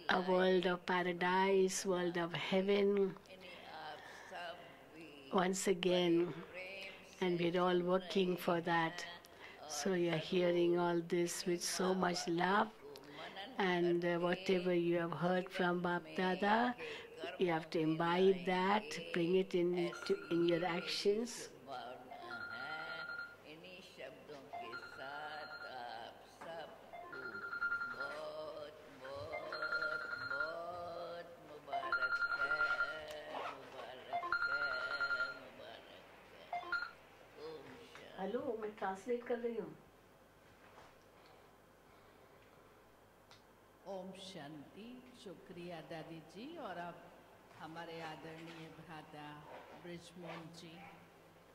a world of paradise, world of heaven once again, and we're all working for that. So you're hearing all this with so much love, and whatever you have heard from Bapdada, you have to imbibe that, bring it in your actions. Hello, मैं ट्रांसलेट कर रही हूँ. ओम शांति. शुक्रिया दादी जी. और अब हमारे आदरणीय भ्राता ब्रिजमोहन जी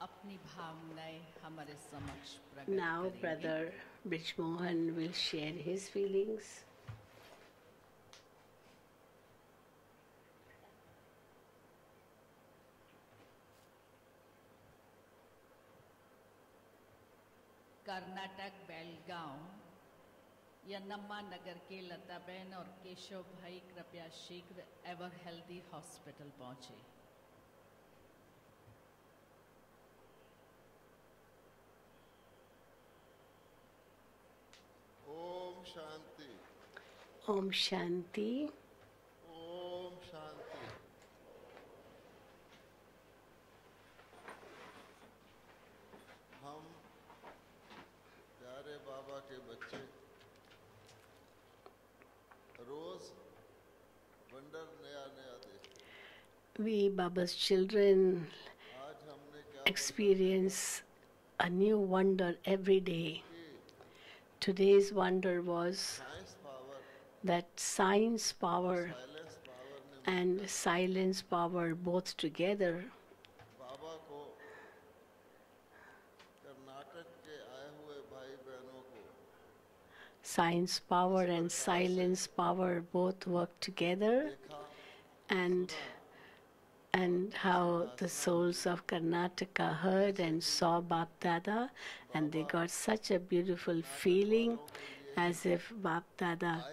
अपनी भावनाएं हमारे समक्ष प्रकट करेंगे. Now brother Brijmohan will share his feelings. Karnataka बेलगांव यन्नम्मा नगर के लताबेन और केशव भाई कृपया शीघ्र एवर हेल्दी हॉस्पिटल पहुंचे. ओम शांति. ओम शांति. ओम शांति. हम प्यारे बाबा के बच्चे रोज वंडर नया नया देखते. We, Baba's children, आज हमने क्या experience a new wonder every day. Today's wonder was science power that science power silence power ने and silence power both together बाबा को कर्नाटक के आए हुए भाई बहनों को science power and silence power both work together, and how the souls of Karnataka heard and saw Bapdada, and they got such a beautiful feeling as if Bapdada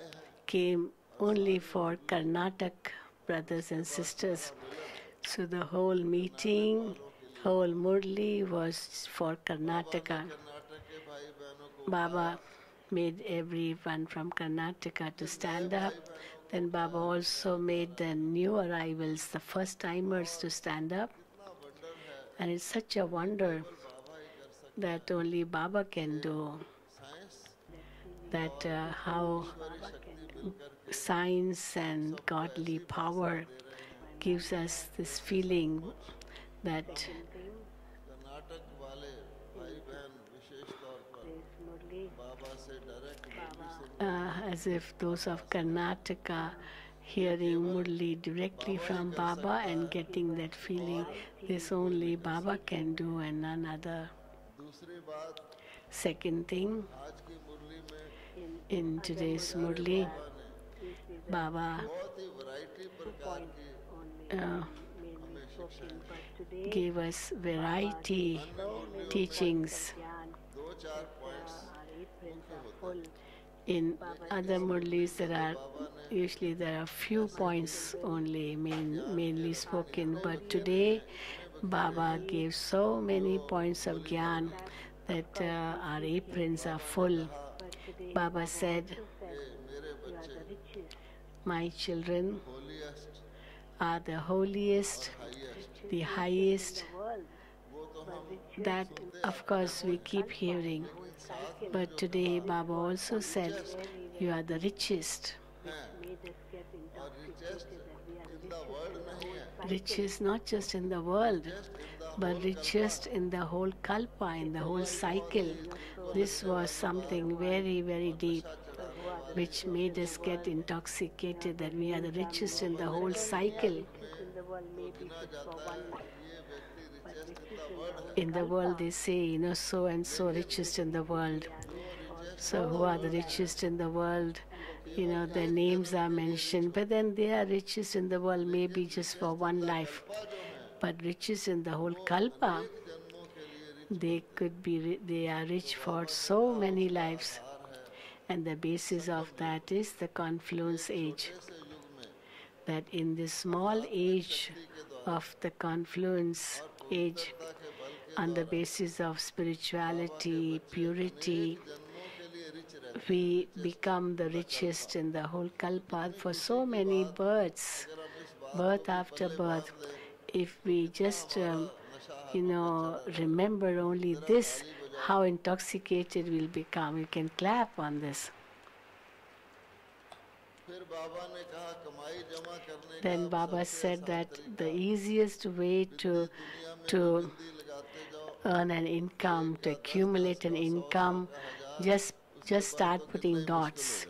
came only for Karnataka brothers and sisters. So the whole meeting, whole Murli was for Karnataka. Karnataka के भाई बहनों को Baba made everyone from Karnataka to stand up. Then Baba also made the new arrivals, the first timers, to stand up. And it's such a wonder that only Baba can do. That how science and godly power gives us this feeling that Karnataka वाले भाई बहन विशेष तौर पर बाबा से direct as if those of Karnataka hearing Murli directly from Baba and getting that feeling, this only Baba can do and none other. दूसरी बात Second thing, आज की मुरली में in today's Murli, Baba बहुत ही वैरायटी प्रकार की हमें शिक्षाएं gave us variety teachings. दो चार points In other Murlis, there are few points only mainly spoken, but today Baba gave so many points of Gyan that our aprons are full. Baba said, my children are the holiest, the highest. That, of course, we keep hearing. But today Baba also said, you are the richest. richest not just in the world, but richest in the whole kalpa, in the whole cycle. This was something very, very deep, which made us get intoxicated that we are the richest in the whole cycle. In the world, they say, so and so richest in the world. So, who are the richest in the world? Their names are mentioned, but then they are richest in the world maybe just for one life. But richest in the whole kalpa, they are rich for so many lives. And the basis of that is the confluence age. That in this small age of the confluence age, on the basis of spirituality, purity, we become the richest in the whole kalpa for so many births, birth after birth. If we just, remember only this, how intoxicated we'll become. You can clap on this. Then Baba said that the easiest way to earn an income, to accumulate an income, just start putting dots.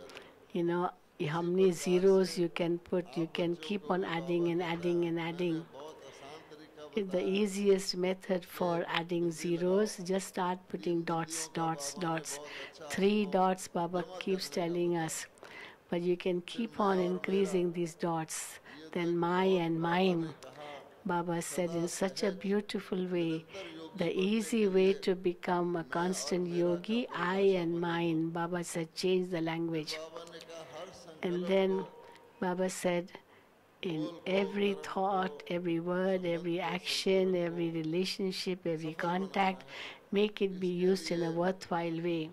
How many zeros you can put, you can keep on adding and adding and adding. The easiest method for adding zeros, just start putting dots, dots, dots. 3 dots, Baba keeps telling us. But you can keep on increasing these dots. Then my and mine. Baba said in such a beautiful way, the easy way to become a constant yogi, I and mine. Baba said, change the language. And then Baba said, in every thought, every word, every action, every relationship, every contact, make it be used in a worthwhile way.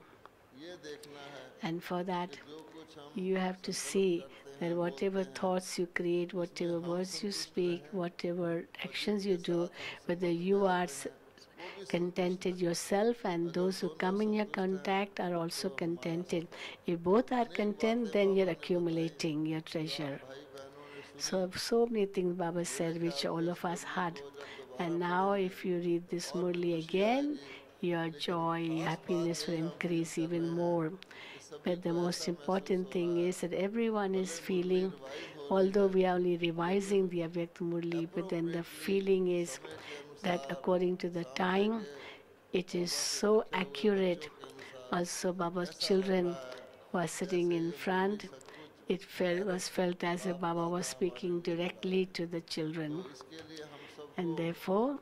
And for that, you have to see that whatever thoughts you create, whatever words you speak, whatever actions you do, whether you are contented yourself and those who come in your contact are also contented. If both are content, then you're accumulating your treasure. So many things Baba said which all of us had. And now if you read this Murli again, your joy, your happiness will increase even more. But the most important thing is that everyone is feeling, although we are only revising the Avyakt Murli, but then the feeling is that according to the time, it is so accurate. Also, Baba's children who are sitting in front, it was felt as if Baba was speaking directly to the children. And therefore,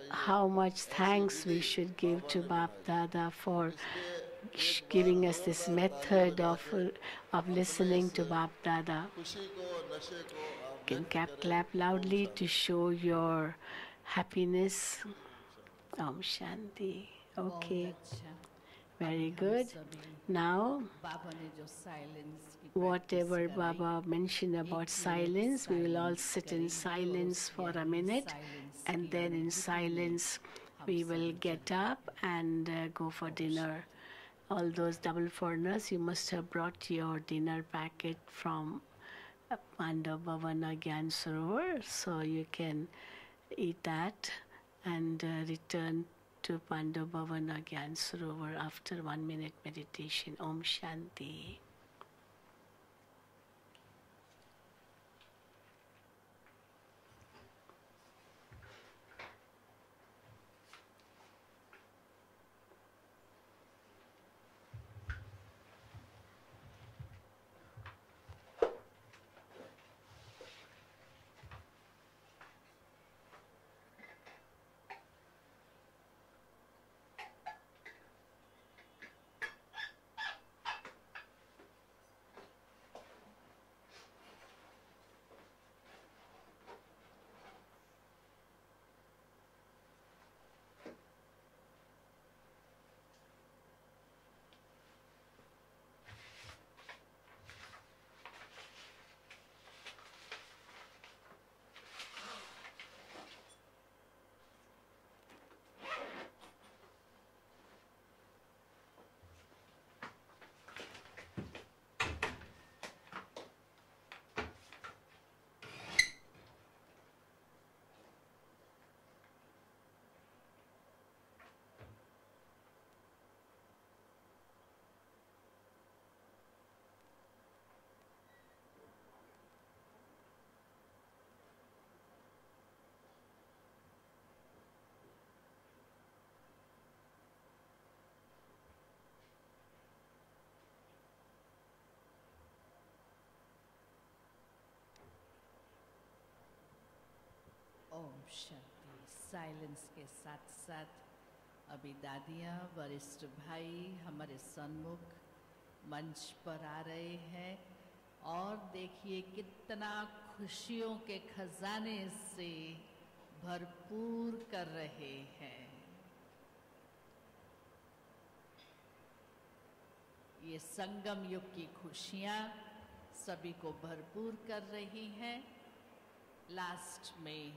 how much thanks we should give to Bapdada for giving us this method of listening to Bapdada. You can clap loudly to show your happiness. Om Shanti. Okay. Very good. Now, whatever Baba mentioned about silence, we will all sit in silence for a minute, and then in silence we will get up and go for dinner. All those double foreigners, you must have brought your dinner packet from Pandav Bhavana Gyan Sarovar, so you can eat that and return to Pandav Bhavana Gyan Sarovar after 1 minute meditation. Om Shanti. Om Shanti. साइलेंस के साथ साथ अभी दादियाँ, वरिष्ठ भाई हमारे सन्मुख मंच पर आ रहे हैं और देखिए कितना खुशियों के खजाने से भरपूर कर रहे हैं। ये संगम युग की खुशियाँ सभी को भरपूर कर रही हैं। लास्ट में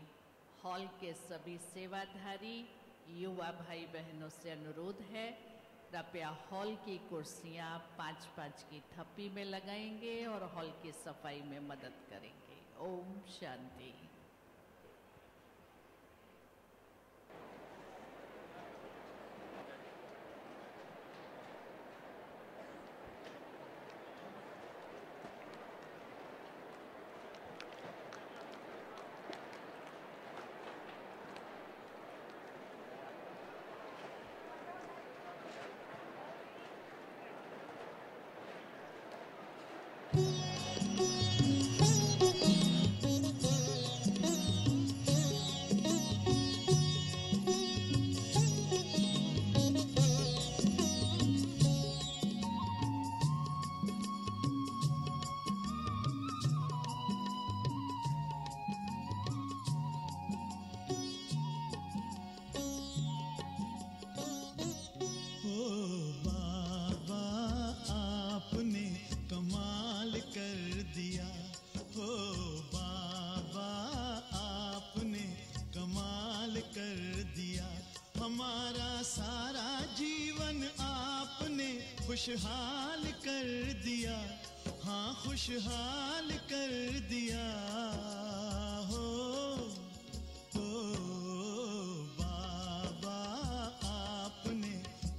हॉल के सभी सेवाधारी युवा भाई बहनों से अनुरोध है, कृपया हॉल की कुर्सियाँ 5-5 की थप्पी में लगाएंगे और हॉल की सफाई में मदद करेंगे। ओम शांति। खुशहाल कर दिया, हाँ खुशहाल कर दिया हो बाबा आपने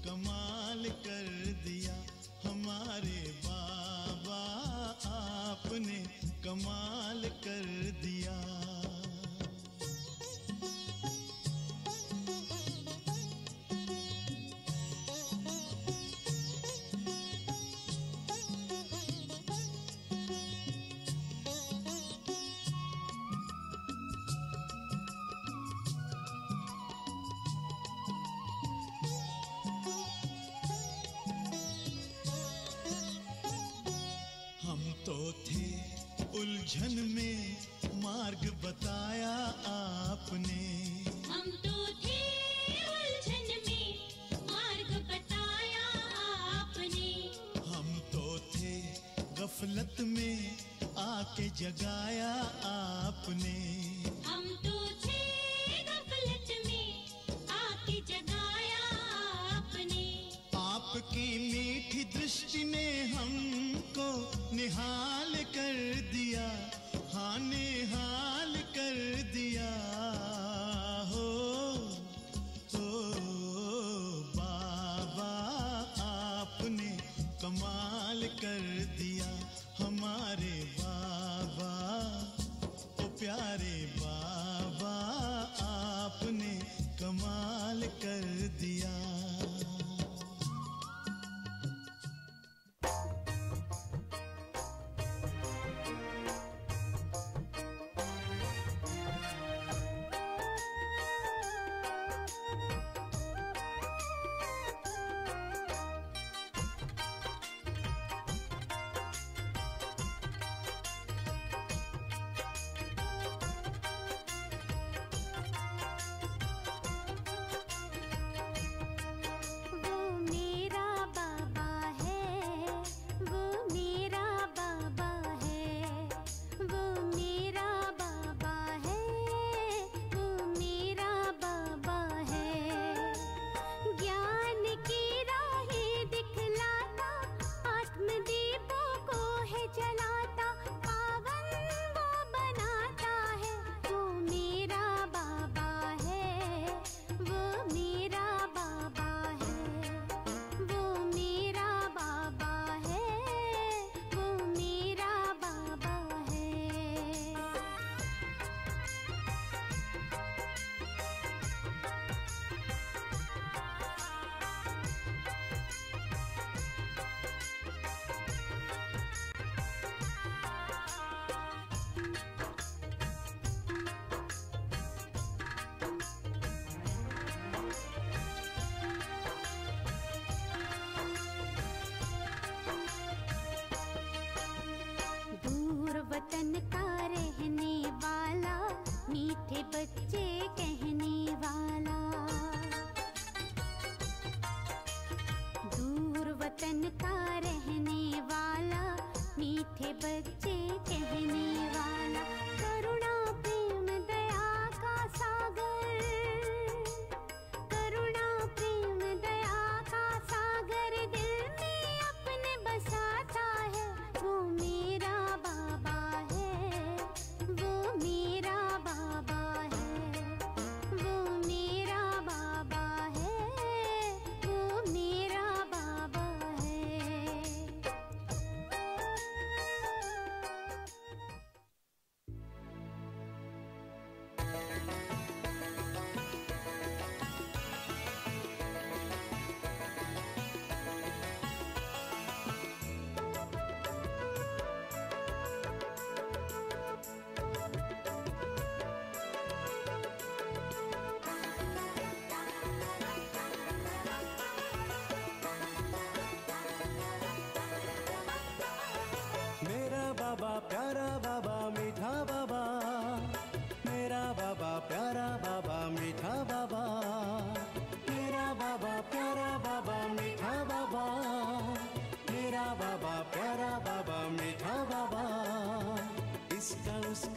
कमाल कर दिया, हमारे बाबा आपने कमाल कर दिया। उलझन में मार्ग बताया आपने, हम तो थे उलझन में मार्ग बताया आपने, हम तो थे गफलत में आके जगाया आपने, हम तो थे गफलत में आके जगाया आपने। आपकी मीठी दृष्टि ने हमको निहाल कर दिया, हाँ निहाल कर दिया हो बाबा आपने कमाल कर दिया, हमारे बाबा ओ प्यारे बाबा आपने कमाल कर दिया।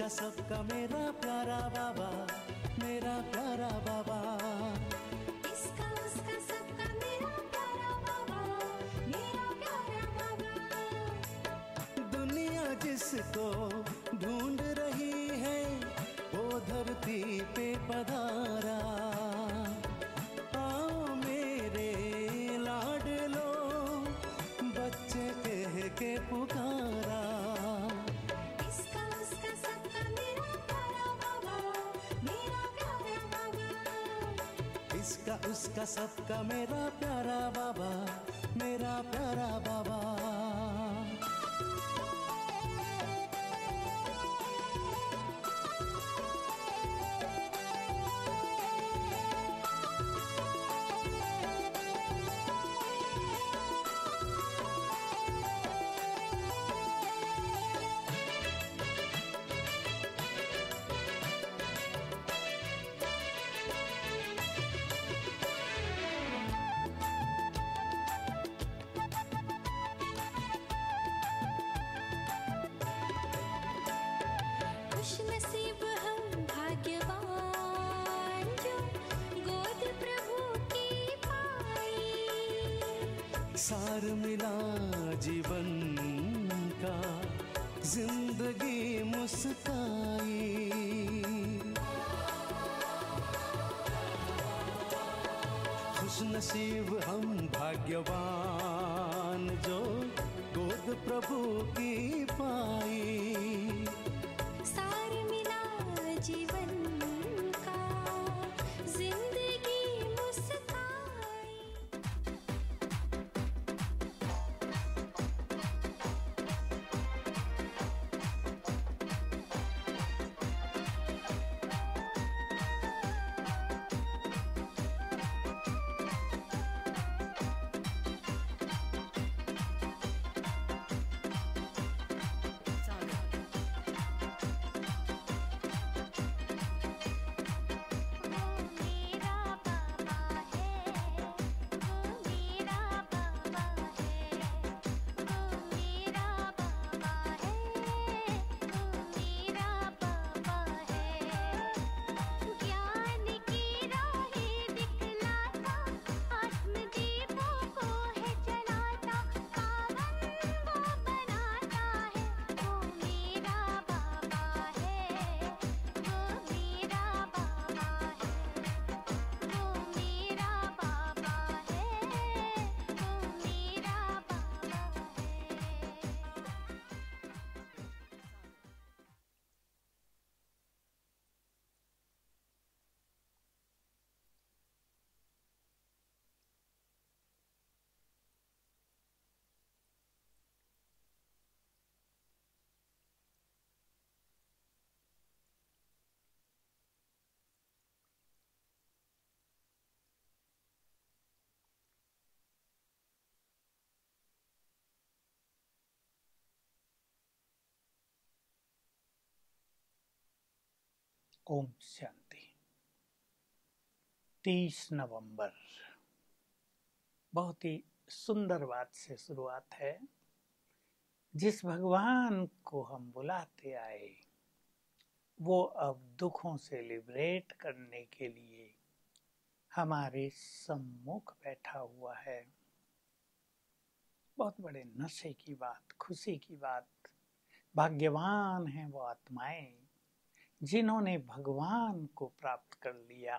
उसका सबका मेरा प्यारा बाबा, मेरा प्यारा बाबा। इसका उसका सबका मेरा प्यारा बाबा, मेरा प्यारा बाबा। दुनिया जिसको ढूंढ रही है वो धरती पे पधारा। आओ मेरे लाडलो, बच्चे कह के पुकारा। इसका उसका सबका मेरा प्यारा बाबा, मेरा प्यारा बाबा। इसका उसका सबका मेरा प्यारा बाबा, मेरा प्यारा बाबा। खुश नसीब हम भाग्यवान जो गोद प्रभु की पाई। सार मिला जीवन का, जिंदगी मुस्काई। खुश नसीब हम भाग्यवान जो गोद प्रभु की पाई। सार मिला जीवन का, जिंदगी मुस्काई। ओम शांति। 30 नवंबर बहुत ही सुंदर बात से शुरुआत है। जिस भगवान को हम बुलाते आए वो अब दुखों से लिबरेट करने के लिए हमारे सम्मुख बैठा हुआ है। बहुत बड़े नशे की बात, खुशी की बात। भाग्यवान हैं वो आत्माएं जिन्होंने भगवान को प्राप्त कर लिया।